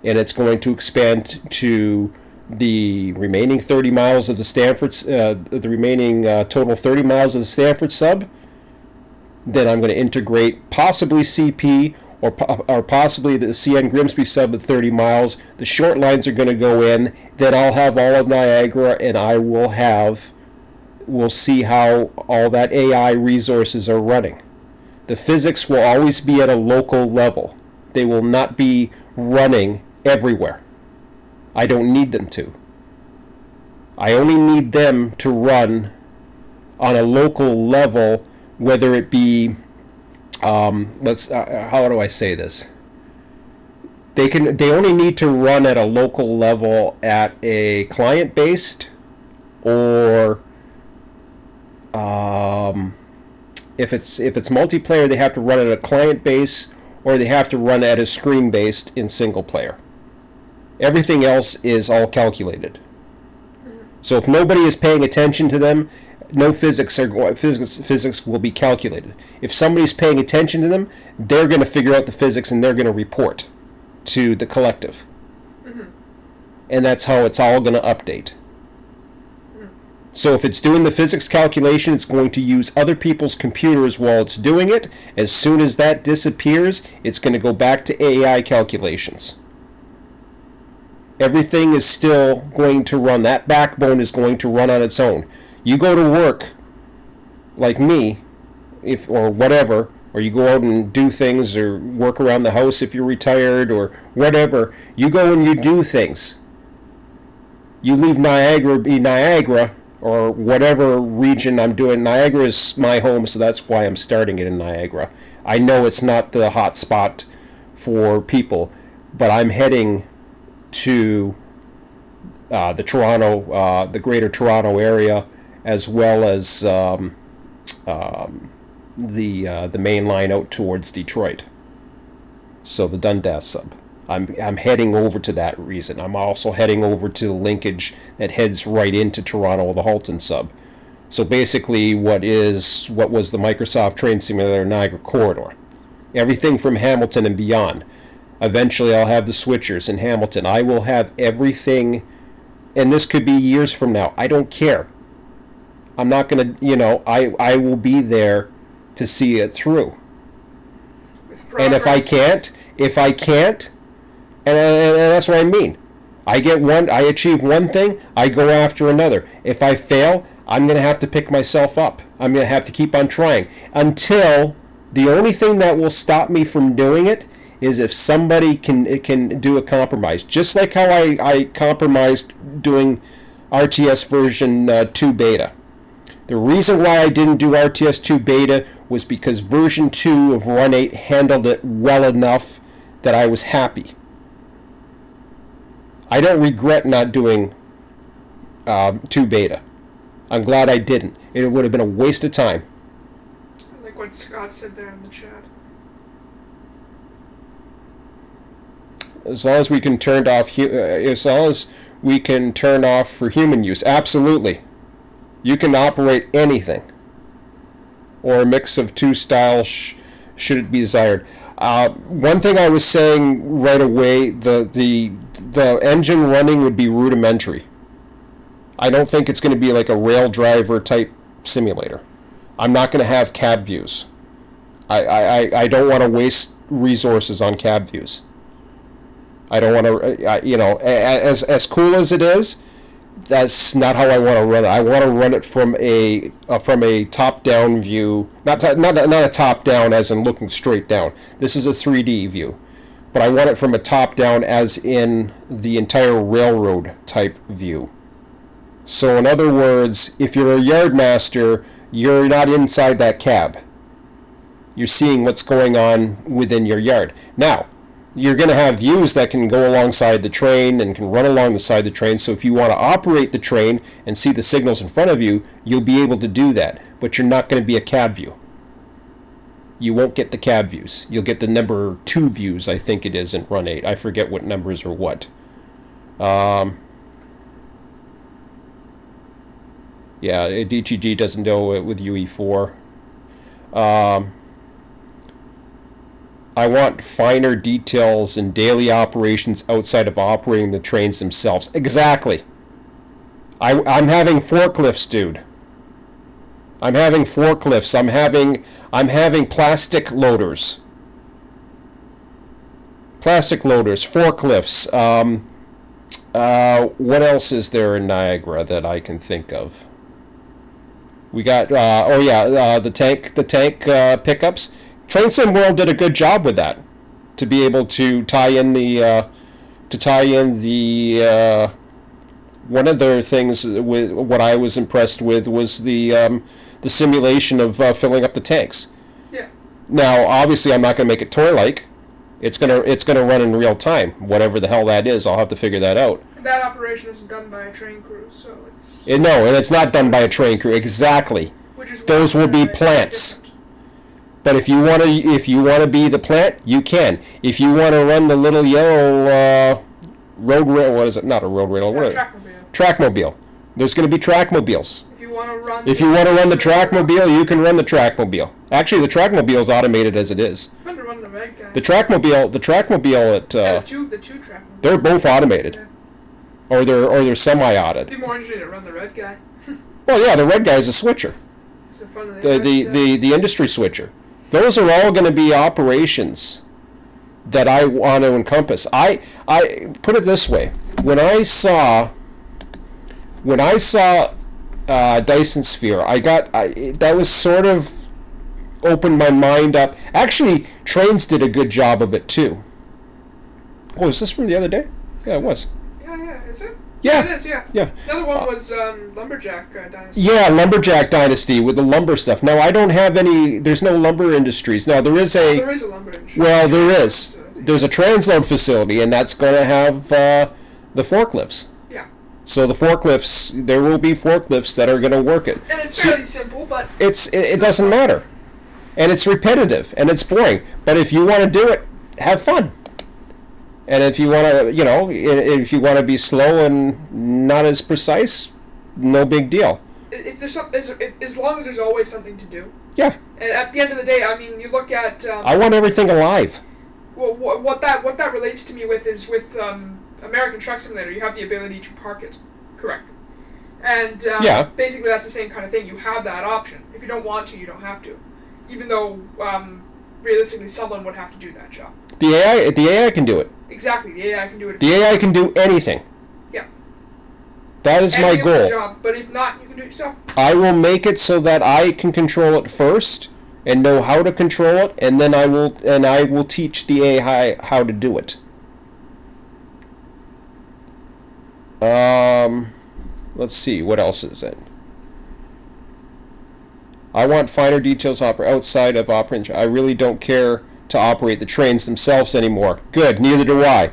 and it's going to expand to the remaining 30 miles of the Stanford, the remaining total 30 miles of the Stanford sub. Then I'm going to integrate possibly CP or possibly the CN Grimsby sub at 30 miles. The short lines are going to go in. Then I'll have all of Niagara, and we'll see how all that AI resources are running. The physics will always be at a local level. They will not be running everywhere. I don't need them to. I only need them to run on a local level, whether it be, how do I say this? They only need to run at a local level at a client-based, or if it's multiplayer, they have to run at a client base, or they have to run at a screen based in single player. Everything else is all calculated. So if nobody is paying attention to them, no physics will be calculated. If somebody's paying attention to them, they're going to figure out the physics, and they're going to report to the collective. And that's how it's all going to update. So if it's doing the physics calculation, it's going to use other people's computers while it's doing it. As soon as that disappears, it's going to go back to AI calculations. Everything is still going to run. That backbone is going to run on its own. You go to work, like me, or whatever, or you go out and do things, or work around the house if you're retired, or whatever. You go and you do things. You leave Niagara be Niagara, or whatever region I'm doing. Niagara is my home, so that's why I'm starting it in Niagara. I know it's not the hot spot for people, but I'm heading to the Toronto, the Greater Toronto area, as well as the main line out towards Detroit. So the Dundas sub. I'm heading over to that reason. I'm also heading over to the linkage that heads right into Toronto, the Halton sub. So basically, what was the Microsoft Train Simulator Niagara Corridor? Everything from Hamilton and beyond. Eventually, I'll have the switchers in Hamilton. I will have everything, and this could be years from now. I don't care. I'm not going to, I will be there to see it through. And if I can't, and that's what I mean. I achieve one thing, I go after another. If I fail, I'm going to have to pick myself up. I'm going to have to keep on trying until the only thing that will stop me from doing it is if somebody can do a compromise. Just like how I compromised doing RTS version 2 beta. The reason why I didn't do RTS 2 beta was because version 2 of Run 8 handled it well enough that I was happy. I don't regret not doing 2 beta. I'm glad I didn't. It would have been a waste of time. I like what Scott said there in the chat. As long as we can turn off for human use, absolutely. You can operate anything, or a mix of 2 styles should it be desired. One thing I was saying right away, the engine running would be rudimentary. I don't think it's going to be like a rail driver type simulator. I'm not going to have cab views. I don't want to waste resources on cab views. I don't want to, as cool as it is, that's not how I want to run it. I want to run it from a top-down view, not a top-down as in looking straight down. This is a 3D view, but I want it from a top-down as in the entire railroad type view. So in other words, if you're a yard master, you're not inside that cab. You're seeing what's going on within your yard. Now, you're going to have views that can go alongside the train and can run along the side of the train. So if you want to operate the train and see the signals in front of you, you'll be able to do that. But you're not going to be a cab view. You won't get the cab views. You'll get the number 2 views, I think it is, in Run 8. I forget what numbers are what. Yeah, DTG doesn't know it with UE4. I want finer details in daily operations outside of operating the trains themselves. Exactly. I'm having forklifts, dude. I'm having forklifts. I'm having plastic loaders. Plastic loaders, forklifts. What else is there in Niagara that I can think of? We got the tank pickups. Train Sim World did a good job with that, to be able to tie in the one of the things with what I was impressed with was the simulation of filling up the tanks. Yeah. Now, obviously, I'm not going to make it toy-like. It's gonna run in real time, whatever the hell that is. I'll have to figure that out. That operation isn't done by a train crew, so it's... And it's not done by a train crew. Exactly. Those will be plants. But if you want to be the plant, you can. If you want to run the little yellow road rail, what is it? Not a road rail. What is it? Trackmobile. There's going to be trackmobiles. If you want to run the trackmobile, you can run the trackmobile. Actually, the trackmobile is automated as it is. Fun to run the red guy. The trackmobile at the two trackmobiles. They're both automated. Yeah. Or they're semi-autoed. It'd be more interesting to run the red guy. Well, yeah, the red guy is a switcher. The industry switcher. Those are all going to be operations that I want to encompass. I put it this way: when I saw Dyson Sphere, that was sort of opened my mind up. Actually, Trains did a good job of it too. Oh, is this from the other day? Yeah, it was. Yeah, is it? Yeah. It is, yeah. Yeah. The other one was Lumberjack Dynasty. Yeah, Lumberjack Dynasty with the lumber stuff. Now, I don't have any... There's no lumber industries. Now, there is a... There is a lumber industry. Well, there is. There's a transload facility, and that's going to have The forklifts. Yeah. So the forklifts, there will be forklifts that are going to work it. And it's fairly simple, but it doesn't matter, and it's repetitive and it's boring. But if you want to do it, have fun. And if you want to, if you want to be slow and not as precise, no big deal. If there's as long as there's always something to do. Yeah. And at the end of the day, I mean, you look at. I want everything alive. Well, what that relates to me with is with American Truck Simulator. You have the ability to park it, correct? And basically that's the same kind of thing. You have that option. If you don't want to, you don't have to. Even though realistically, someone would have to do that job. The AI can do it. Exactly, the AI can do it. The AI can do anything. Yeah. That is my goal. Job, but if not, you can do it yourself. I will make it so that I can control it first and know how to control it, and then I will teach the AI how to do it. Let's see, what else is it? I want finer details outside of operating. I really don't care to operate the trains themselves anymore. Good, neither do I.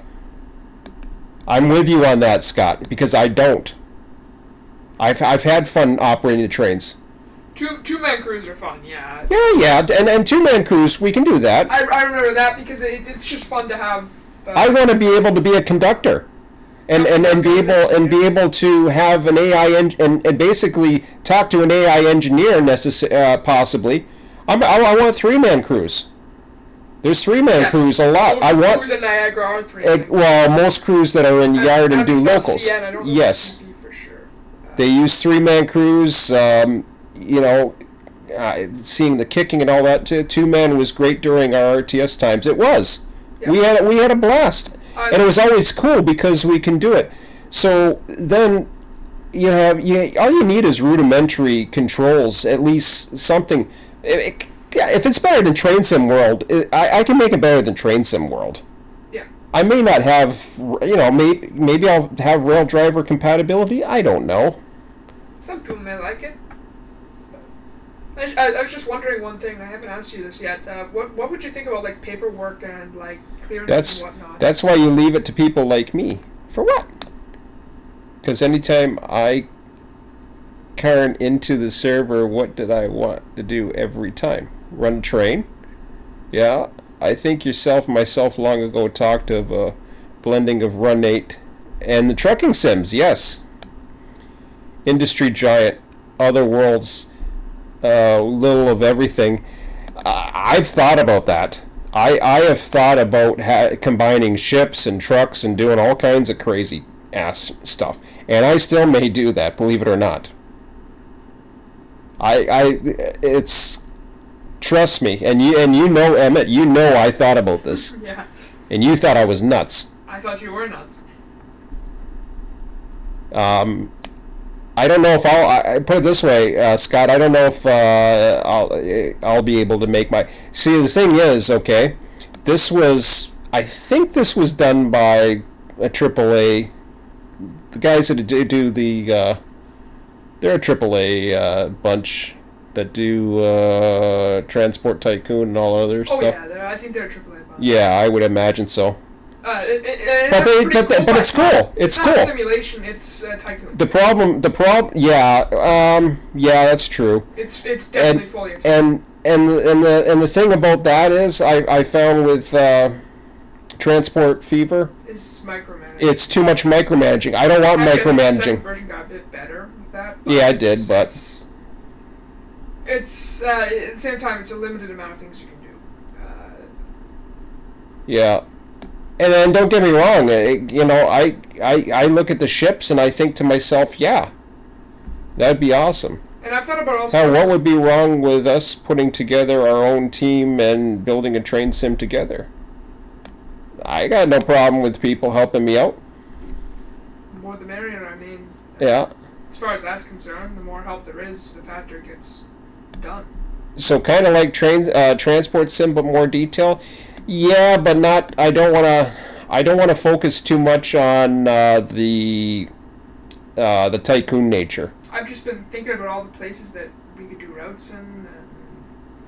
I'm with you on that, Scott, because I don't. I've had fun operating the trains. Two-man crews are fun, yeah. Yeah, and two-man crews, we can do that. I remember that because it's just fun to have. I want to be able to be a conductor, and be able to have an AI and basically talk to an AI engineer possibly. I want three-man crews. There's three-man crews a lot. Most crews in Niagara are three-man. Well, most crews that are in Yard and do locals. CN, I don't know yes. for sure. They use three-man crews. Seeing the kicking and all that. Two-man was great during our RTS times. It was. Yeah. We had a blast, and it was always cool because we can do it. So then all you need is rudimentary controls. At least something. If it's better than Train Sim World, I can make it better than Train Sim World. Yeah. I may not have, maybe I'll have rail driver compatibility. I don't know. Some people may like it. I was just wondering one thing. I haven't asked you this yet. What would you think about like paperwork and like clearances and whatnot? That's why you leave it to people like me. For what? Because anytime I turn into the server, what did I want to do every time? Run a train? Yeah, I think yourself and myself long ago talked of a blending of Run 8 and the trucking sims, yes. Industry giant, other worlds, little of everything. I've thought about that. I have thought about combining ships and trucks and doing all kinds of crazy ass stuff. And I still may do that, believe it or not. It's trust me, and you know, Emmett, you know I thought about this. Yeah. And you thought I was nuts. I thought you were nuts. I don't know if I put it this way, Scott. I don't know if I'll be able to make my. See, the thing is, okay, I think this was done by a AAA. The guys that do the. They're a AAA bunch that do Transport Tycoon and all other stuff. Oh yeah, I think they're a AAA bunch. Yeah, I would imagine so. But it's cool. It's cool. Not a simulation. It's Tycoon. The problem. Yeah, that's true. It's definitely fully Tycoon. And the thing about that is, I found with Transport Fever, it's micromanaging. It's too much micromanaging. I don't want micromanaging. The second version got a bit better with that. Yeah, I did, but it's at the same time, it's a limited amount of things you can do. Yeah. And then don't get me wrong, I look at the ships and I think to myself, yeah, that'd be awesome. And I've thought about also. What would be wrong with us putting together our own team and building a train sim together? I got no problem with people helping me out. The more the merrier, I mean. Yeah. As far as that's concerned, the more help there is, the faster it gets done. So kind of like transport sim, but more detail. Yeah, but not. I don't want to focus too much on the tycoon nature. I've just been thinking about all the places that we could do routes in and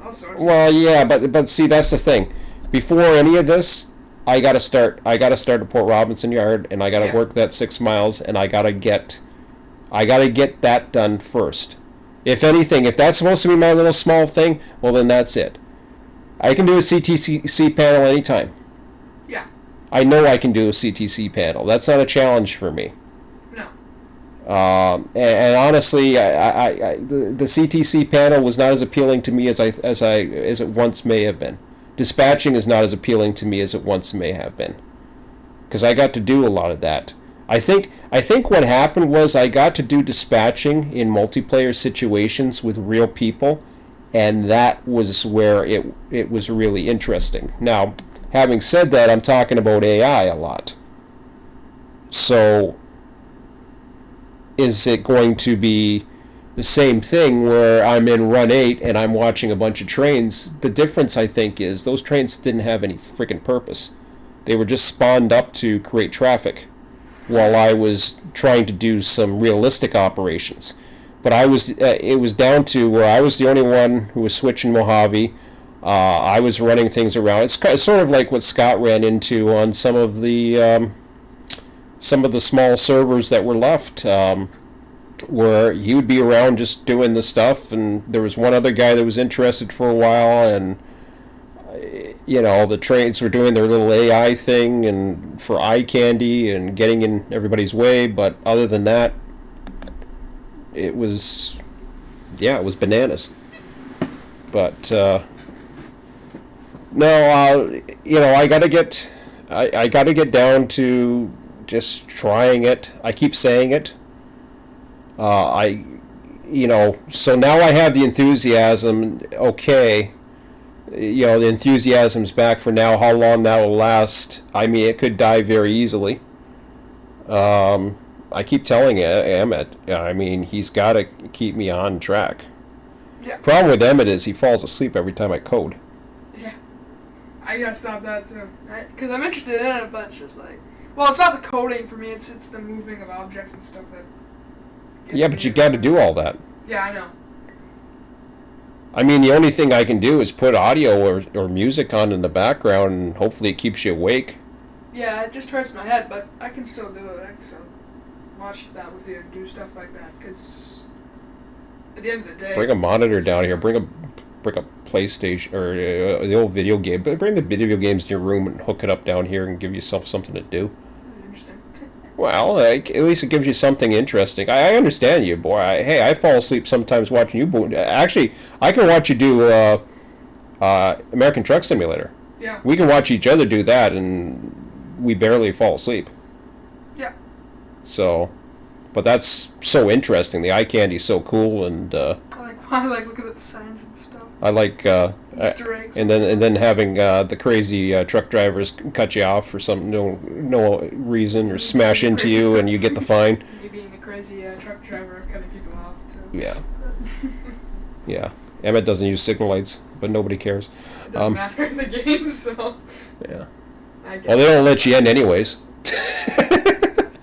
all sorts. Well, yeah, but see, that's the thing. Before any of this, I gotta start at Port Robinson Yard, and I gotta Yeah. work that 6 miles, and I gotta get that done first. If anything, if that's supposed to be my little small thing, well then that's it. I can do a CTC panel anytime. Yeah. I know I can do a CTC panel. That's not a challenge for me. No. And honestly, the CTC panel was not as appealing to me as it once may have been. Dispatching is not as appealing to me as it once may have been, because I got to do a lot of that. I think what happened was I got to do dispatching in multiplayer situations with real people, and that was where it was really interesting. Now, having said that, I'm talking about AI a lot. So, is it going to be the same thing where I'm in Run 8 and I'm watching a bunch of trains? The difference, I think, is those trains didn't have any freaking purpose. They were just spawned up to create traffic while I was trying to do some realistic operations. But it was down to where I was the only one who was switching Mojave. I was running things around. It's sort of like what Scott ran into on some of the small servers that were left, where he would be around just doing the stuff, and there was one other guy that was interested for a while, and the trains were doing their little AI thing and for eye candy and getting in everybody's way, but other than that, it was bananas. But no, I gotta get down to just trying it. I keep saying it. So now I have the enthusiasm. Okay, the enthusiasm's back for now. How long that will last? I mean, it could die very easily. I keep telling Emmett. I mean, he's got to keep me on track. Yeah. Problem with Emmett is he falls asleep every time I code. Yeah. I gotta stop that too. Because I'm interested in it, but it's just like, well, it's not the coding for me. It's the moving of objects and stuff that. Yeah, but you got to do all that. Yeah, I know. I mean, the only thing I can do is put audio or music on in the background, and hopefully it keeps you awake. Yeah, it just hurts my head, but I can still do it. I can still watch that with you, do stuff like that, because at the end of the day... Bring a monitor down here. Bring a PlayStation, or the old video game. But bring the video games to your room and hook it up down here and give yourself something to do. Interesting. Well, at least it gives you something interesting. I understand you, boy. I fall asleep sometimes watching you. Actually, I can watch you do American Truck Simulator. Yeah. We can watch each other do that, and we barely fall asleep. Yeah. So, but that's so interesting. The eye candy's so cool, and I like looking at the signs and stuff. I like Easter eggs. and then having the crazy truck drivers cut you off for some no reason, or smash into you and you get the fine. You being the crazy truck driver cutting people off too. Yeah. Yeah. Emmett doesn't use signal lights, but nobody cares. It doesn't matter in the game, so. Yeah. Well, they don't let you in anyways.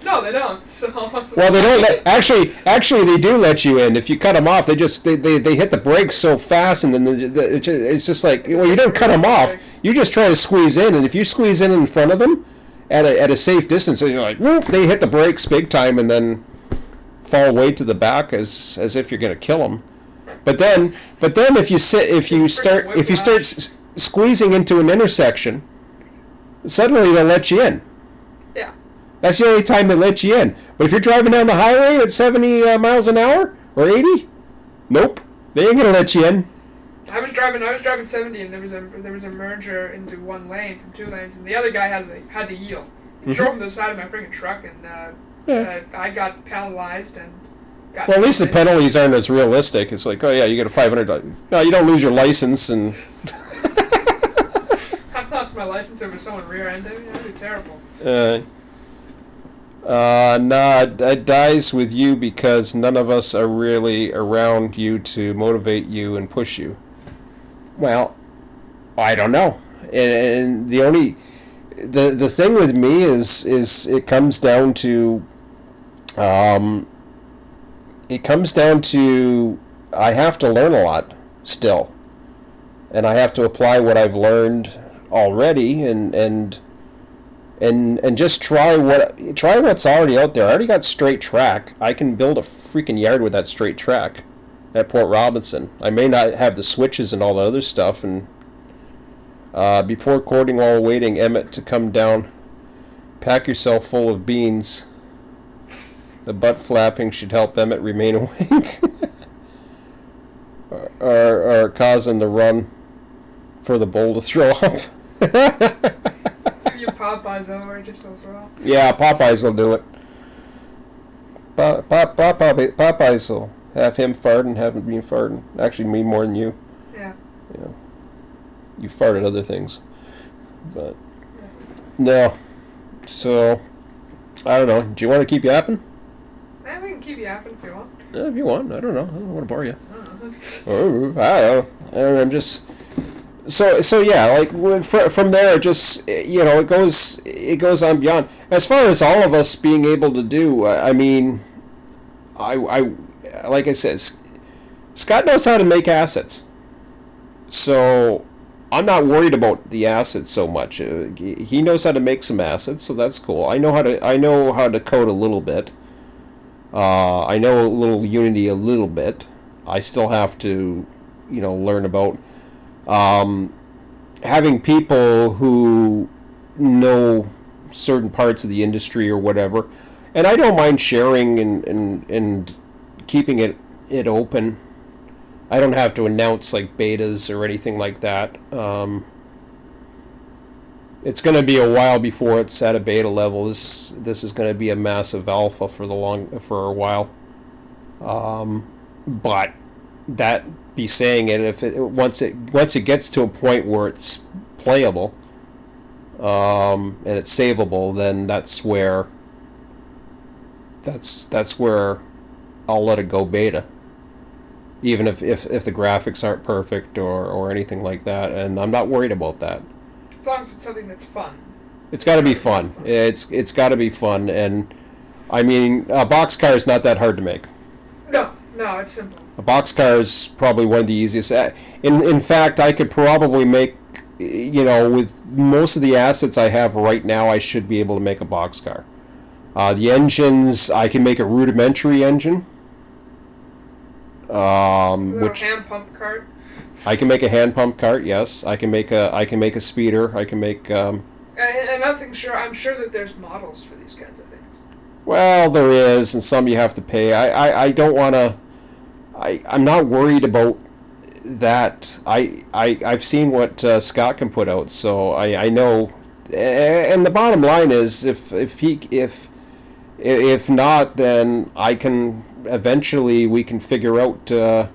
No, they don't. So. Well, they don't. Actually, they do let you in. If you cut them off, they hit the brakes so fast, and then it's just like, well, you don't cut them off. You just try to squeeze in, and if you squeeze in front of them at a safe distance, and you're like, whoop, they hit the brakes big time, and then fall way to the back as if you're gonna kill them. But then if you start squeezing into an intersection, suddenly they'll let you in. Yeah. That's the only time they let you in. But if you're driving down the highway at 70 miles an hour or 80, nope, they ain't gonna let you in. I was driving 70, and there was a merger into one lane from two lanes, and the other guy had the yield. He drove on the side of my freaking truck, and I got penalized and. Well, at least the penalties aren't as realistic. It's like, oh yeah, you get a $500. No, you don't lose your license, and. I lost my license over someone rear-ended me. That'd be terrible. Nah, it dies with you because none of us are really around you to motivate you and push you. Well, I don't know. And the thing with me is it comes down to I have to learn a lot still, and I have to apply what I've learned already, and and just try what's already out there. I already got straight track. I can build a freaking yard with that straight track at Port Robinson. I may not have the switches and all the other stuff. And before cording while waiting Emmett to come down, pack yourself full of beans. The butt flapping should help Emmett remain awake. or causing the run for the bowl to throw up. Give you Popeyes over just as well. Yeah, Popeyes will do it. Popeyes will have him farting, have me farting. Actually, me more than you. Yeah. Yeah. You fart at other things. But, no. So, I don't know. Do you want to keep yapping? Yeah, we can keep yapping if you want. Yeah, if you want. I don't know. I don't want to bore you. I don't know. I'm just... So yeah, like from there, it just it goes on beyond. As far as all of us being able to do, I mean, I like I said, Scott knows how to make assets, so I'm not worried about the assets so much. He knows how to make some assets, so that's cool. I know how to code a little bit. I know a little Unity a little bit. I still have to, learn about. Having people who know certain parts of the industry or whatever, and I don't mind sharing and keeping it open. I don't have to announce like betas or anything like that. It's going to be a while before it's at a beta level. This is going to be a massive alpha for a while. But that be saying it, if once it gets to a point where it's playable and it's savable, then that's where I'll let it go beta, even if the graphics aren't perfect or anything like that, and I'm not worried about that. As long as it's something that's fun. It's got to be fun. It's got to be fun, and I mean, a boxcar is not that hard to make. No, it's simple. A boxcar is probably one of the easiest. In fact, I could probably make, with most of the assets I have right now, I should be able to make a boxcar. The engines, I can make a rudimentary engine. Which hand pump cart. I can make a hand pump cart. Yes, I can make a speeder. I can make. Another thing, I'm sure that there's models for these kinds of things. Well, there is, and some you have to pay. I don't want to. I'm not worried about that. I've seen what Scott can put out, so I know. And the bottom line is, if not, then I can eventually we can figure out. I've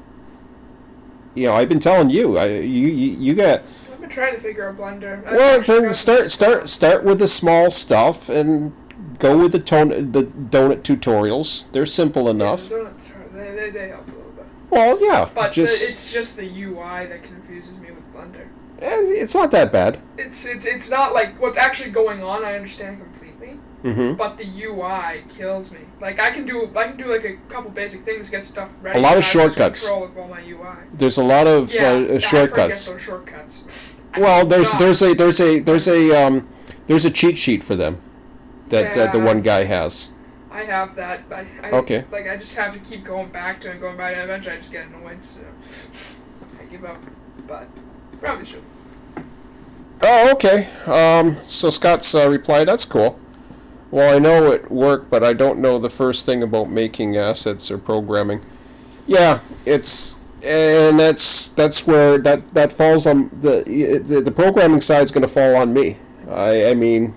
been telling you, you got. I've been trying to figure out Blender. Well, then start with the small stuff and go with the donut tutorials. They're simple enough. Yeah, they help a little bit. Well, yeah. But it's just the UI that confuses me with Blender. It's not that bad. It's not like what's actually going on. I understand completely. Mm-hmm. But the UI kills me. Like I can do like a couple basic things, get stuff ready. A lot of shortcuts. Control with all my UI. There's a lot of shortcuts. I forget those shortcuts. Well, there's a cheat sheet for them that the one guy has. I have that. Okay. Like I just have to keep going back to it, and eventually I just get annoyed, so I give up. But probably should. Oh, okay. So Scott's replied, that's cool. Well, I know it worked, but I don't know the first thing about making assets or programming. Yeah, that's where that falls on the programming side's going to fall on me. I mean,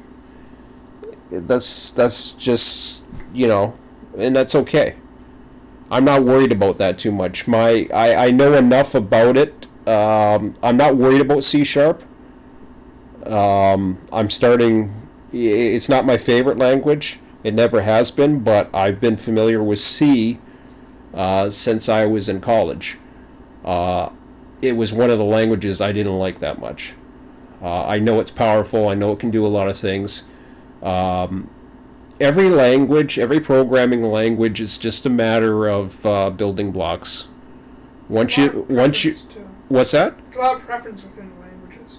that's just, and that's okay. I'm not worried about that too much. I know enough about it. I'm not worried about C#. I'm starting. It's not my favorite language. It never has been, but I've been familiar with C since I was in college. It was one of the languages I didn't like that much. I know it's powerful. I know it can do a lot of things. Every programming language is just a matter of building blocks. What's that? It's a lot of preference within the languages.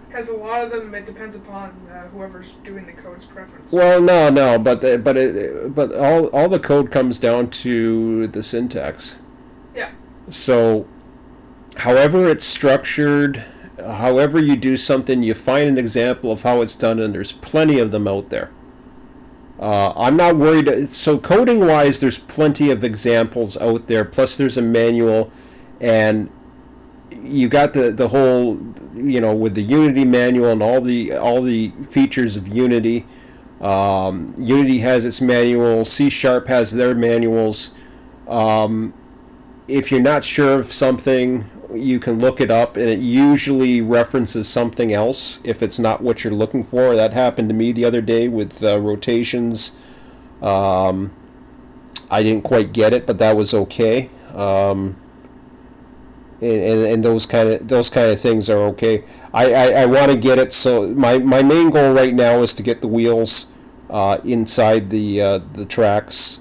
Because a lot of them, it depends upon whoever's doing the code's preference. Well, no, but all the code comes down to the syntax. Yeah. So, however it's structured, however you do something, you find an example of how it's done, and there's plenty of them out there. I'm not worried. So coding-wise, there's plenty of examples out there. Plus, there's a manual, and you got the whole, with the Unity manual and all the features of Unity. Unity has its manual. C# has their manuals. If you're not sure of something, you can look it up, and it usually references something else if it's not what you're looking for. That happened to me the other day with rotations. I didn't quite get it, but that was okay. And those kind of things are okay. I want to get it. So my main goal right now is to get the wheels inside the tracks.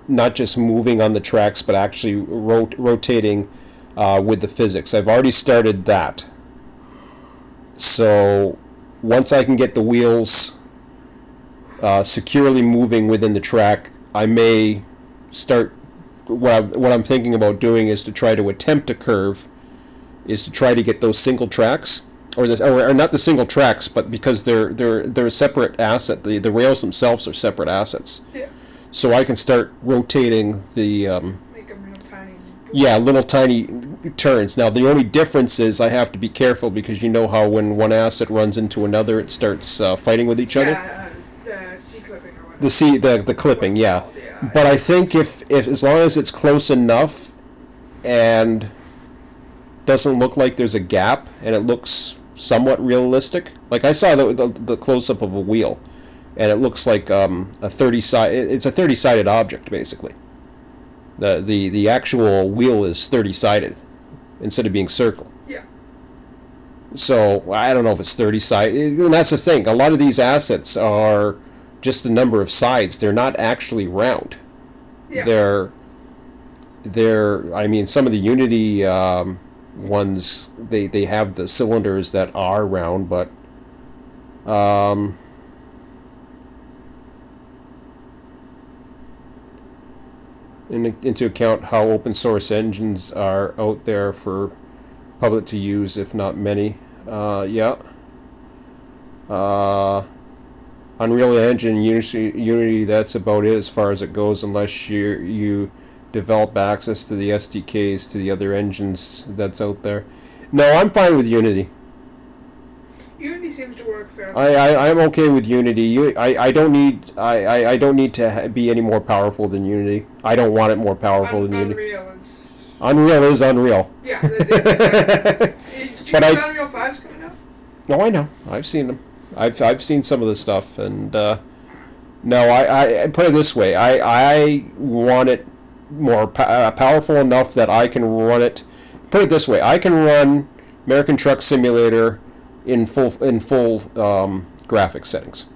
Not just moving on the tracks, but actually rotating with the physics. I've already started that. So once I can get the wheels securely moving within the track, I may start. What I'm thinking about doing is to try to attempt a curve, is to try to get those single tracks, or not the single tracks, but because they're a separate asset. The rails themselves are separate assets. Yeah. So I can start rotating the make them real tiny. Yeah, little tiny turns. Now the only difference is I have to be careful, because you know how when one asset runs into another, it starts fighting with each other. Yeah, C clipping or whatever. The clipping, yeah. But I think if as long as it's close enough and doesn't look like there's a gap, and it looks somewhat realistic. Like I saw the close up of a wheel, and it looks like a 30-sided. It's a 30-sided object basically. The actual wheel is 30-sided instead of being circle. Yeah. So I don't know if it's 30-sided. And that's the thing. A lot of these assets are just a number of sides. They're not actually round. Yeah. I mean, some of the Unity ones, they have the cylinders that are round, but into account how open source engines are out there for public to use, if not many. Yeah. Unreal Engine, Unity, that's about it as far as it goes, unless you develop access to the SDKs to the other engines that's out there. No, I'm fine with Unity. Unity seems to work fairly. I'm okay with Unity. I don't need to be any more powerful than Unity. I don't want it more powerful than Unity. Unreal is Unreal. Yeah. Did you know Unreal 5's coming out? No, I know. I've seen them. I've seen some of the stuff, and no, I put it this way. I want it more powerful enough that I can run it. Put it this way. I can run American Truck Simulator in full graphics settings,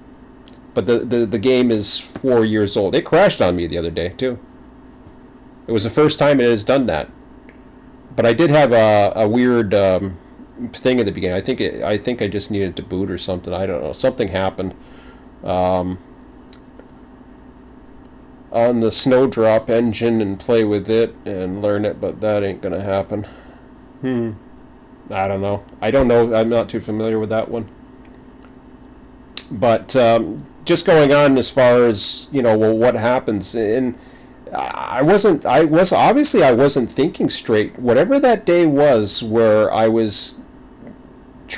but the game is 4 years old. It crashed on me the other day too. It was the first time it has done that, but I did have a weird thing at the beginning. I think I just needed to boot or something. I don't know. Something happened on the Snowdrop engine and play with it and learn it, but that ain't gonna happen. I don't know. I'm not too familiar with that one. But just going on as far as what happens, and I wasn't thinking straight. Whatever that day was where I was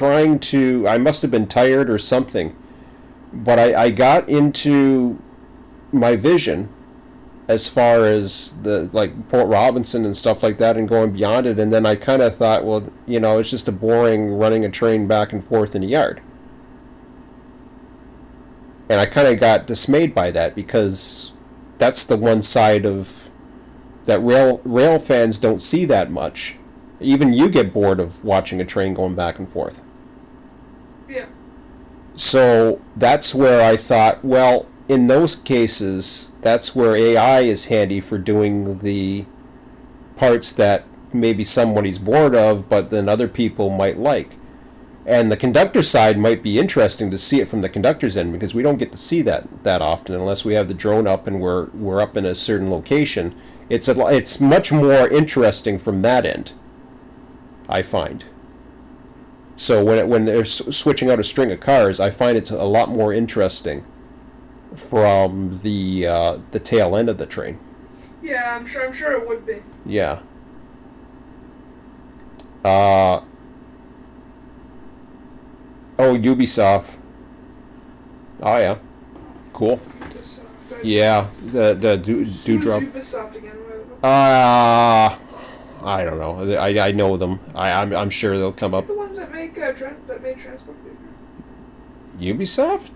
I must have been tired or something, but I got into my vision as far as the Port Robinson and stuff like that and going beyond it, and then I kind of thought, well, it's just a boring running a train back and forth in a yard. And I kind of got dismayed by that, because that's the one side of that rail fans don't see that much. Even you get bored of watching a train going back and forth. Yeah. So that's where I thought, well, in those cases, that's where AI is handy for doing the parts that maybe somebody's bored of, but then other people might like. And the conductor side might be interesting to see it from the conductor's end, because we don't get to see that often unless we have the drone up and we're up in a certain location. It's much more interesting from that end, I find. So when they're switching out a string of cars, I find it's a lot more interesting from the tail end of the train. Yeah, I'm sure it would be. Yeah. Ubisoft. Oh yeah, cool. Yeah, the Dewdrop. Ubisoft again? I don't know. I know them. I'm sure they'll come up. The ones that made Transport Fever. Ubisoft?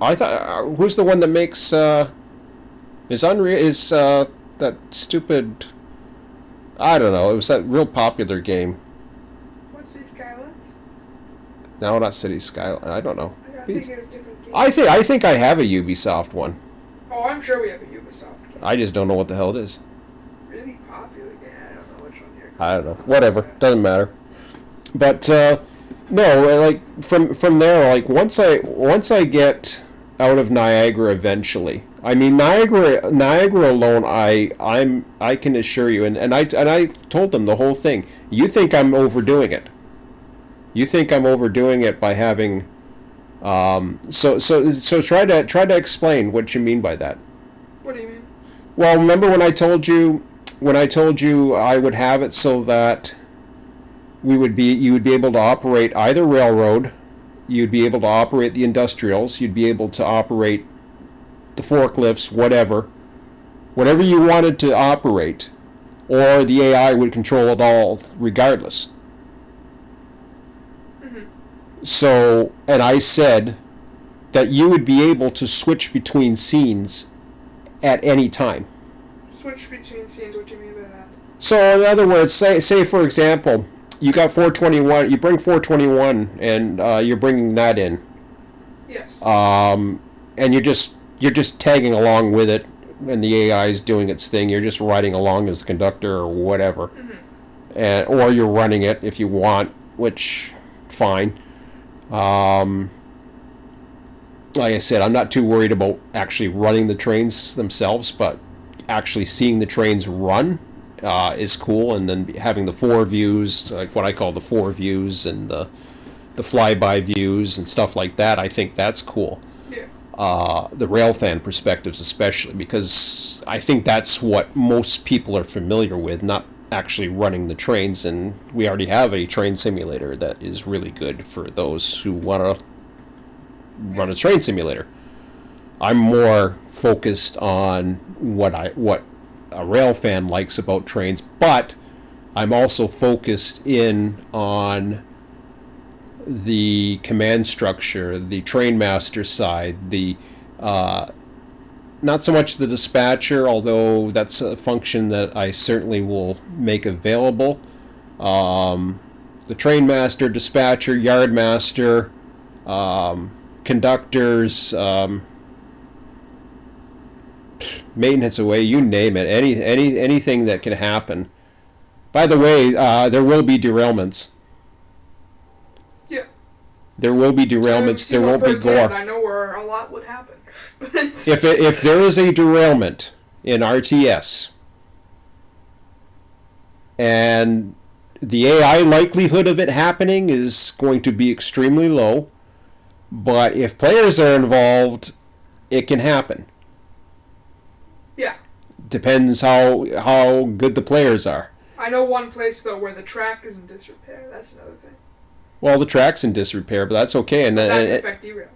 I thought. Who's the one that makes? Is Unreal? Is that stupid? I don't know. It was that real popular game. What, City Skylines? No, not City Skyline. I don't know. I think they're different games. I think I have a Ubisoft one. Oh, I'm sure we have a Ubisoft game. I just don't know what the hell it is. Really popular game. I don't know which one you're. I don't know. Whatever. Doesn't matter. But no, like from there, like once I get out of Niagara eventually. I mean, Niagara alone, I can assure you, and I told them the whole thing. You think I'm overdoing it. You think I'm overdoing it by having, so try to explain what you mean by that. What do you mean? Well, remember when I told you I would have it so that you would be able to operate either railroad, you'd be able to operate the industrials, you'd be able to operate the forklifts, whatever you wanted to operate, or the AI would control it all regardless. Mm-hmm. So, and I said that you would be able to switch between scenes at any time. Switch between scenes, what do you mean by that? So, in other words, say for example, you got 421, you bring 421, and you're bringing that in. Yes. And you're just tagging along with it, and the AI is doing its thing. You're just riding along as the conductor or whatever, or you're running it if you want, which fine. Like I said, I'm not too worried about actually running the trains themselves, but actually seeing the trains run is cool, and then having the four views, like what I call the four views, and the flyby views and stuff like that. I think that's cool. The railfan perspectives especially, because I think that's what most people are familiar with, not actually running the trains, and we already have a train simulator that is really good for those who want to run a train simulator. I'm more focused on what a railfan likes about trains, but I'm also focused in on the command structure, the train master side, the not so much the dispatcher, although that's a function that I certainly will make available. The train master, dispatcher, yard master, conductors, maintenance away, you name it, anything that can happen. By the way, there will be derailments. There will be derailments. There won't be gore. I know where a lot would happen. If there is a derailment in RTS, and the AI likelihood of it happening is going to be extremely low, but if players are involved, it can happen. Yeah. Depends how good the players are. I know one place though where the track is in disrepair. That's another thing. Well, the track's in disrepair, but that's okay. And that can affect derails.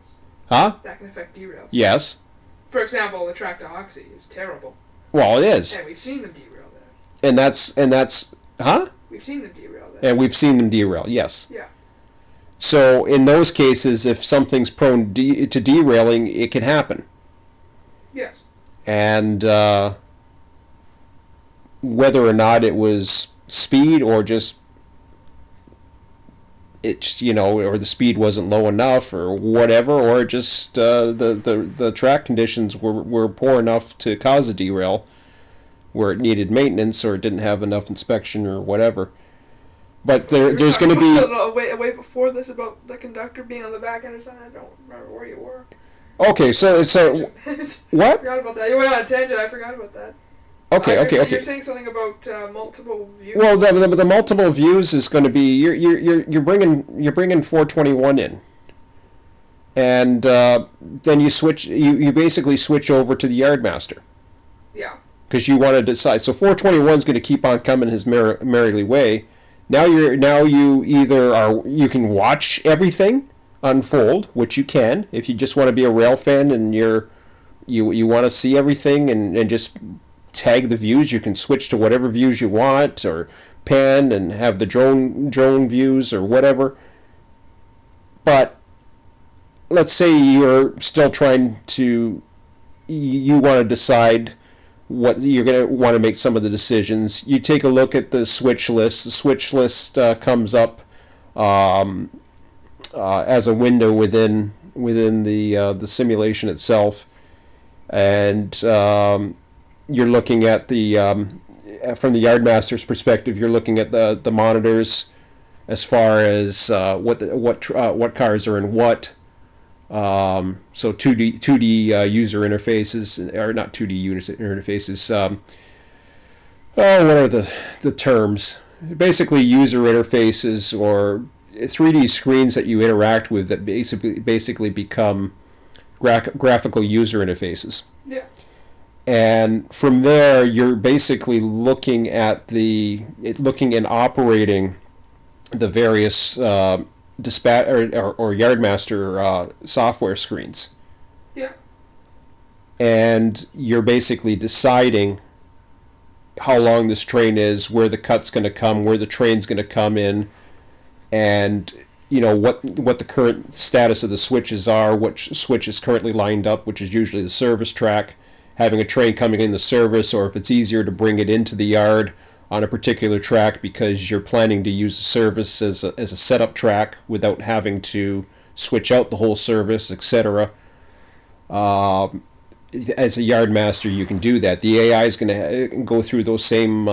Huh? That can affect derails. Yes. For example, the track to Oxy is terrible. Well, it is. And we've seen them derail there. And that's huh? We've seen them derail there. And we've seen them derail. Yes. Yeah. So in those cases, if something's prone to derailing, it can happen. Yes. And whether or not it was speed or just or the speed wasn't low enough or whatever, or just the track conditions were poor enough to cause a derail where it needed maintenance or it didn't have enough inspection or whatever. But there's going to be way before this about the conductor being on the back end or something. I don't remember where you were. Okay, so what? I forgot about that. You went on a tangent. I forgot about that. Okay. You're saying something about multiple views. Well, the multiple views is going to be you're bringing 421 in, and then you basically switch over to the Yardmaster. Yeah. Because you want to decide. So 421 is going to keep on coming his merrily way. Now you you can watch everything unfold, which you can if you just want to be a rail fan and you want to see everything and just tag the views. You can switch to whatever views you want or pan and have the drone views or whatever. But let's say you're still trying to you want to decide what you're going to want to make some of the decisions. You take a look at the switch list. The switch list comes up as a window within the simulation itself, and you're looking at the from the Yardmaster's perspective. You're looking at the monitors as far as what cars are in what. So 2D user interfaces, or not 2D user interfaces. What are the terms? Basically, user interfaces or 3D screens that you interact with that basically become graphical user interfaces. Yeah. And from there, you're basically looking and operating the various dispatch or Yardmaster software screens. Yeah. And you're basically deciding how long this train is, where the cut's going to come, where the train's going to come in, and what the current status of the switches are, which switch is currently lined up, which is usually the service track, having a train coming in the service, or if it's easier to bring it into the yard on a particular track because you're planning to use the service as a setup track without having to switch out the whole service, etc. As a Yardmaster, you can do that. The AI is going to go through those same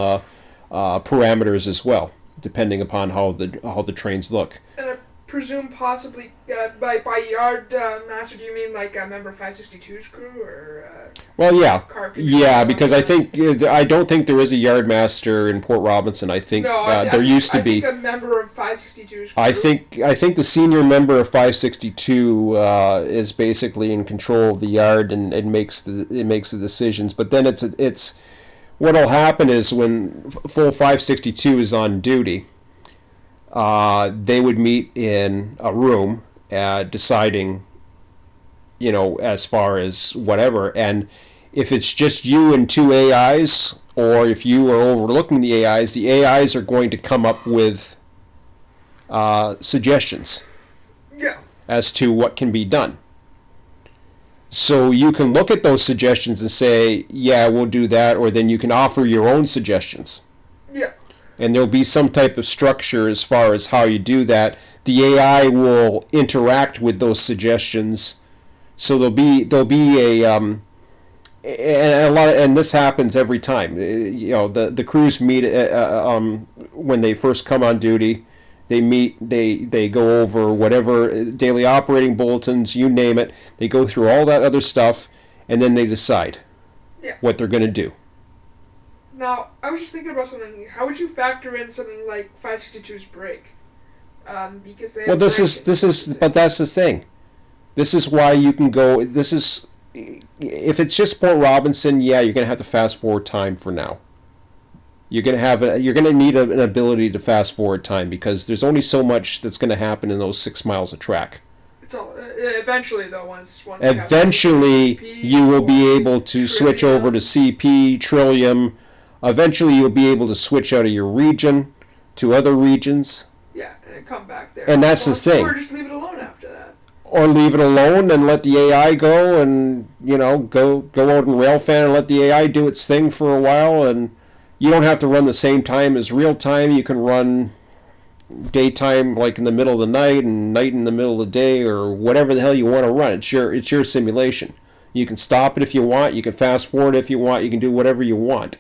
parameters as well, depending upon how the trains look. And I presume possibly by Yardmaster, do you mean like a member 562's crew or? Well, yeah, because I don't think there is a Yardmaster in Port Robinson. I think there used to be. I think a member of 562's crew. I think the senior member of 562 is basically in control of the yard and makes the decisions. But then it's what'll happen is when full 562 is on duty, they would meet in a room deciding, as far as whatever. And if it's just you and two AIs, or if you are overlooking the AIs are going to come up with suggestions as to what can be done. So you can look at those suggestions and say, yeah, we'll do that, or then you can offer your own suggestions. Yeah. And there'll be some type of structure as far as how you do that. The AI will interact with those suggestions. So there'll be and this happens every time. The crews meet when they first come on duty. They meet. They go over whatever daily operating bulletins, you name it. They go through all that other stuff, and then they decide what they're going to do. Now, I was just thinking about something. How would you factor in something like 562's break? Because they. Well, this is, but that's the thing. This is why you can go. This is, if it's just Port Robinson, you're going to have to fast forward time for now. You're going to need an ability to fast forward time because there's only so much that's going to happen in those 6 miles of track. It's all, eventually, though, once eventually you will be able to switch over to CP, Trillium. Eventually, you'll be able to switch out of your region to other regions. Yeah, and come back there. And that's the thing. Or just leave it alone after that. Or leave it alone and let the AI go and, go out and railfan and let the AI do its thing for a while. And you don't have to run the same time as real time. You can run daytime like in the middle of the night and night in the middle of the day or whatever the hell you want to run. It's your simulation. You can stop it if you want. You can fast forward if you want. You can do whatever you want.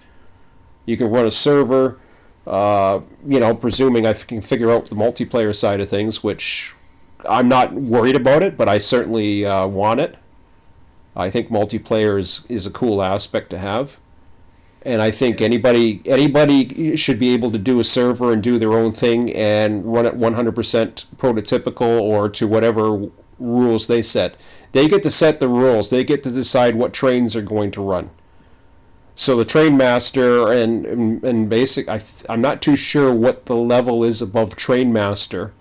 You can run a server. Presuming I can figure out the multiplayer side of things, which I'm not worried about it, but I certainly want it. I think multiplayer is a cool aspect to have. And I think anybody should be able to do a server and do their own thing and run it 100% prototypical or to whatever rules they set. They get to set the rules. They get to decide what trains are going to run. So the train master and basic, I'm not too sure what the level is above train master.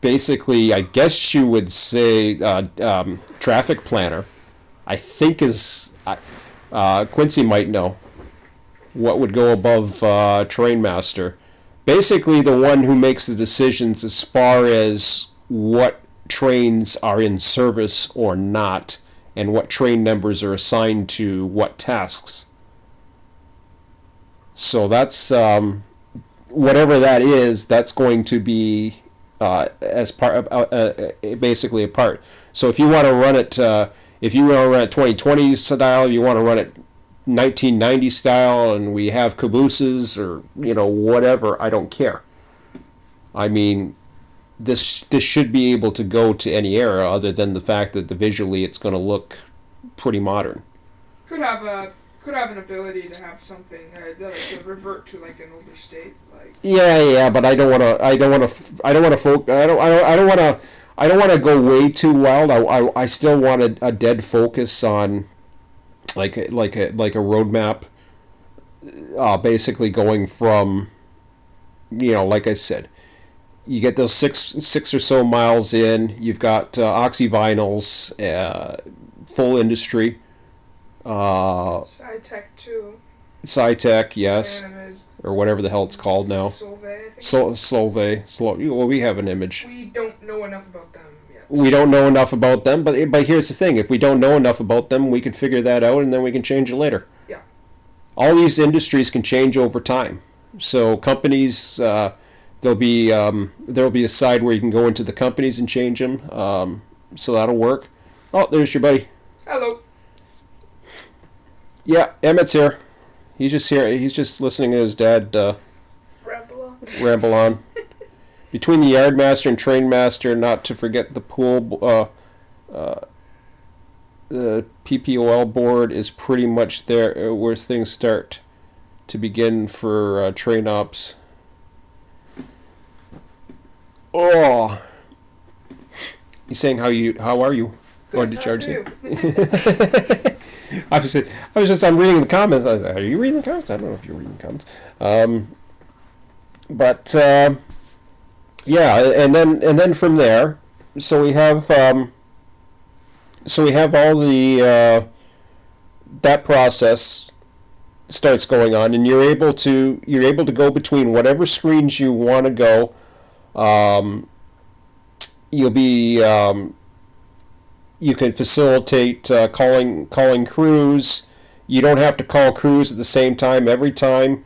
Basically, I guess you would say traffic planner. I think is Quincy might know what would go above train master. Basically, the one who makes the decisions as far as what trains are in service or not, and what train numbers are assigned to what tasks. So that's whatever that is. That's going to be as part basically a part. So if you want to run it. If you want to run it 2020 style, you want to run it 1990 style, and we have cabooses or whatever, I don't care. I mean, this should be able to go to any era, other than the fact that visually it's going to look pretty modern. Could have an ability to have something to revert to like an older state, like. Yeah, but I don't want to go way too wild. I still want a dead focus on like a roadmap. Basically going from, like I said, you get those six or so miles in. You've got oxyvinyls, full industry. Sci-Tech too. Sci-Tech, yes. Or whatever the hell it's called now. Solvay. Well, we have an image. We don't know enough about them yet. We don't know enough about them, but here's the thing. If we don't know enough about them, we can figure that out, and then we can change it later. Yeah. All these industries can change over time. So companies, there'll be a side where you can go into the companies and change them. So that'll work. Oh, there's your buddy. Hello. Yeah, Emmett's here. He's just here. He's just listening to his dad ramble on. Between the yard master and train master, not to forget the pool, the PPOL board is pretty much there where things start to begin for train ops. Oh, he's saying how are you? Good, or did Charge you? I'm reading the comments. I was like, are you reading the comments? I don't know if you're reading the comments. Yeah, and then from there, so we have all the that process starts going on, and you're able to go between whatever screens you want to go. You'll be you can facilitate calling crews. You don't have to call crews at the same time every time.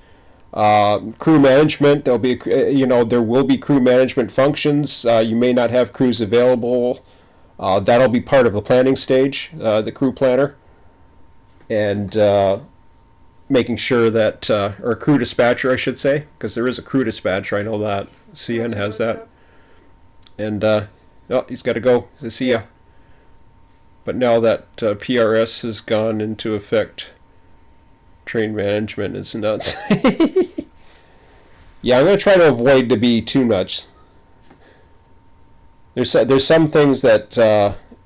Crew management, there will be crew management functions. You may not have crews available. That'll be part of the planning stage, the crew planner, and making sure that, or crew dispatcher, I should say, because there is a crew dispatcher. I know that CN has that. And he's got to go. See ya. But now that PRS has gone into effect, train management is nuts. Yeah, I'm going to try to avoid to be too much. There's some things that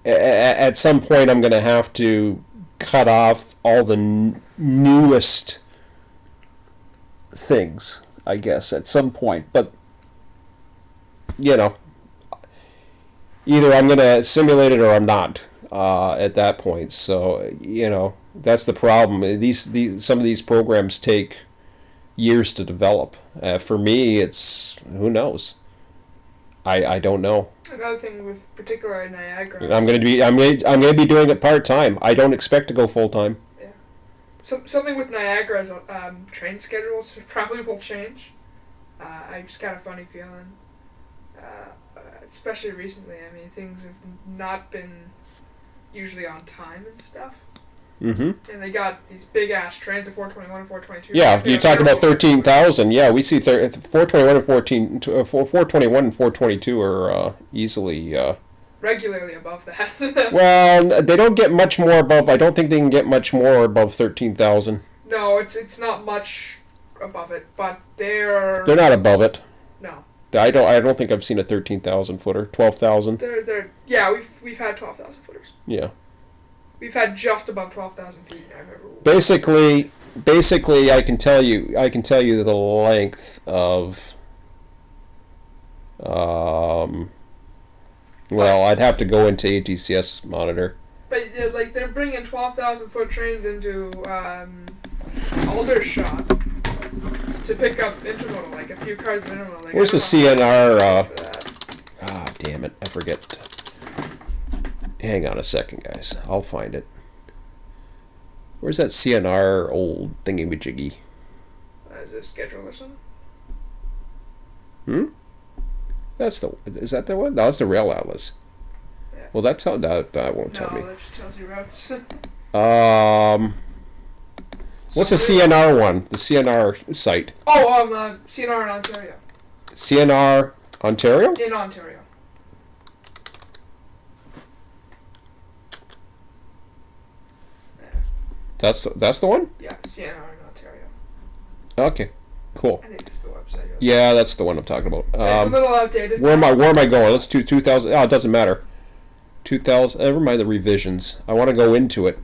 at some point I'm going to have to cut off all the newest things, I guess, at some point. But, either I'm going to simulate it or I'm not at that point. So, that's the problem. Some of these programs take years to develop. For me, it's who knows. I don't know. Another thing with particular Niagara. I'm gonna be doing it part-time. I don't expect to go full-time. Yeah. Something with Niagara's train schedules probably will change. I just got a funny feeling. Especially recently. I mean, things have not been usually on time and stuff. Mm-hmm. And they got these big ass trains of 421 and 422. Yeah, you talk about 13,000. Yeah, we see 421 and 421 and 422 are easily regularly above that. Well, they don't get much more above. I don't think they can get much more above 13,000. No, it's not much above it, but they're not above it. No. I don't think I've seen a 13,000 footer. 12,000. Yeah, we've had 12,000 footers. Yeah. We've had just above 12,000 feet. I remember. Basically, I can tell you the length of. Well, I'd have to go into ATCS monitor. But like they're bringing 12,000 foot trains into Aldershot to pick up intermodal, like a few cars of intermodal. Like, where's the CNR? Damn it, I forget. Hang on a second, guys. I'll find it. Where's that CNR old thingy-majiggy? Is it a schedule or something? Is that the one? No, that's the Rail Atlas. Yeah. Well, that won't tell me. No, that just tells you routes. What's the CNR one? The CNR site? Oh, CNR in Ontario. CNR Ontario? In Ontario. That's the one? Yeah, CNR in Ontario. Okay, cool. I think it's the website. Yeah, that's the one I'm talking about. It's a little outdated. Where am I going? Let's do 2000. Oh, it doesn't matter. 2000. Never mind the revisions. I want to go into it.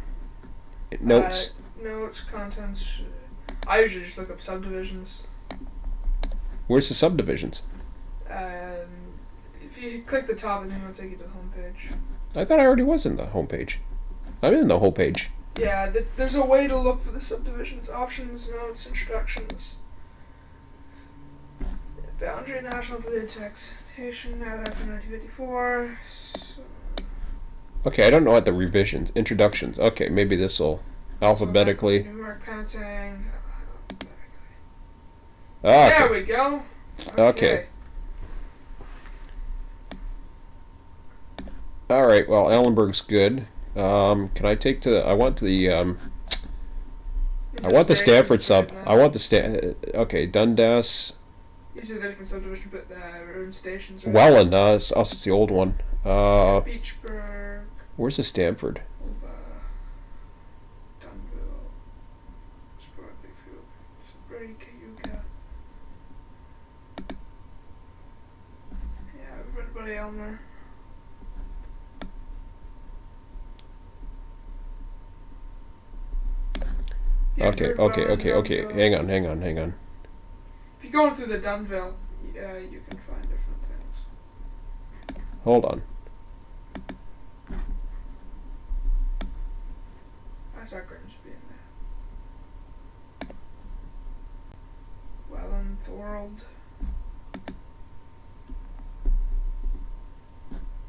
Notes. Notes, contents. I usually just look up subdivisions. Where's the subdivisions? If you click the top, I think it'll take you to the homepage. I thought I already was in the homepage. I'm in the homepage. Yeah, there's a way to look for the subdivisions. Options, notes, introductions. Boundary, national deleted taxation, added after 1954. Okay, I don't know what the revisions. Introductions. Okay, maybe this will alphabetically. Numeric patenting. Ah, there we go. Okay. All right. Well, Ellenberg's good. Can I take to? I want the. I want the Stanford sub. I want the Okay, Dundas. These are the different subdivision, but urban stations. Right? Welland. It's the old one. Beachburg. Where's the Stanford? Dunville. Sprague, Cayuga. Yeah, everybody Elmer. Okay. Hang on. If you're going through the Dunville, you can find different things. Hold on. I saw Grimsby in there. Welland, Thorold.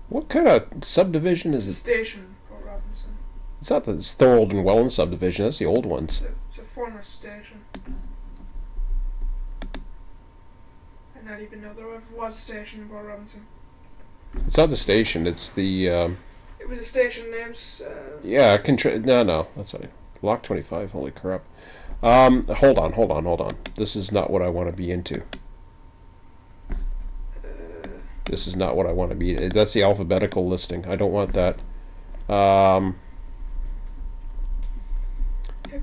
What kind of subdivision is it? Station, Port Robinson. It's not the Thorold and Welland subdivision. That's the old ones. It's a former station. I not even know there ever was a station in Port Robinson. It's not the station. It's the. It was a station named. Yeah, no, that's not it. Lock 25. Holy crap. Hold on. This is not what I want to be into. This is not what I want to be. That's the alphabetical listing. I don't want that.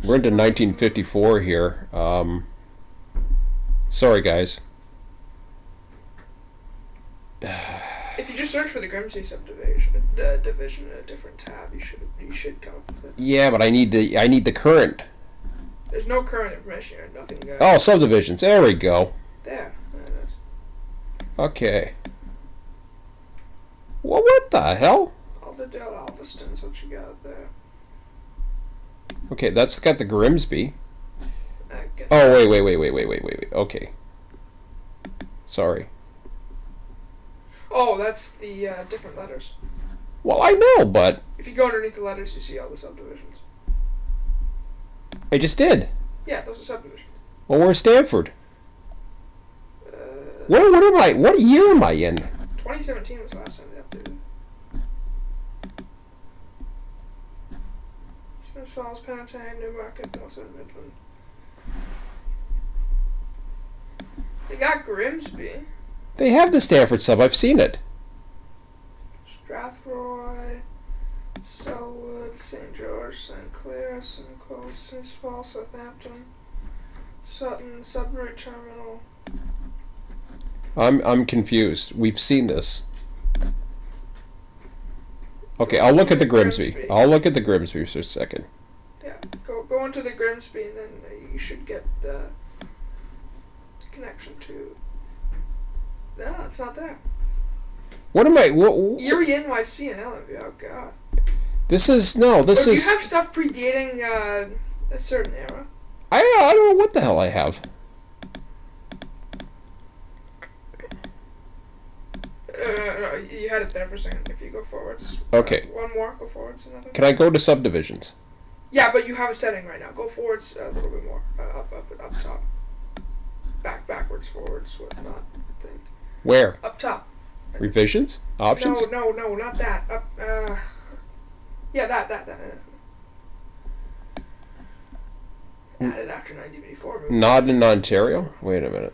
We're into 1954 here. Sorry, guys. If you just search for the Grimsby subdivision, division in a different tab, you should come up with it. Yeah, but I need the current. There's no current information here. Nothing. Oh, subdivisions. There we go. There it is. Okay. Well, what the hell? Alderdale, Alveston's what you got there. Okay, that's got the Grimsby. Oh, wait. Okay. Sorry. Oh, that's the different letters. Well, I know, but... If you go underneath the letters, you see all the subdivisions. I just did. Yeah, those are subdivisions. Well, where's Stanford? What year am I in? 2017 was the last time they updated. As well as Penitentiary, Newmarket, also in Midland. They got Grimsby. They have the Stanford sub. I've seen it. Strathroy, Selwood, St. George, St. Clair, Simcoe, Smiths Falls, Southampton, Sutton, Sudbury Terminal. I'm confused. We've seen this. Okay, I'll look at the Grimsby. I'll look at the Grimsby for a second. Yeah, go into the Grimsby and then you should get the connection to. No, it's not there. What am I? Erie, NYC, and Ellenview. Oh God. This is no. This is. Do you have stuff predating a certain era? I don't know what the hell I have. You had it there for a second. If you go forwards. Okay. One more. Go forwards. Another. Can I go to subdivisions? Yeah, but you have a setting right now. Go forwards a little bit more. Up top. Backwards, forwards, whatnot. I think. Where? Up top. Revisions? Options? No, not that. Up. Yeah, that. Added after 1984. Not in Ontario? Wait a minute.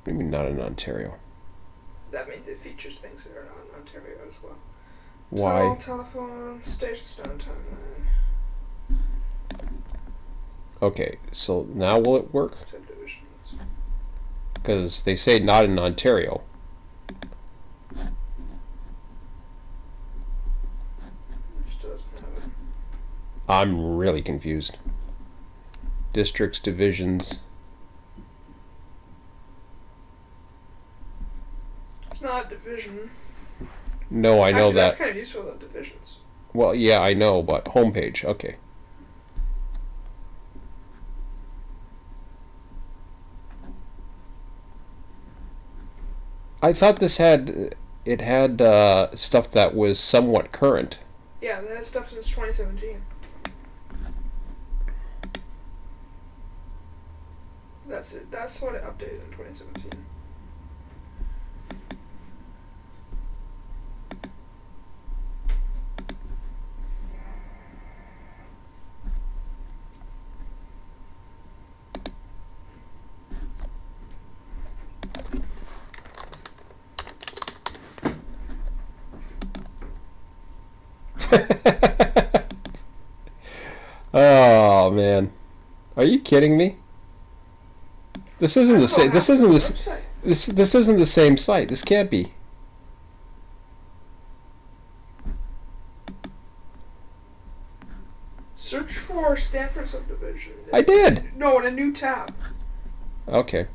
Maybe not in Ontario. That means it features things that are not in Ontario as well. Why? Tunnel, telephone, stations downtown. Okay, so now will it work? Subdivisions. Because they say not in Ontario. This doesn't have it. I'm really confused. Districts, divisions. It's not a division. No, I know Actually, that. That's kind of useful, though, divisions. Well, yeah, I know, but homepage, okay. I thought this had stuff that was somewhat current. Yeah, that has stuff since 2017. That's it. That's what it updated in 2017. Oh man, are you kidding me? This isn't the same. This isn't this isn't the same site. This can't be. Search for Stanford subdivision. I did. No, in a new tab. Okay.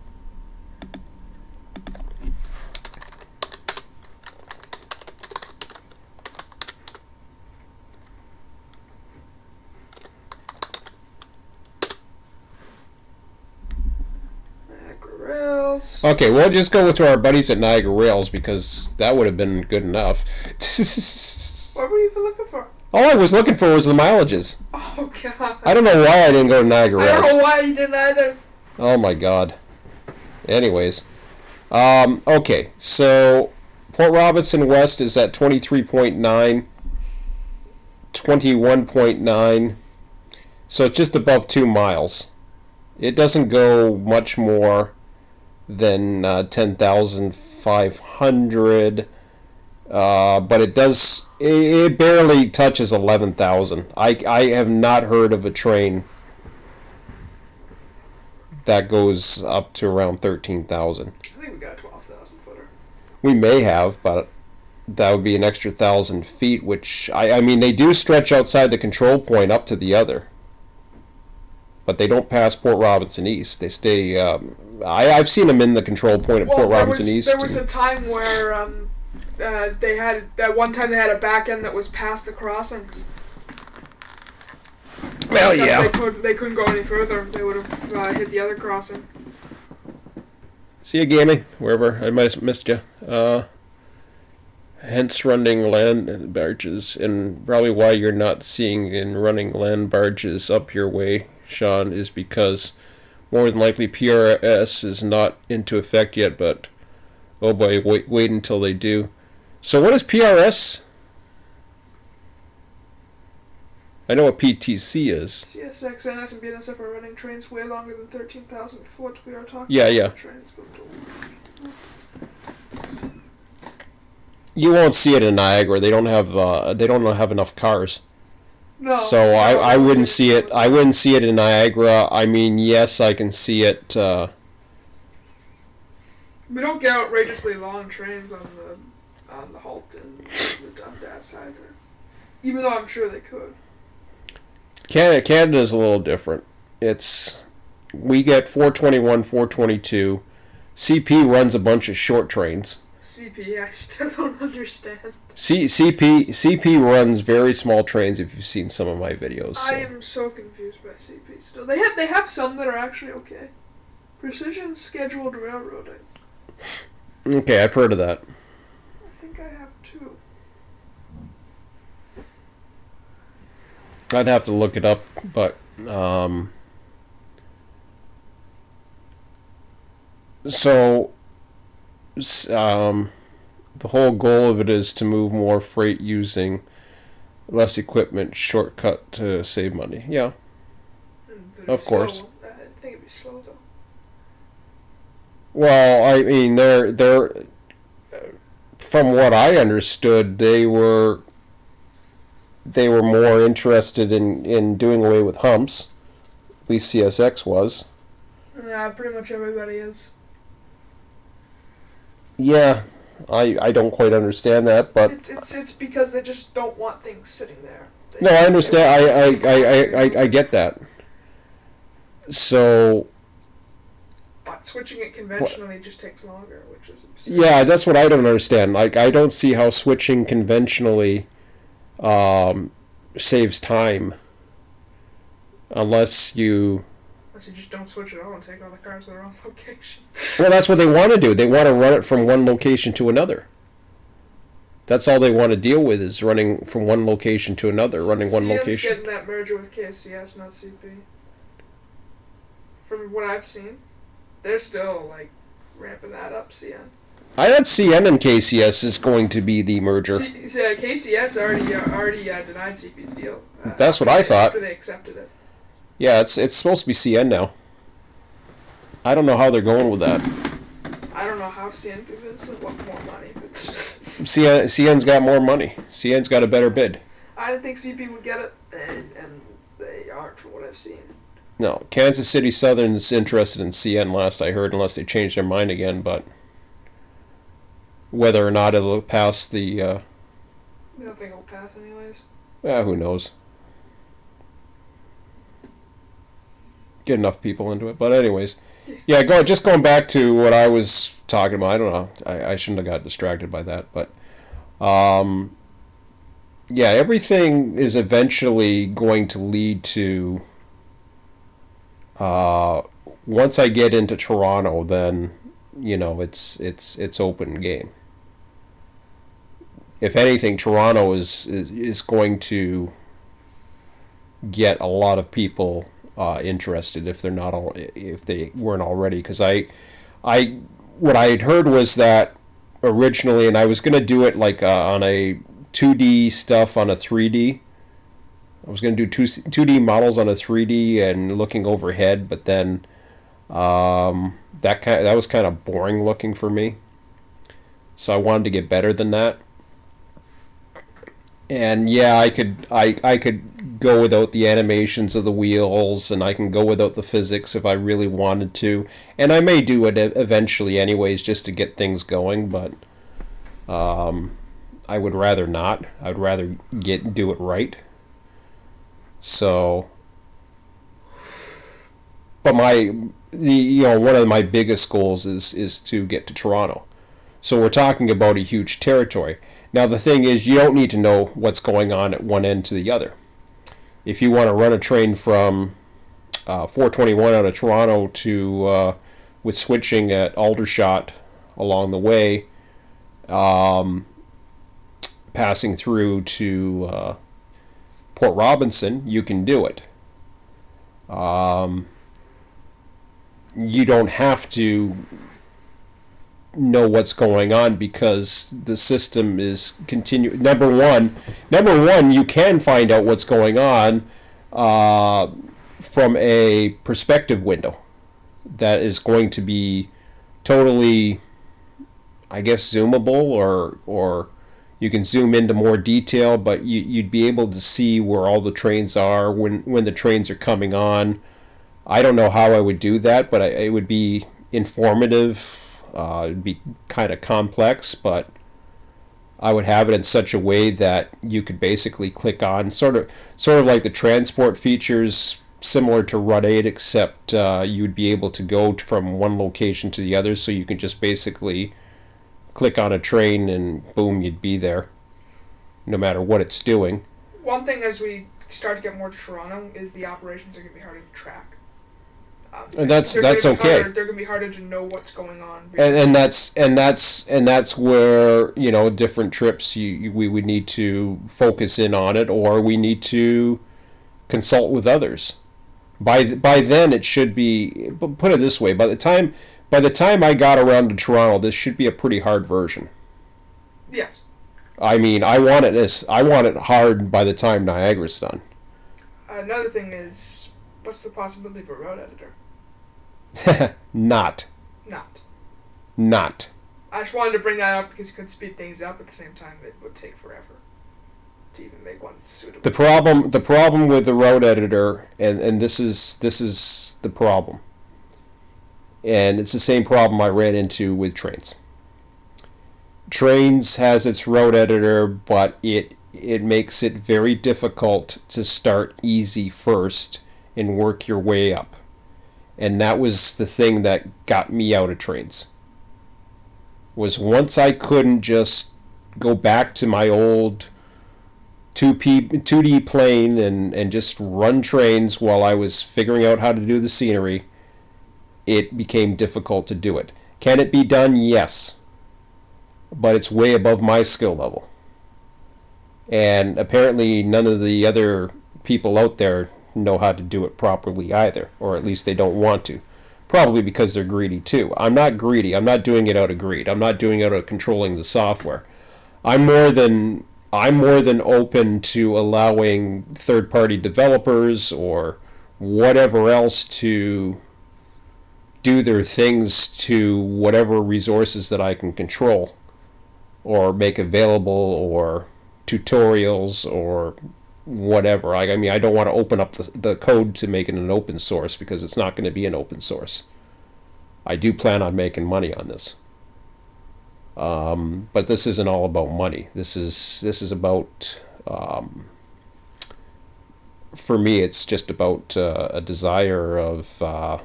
Okay, we'll just go with our buddies at Niagara Rails because that would have been good enough. What were you even looking for? All I was looking for was the mileages. Oh, God. I don't know why I didn't go to Niagara Rails. I don't know why you didn't either. Oh, my God. Anyways. Okay, so Port Robinson West is at 23.9, 21.9, so it's just above 2 miles. It doesn't go much more than 10,500, but it does. It barely touches 11,000. I have not heard of a train that goes up to around 13,000. I think we got a 12,000 footer. We may have, but that would be an extra 1,000 feet, which I mean they do stretch outside the control point up to the other. But they don't pass Port Robinson East. They stay. I've seen them in the control point at Port Robinson East. There was a time where they had that one time they had a back end that was past the crossings. Well, yeah. They couldn't go any further. They would have hit the other crossing. See you, gaming, wherever. I might have missed you. Hence running land barges, and probably why you're not seeing in running land barges up your way, Sean, is because more than likely PRS is not into effect yet, but oh boy, wait until they do. So what is PRS? I know what PTC is. CSX, NS, and BNSF are running trains way longer than 13,000 foot. We are talking about trains built You won't see it in Niagara. They don't have enough cars. No. So I wouldn't see it. I wouldn't see it in Niagara. I mean, yes, I can see it. We don't get outrageously long trains on the Halton and the Dundas either. Even though I'm sure they could. Canada is a little different. We get 421, 422. CP runs a bunch of short trains. CP, I still don't understand. CP runs very small trains. If you've seen some of my videos, I am so confused by CP. Still, they have some that are actually okay. Precision scheduled railroading. Okay, I've heard of that. I think I have too. I'd have to look it up, but the whole goal of it is to move more freight using less equipment, shortcut to save money. Yeah, of course. I think it'd be slow though. Well, I mean, they're from what I understood, they were more interested in doing away with humps. At least CSX was. Yeah, pretty much everybody is. Yeah, I don't quite understand that, but it's because they just don't want things sitting there. No, I understand. I get that. So. But switching it conventionally just takes longer, which is absurd. Yeah, that's what I don't understand. Like, I don't see how switching conventionally saves time, unless you just don't switch at all and take all the cars to the wrong location. Well, that's what they want to do. They want to run it from one location to another. That's all they want to deal with, is running from one location to another, running one location. getting that merger with KCS, not CP. From what I've seen, they're still ramping that up. CN. I thought CN and KCS is going to be the merger. KCS already denied CP's deal. That's what I thought. After they accepted it. Yeah, it's supposed to be CN now. I don't know how they're going with that. I don't know how CN convinced them what more money. CN's got more money. CN's got a better bid. I didn't think CP would get it, and they aren't from what I've seen. No, Kansas City Southern's interested in CN last I heard, unless they change their mind again, but whether or not it'll pass the... You don't think it'll pass anyways? Who knows? Get enough people into it. But anyways, yeah, going back to what I was talking about. I don't know. I shouldn't have got distracted by that. But, yeah, everything is eventually going to lead to... once I get into Toronto, then, it's open game. If anything, Toronto is going to get a lot of people interested if they weren't already. Because what I had heard was that originally, and I was going to do it on a 2D stuff on a 3D. I was going to do 2D models on a 3D and looking overhead, but then that was kind of boring looking for me. So I wanted to get better than that. And yeah, I could go without the animations of the wheels, and I can go without the physics if I really wanted to. And I may do it eventually anyways, just to get things going, but I would rather not. I'd rather do it right. So, but one of my biggest goals is to get to Toronto. So we're talking about a huge territory. Now the thing is, you don't need to know what's going on at one end to the other. If you want to run a train from 421 out of Toronto to with switching at Aldershot along the way, passing through to Port Robinson, you can do it. You don't have to know what's going on because the system is Number one, you can find out what's going on from a perspective window that is going to be totally, I guess, zoomable, or you can zoom into more detail, but you'd be able to see where all the trains are when the trains are coming on. I don't know how I would do that, but it would be informative. It'd be kind of complex, but I would have it in such a way that you could basically click on sort of like the transport features similar to Run 8, except you'd be able to go from one location to the other, so you can just basically click on a train and boom, you'd be there, no matter what it's doing. One thing as we start to get more to Toronto is the operations are going to be harder to track. And that's okay. They're going to be harder to know what's going on. And that's where, you know, different trips we would need to focus in on it, or we need to consult with others. By then it should be, put it this way, by the time I got around to Toronto, this should be a pretty hard version. Yes. I mean, I want it hard by the time Niagara's done. Another thing is, what's the possibility of a road editor? Not. I just wanted to bring that up because it could speed things up. At the same time, it would take forever to even make one suitable. The problem with the road editor, and this is the problem, and it's the same problem I ran into with Trains. Trains has its road editor, but it makes it very difficult to start easy first and work your way up. And that was the thing that got me out of Trains. Was once I couldn't just go back to my old 2D plane and just run trains while I was figuring out how to do the scenery, it became difficult to do it. Can it be done? Yes. But it's way above my skill level. And apparently none of the other people out there know how to do it properly either, or at least they don't want to. Probably because they're greedy too. I'm not greedy. I'm not doing it out of greed. I'm not doing it out of controlling the software. I'm more than open to allowing third-party developers or whatever else to do their things to whatever resources that I can control or make available, or tutorials or whatever. I mean, I don't want to open up the code to make it an open source because it's not going to be an open source. I do plan on making money on this. But this isn't all about money. This is about, for me, it's just about a desire of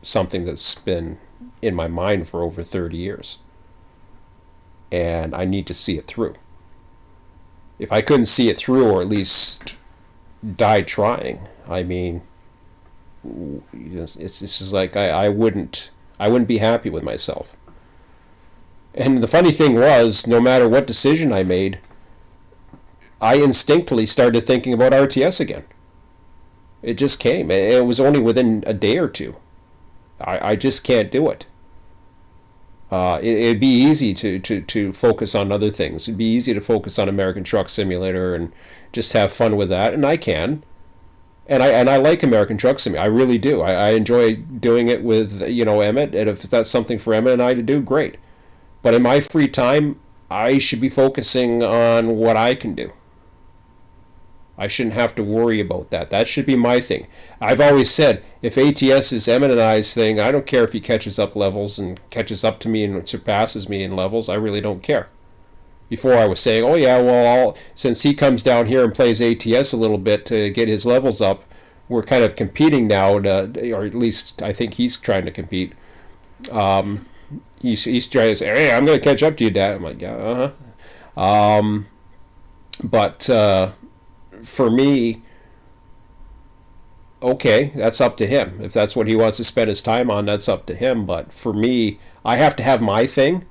something that's been in my mind for over 30 years. And I need to see it through. If I couldn't see it through, or at least die trying, I mean, it's just like I wouldn't be happy with myself. And the funny thing was, no matter what decision I made, I instinctively started thinking about RTS again. It just came. It was only within a day or two. I just can't do it. It'd be easy to focus on other things. It'd be easy to focus on American Truck Simulator and just have fun with that, and I can. And I like American Truck Simulator. I really do. I enjoy doing it with, Emmett, and if that's something for Emmett and I to do, great. But in my free time, I should be focusing on what I can do. I shouldn't have to worry about that. That should be my thing. I've always said, if ATS is Emmett and I's thing, I don't care if he catches up levels and catches up to me and surpasses me in levels. I really don't care. Before I was saying, oh yeah, well, since he comes down here and plays ATS a little bit to get his levels up, we're kind of competing now, or at least I think he's trying to compete. He's trying to say, hey, I'm going to catch up to you, Dad. I'm like, yeah, But for me, okay, that's up to him. If that's what he wants to spend his time on, that's up to him. But for me, I have to have my thing,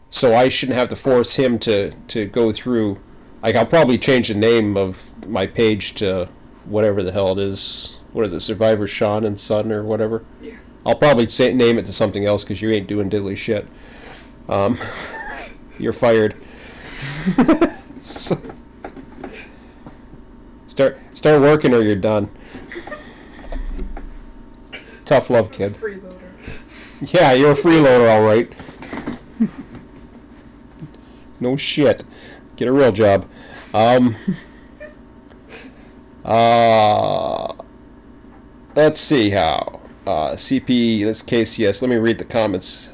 so I shouldn't have to force him to go through. Like, I'll probably change the name of my page to whatever the hell it is. What is it, Survivor Sean and Son or whatever? Yeah. I'll probably name it to something else because you ain't doing diddly shit. Um, you're fired. So, start working or you're done. Tough love, kid. Freeloader. Yeah, you're a freeloader, all right. No shit. Get a real job. Let's see how. CP, that's KCS. Let me read the comments.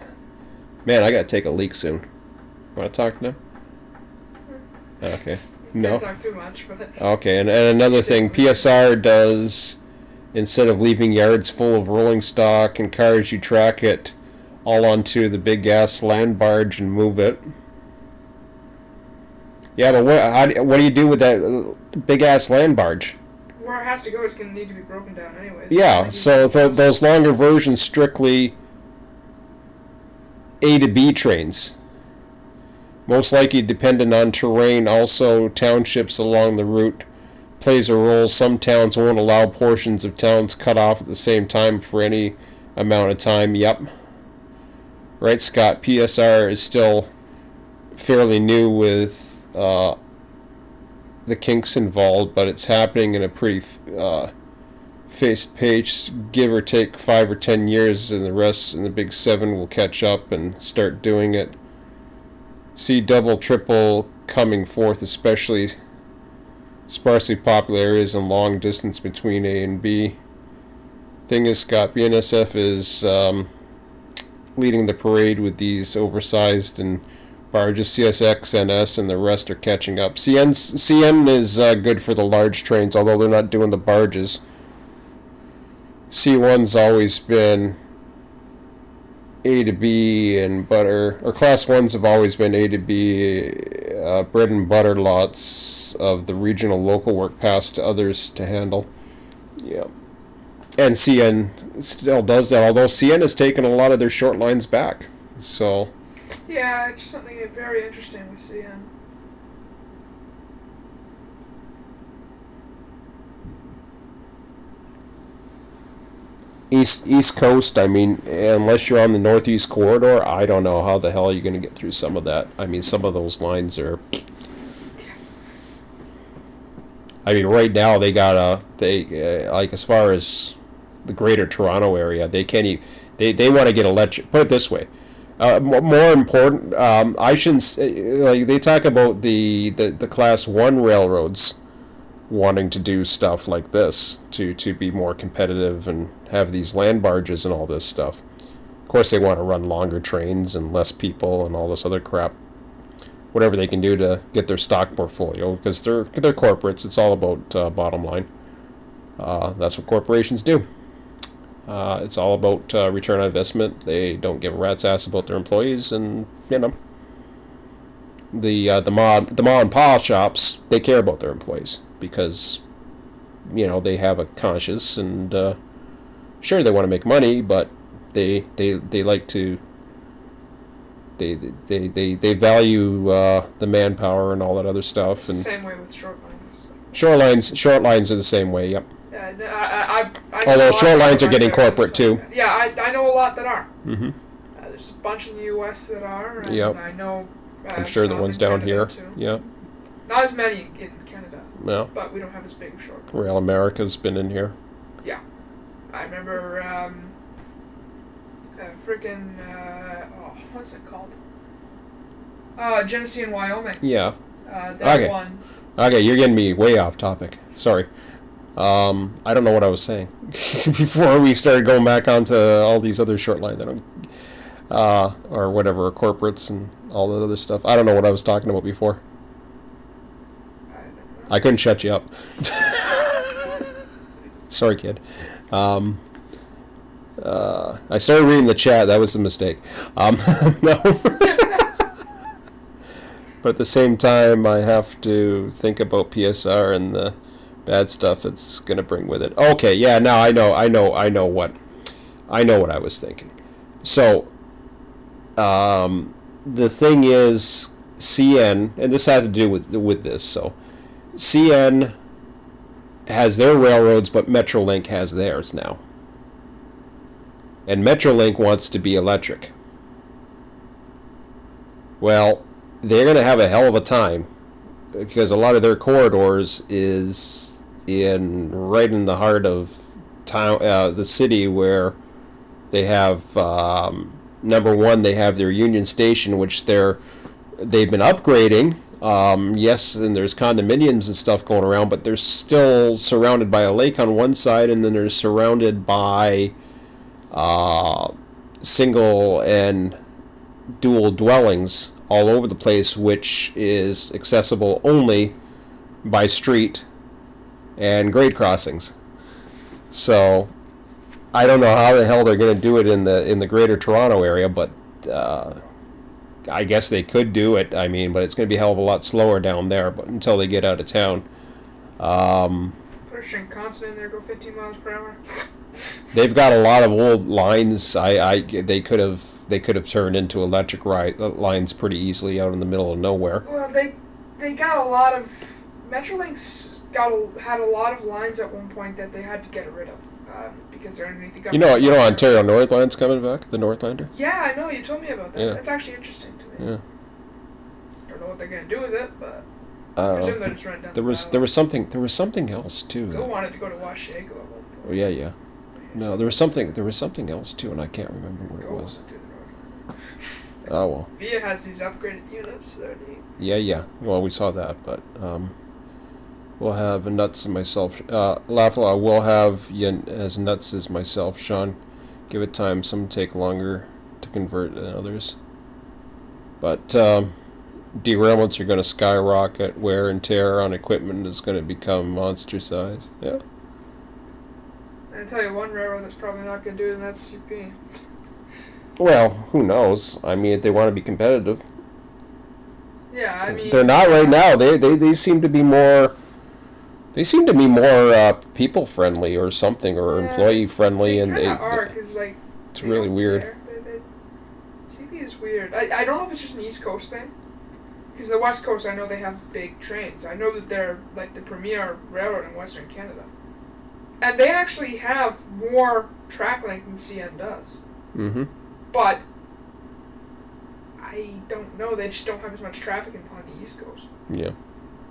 Man, I gotta take a leak soon. Want to talk now? Okay. No. Can't talk too much, but. Okay, and another thing, PSR does, instead of leaving yards full of rolling stock and cars, you track it all onto the big gas land barge and move it. Yeah, but what do you do with that big ass land barge? Where it has to go is going to need to be broken down anyway. Yeah, so those longer versions strictly A to B trains. Most likely dependent on terrain. Also, townships along the route plays a role. Some towns won't allow portions of towns cut off at the same time for any amount of time. Yep. Right, Scott? PSR is still fairly new with the kinks involved, but it's happening in a pretty fast pace, give or take 5 or 10 years, and the rest in the big 7 will catch up and start doing it. See double, triple coming forth, especially sparsely popular areas and long distance between A and B. Thing is, Scott, BNSF is leading the parade with these oversized and barges. CSX, NS, and the rest are catching up. CN is good for the large trains, although they're not doing the barges. C1's always been A to B and butter, or Class 1s have always been A to B, bread and butter. Lots of the regional local work passed to others to handle. Yeah. And CN still does that, although CN has taken a lot of their short lines back. So... yeah, it's just something very interesting with CN. East Coast, I mean, unless you're on the Northeast Corridor, I don't know how the hell you're going to get through some of that. I mean, some of those lines are... I mean, right now they got like as far as the Greater Toronto area, they can't even... They want to get electric... Put it this way. More important, I shouldn't say, like they talk about the Class 1 railroads wanting to do stuff like this to be more competitive and have these land barges and all this stuff. Of course, they want to run longer trains and less people and all this other crap. Whatever they can do to get their stock portfolio, because they're corporates. It's all about bottom line. That's what corporations do. It's all about return on investment. They don't give a rat's ass about their employees, and you know, the ma and pa shops, they care about their employees because you know they have a conscience, and sure they want to make money, but they like to they value the manpower and all that other stuff. And same way with short lines. Short lines are the same way. Yep. I although short lines are getting corporate too. Yeah, I know a lot that are. Mm-hmm. There's a bunch in the U.S. that are, and yep. I know. I'm sure the ones down here. Too. Yeah. Not as many in Canada. Yeah. But we don't have as big of short lines. Rail America's been in here. Yeah, I remember. Freaking. What's it called? Genesee and Wyoming. Yeah. That one. Okay, you're getting me way off topic. Sorry. I don't know what I was saying before we started going back onto all these other short lines. Or whatever, corporates and all that other stuff. I don't know what I was talking about before. I couldn't shut you up. Sorry, kid. I started reading the chat. That was a mistake. No. But at the same time, I have to think about PSR and the bad stuff it's going to bring with it. Okay, yeah, now I know what I was thinking. So, the thing is, CN, and this had to do with this, so CN has their railroads, but Metrolink has theirs now. And Metrolink wants to be electric. Well, they're going to have a hell of a time because a lot of their corridors is right in the heart of town, the city, where they have number one, they have their Union Station, which they've been upgrading. Yes, and there's condominiums and stuff going around, but they're still surrounded by a lake on one side, and then they're surrounded by single and dual dwellings all over the place, which is accessible only by street and grade crossings. So I don't know how the hell they're going to do it in the Greater Toronto area, but I guess they could do it. I mean, but it's going to be a hell of a lot slower down there. But until they get out of town, put a Shinkansen in there, go 15 miles per hour. They've got a lot of old lines. They could have turned into electric lines pretty easily out in the middle of nowhere. Well, they got a lot of Metrolinx had a lot of lines at one point that they had to get rid of because they're underneath the government. You know, Ontario Northland's coming back. The Northlander. Yeah, I know. You told me about that. Yeah. That's actually interesting to me. Yeah. Don't know what they're gonna do with it, but I presume they're just running down. There was something else too. Bill wanted to go to Washego at one point. Oh yeah. No, there was something else too, and I can't remember what it was. Oh well. Via has these upgraded units. They're neat. Yeah. Well, we saw that, but we'll have Nuts and myself. Lafla will have you as Nuts as myself. Sean, give it time. Some take longer to convert than others, but derailments are going to skyrocket. Wear and tear on equipment is going to become monster size. Yeah. I tell you one railroad that's probably not going to do it, and that's CP. Well, who knows? I mean, if they want to be competitive. Yeah, I mean... They're not right now. They seem to be more... They seem to be more people-friendly or something, or employee-friendly. They kind of are, because, like... It's really weird. CP is weird. I don't know if it's just an East Coast thing. Because the West Coast, I know they have big trains. I know that they're, like, the premier railroad in Western Canada. And they actually have more track length than CN does. Mm-hmm. But I don't know. They just don't have as much traffic on the East Coast. Yeah.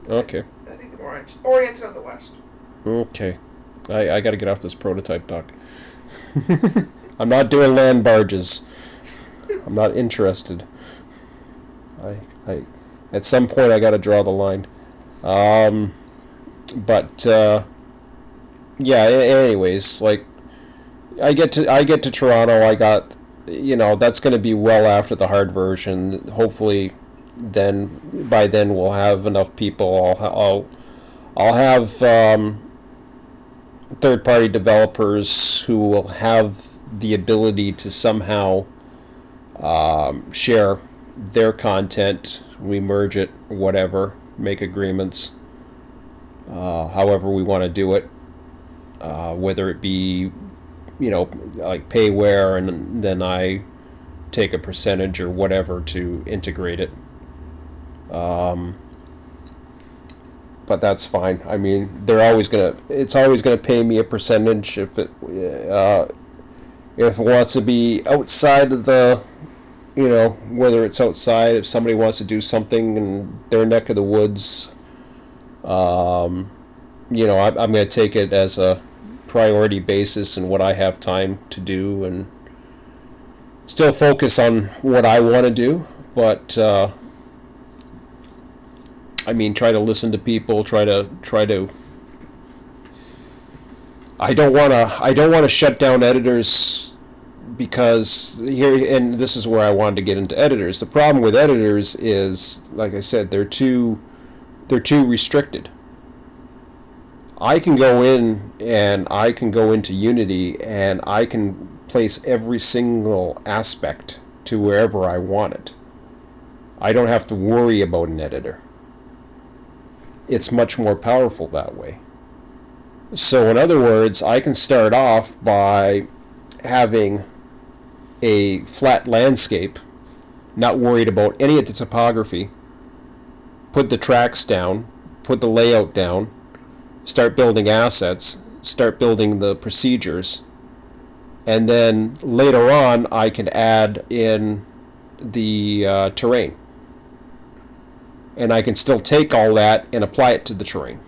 Okay. I think they're more oriented on the West. Okay. I got to get off this prototype dock. I'm not doing land barges. I'm not interested. I at some point I got to draw the line. But yeah. Anyways, like I get to Toronto. I got. That's going to be well after the hard version. Hopefully, by then we'll have enough people. I'll have third-party developers who will have the ability to somehow share their content. We merge it, whatever, make agreements, however we want to do it, whether it be like payware, and then I take a percentage or whatever to integrate it. But that's fine. I mean, it's always gonna pay me a percentage if it wants to be outside of the, whether it's outside, if somebody wants to do something in their neck of the woods, I'm gonna take it as a priority basis and what I have time to do, and still focus on what I want to do, but I mean, try to listen to people, try to I don't want to shut down editors, because and this is where I wanted to get into editors. The problem with editors is, like I said, they're too restricted. I can go in and I can go into Unity and I can place every single aspect to wherever I want it. I don't have to worry about an editor. It's much more powerful that way. So in other words, I can start off by having a flat landscape, not worried about any of the topography, put the tracks down, put the layout down, start building assets, start building the procedures, and then later on I can add in the terrain. and I can still take all that and apply it to the terrain.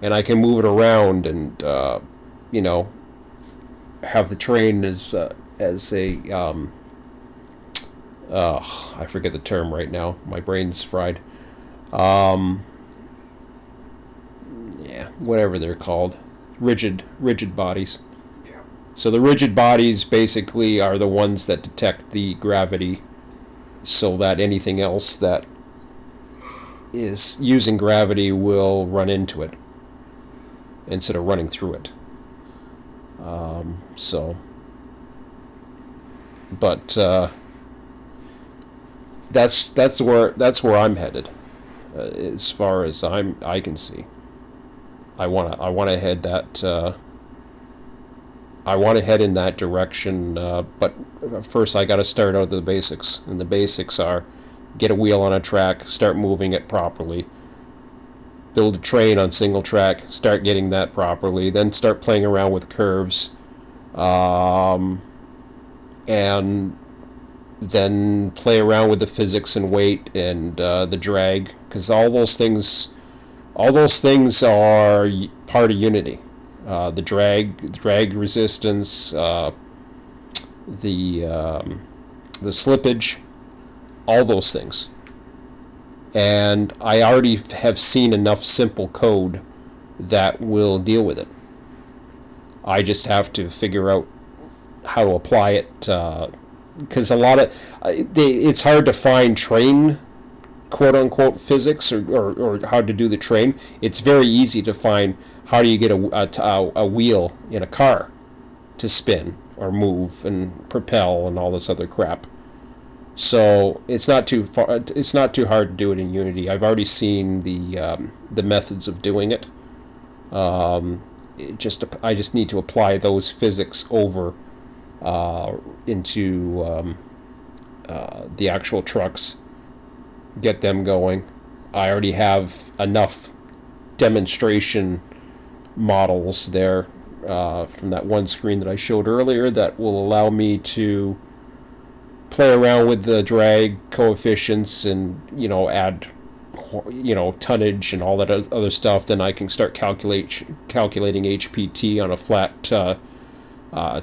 And I can move it around and, have the terrain as a, I forget the term right now. My brain's fried. Whatever they're called. Rigid bodies. So the rigid bodies basically are the ones that detect the gravity, so that anything else that is using gravity will run into it instead of running through it. That's where I'm headed, as far as I can see. I want to head in that direction, but first I got to start out the basics, and the basics are get a wheel on a track, start moving it properly, build a train on single track, start getting that properly, then start playing around with curves, and then play around with the physics and weight and the drag, because all those things are part of Unity. The drag resistance, the slippage, all those things. And I already have seen enough simple code that will deal with it. I just have to figure out how to apply it, because it's hard to find train quote-unquote physics or how to do the train. It's very easy to find how do you get a wheel in a car to spin or move and propel and all this other crap. So it's not too hard to do it in Unity. I've already seen the methods of doing it. I just need to apply those physics over into the actual trucks, get them going. I already have enough demonstration models there from that one screen that I showed earlier that will allow me to play around with the drag coefficients and add tonnage and all that other stuff. Then I can start calculating HPT on a flat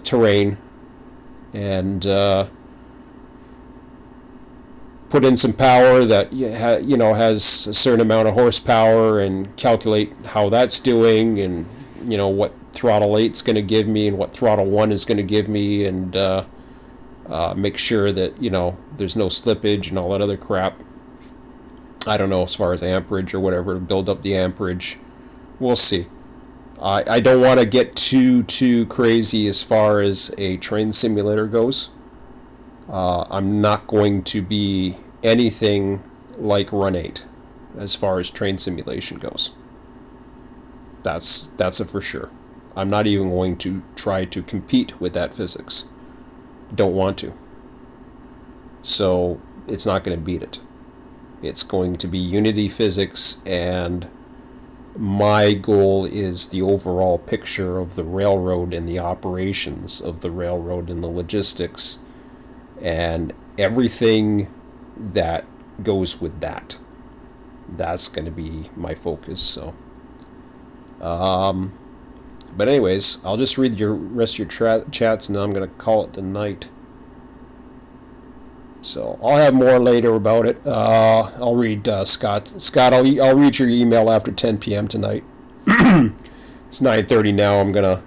terrain and put in some power that has a certain amount of horsepower and calculate how that's doing, and what throttle 8's going to give me and what throttle 1 is going to give me, and make sure that there's no slippage and all that other crap. I don't know as far as amperage or whatever to build up the amperage. We'll see. I don't want to get too crazy as far as a train simulator goes. I'm not going to be anything like Run 8 as far as train simulation goes. That's a for sure. I'm not even going to try to compete with that physics. Don't want to. So it's not going to beat it. It's going to be Unity physics, and my goal is the overall picture of the railroad and the operations of the railroad and the logistics and everything that goes with that. That's going to be my focus. So, but anyways, I'll just read your rest of your chats, and then I'm going to call it the night. So I'll have more later about it. I'll read Scott. Scott, I'll read your email after 10 p.m. tonight. It's 9:30 now. I'm gonna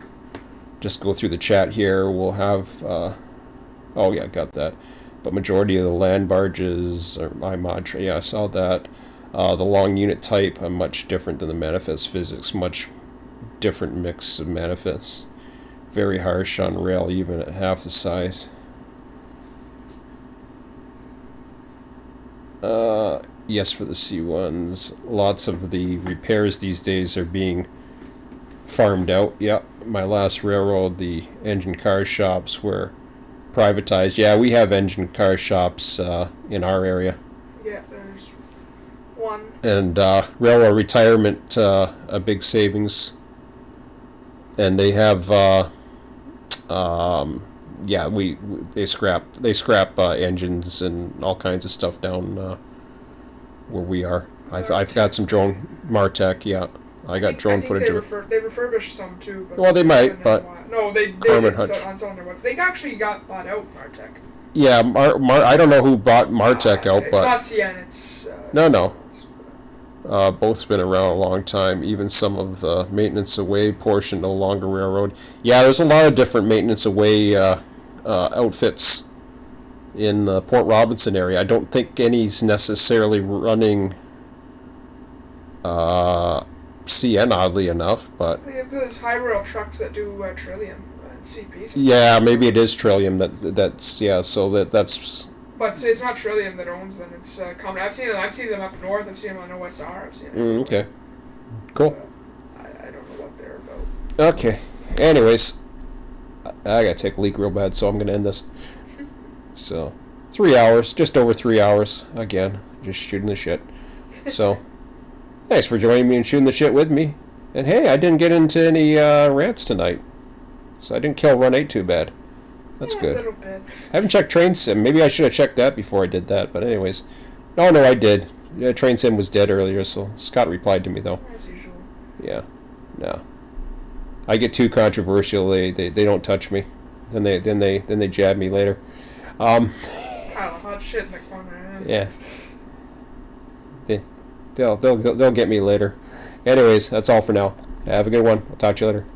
just go through the chat here. We'll have. Oh yeah, got that. But majority of the land barges are my mantra. Yeah, I saw that. The long unit type are much different than the manifest physics. Much different mix of manifests. Very harsh on rail, even at half the size. Yes, for the C1s. Lots of the repairs these days are being farmed out. Yeah, my last railroad, the engine car shops were privatized. Yeah, we have engine car shops in our area. Yeah, there's one. And railroad retirement, a big savings. And they have, yeah, they scrap engines and all kinds of stuff down where we are. I've got some drone Martech. Yeah, I got drone footage. They refurbished some too. But well, they might, but no, they did on some of their web. They actually got bought out, Martech. Yeah, I don't know who bought Martech out, but it's not CN. It's no. Both's been around a long time. Even some of the maintenance away portion no longer railroad. Yeah, there's a lot of different maintenance away outfits in the Port Robinson area. I don't think any's necessarily running CN, oddly enough, but they have those high rail trucks that do Trillium and CPs. Yeah, maybe it is Trillium that's yeah. So that's. But it's not Trillium that owns them. It's common. I've seen them up north. I've seen them on OSR. I've seen them. Okay. Cool. I don't know what they're about. Okay. Anyways, I gotta take a leak real bad, so I'm gonna end this. So, 3 hours, just over 3 hours. Again, just shooting the shit. So, thanks for joining me and shooting the shit with me. And hey, I didn't get into any rants tonight, so I didn't kill Run 8 too bad. That's good. A little bit. I haven't checked Train Sim. Maybe I should have checked that before I did that. But anyways, no, I did. Yeah, Train Sim was dead earlier, so Scott replied to me though. As usual. Yeah, no. I get too controversial. They don't touch me. Then they jab me later. Pile of hot shit in the corner. Yeah. They'll get me later. Anyways, that's all for now. Have a good one. I'll talk to you later.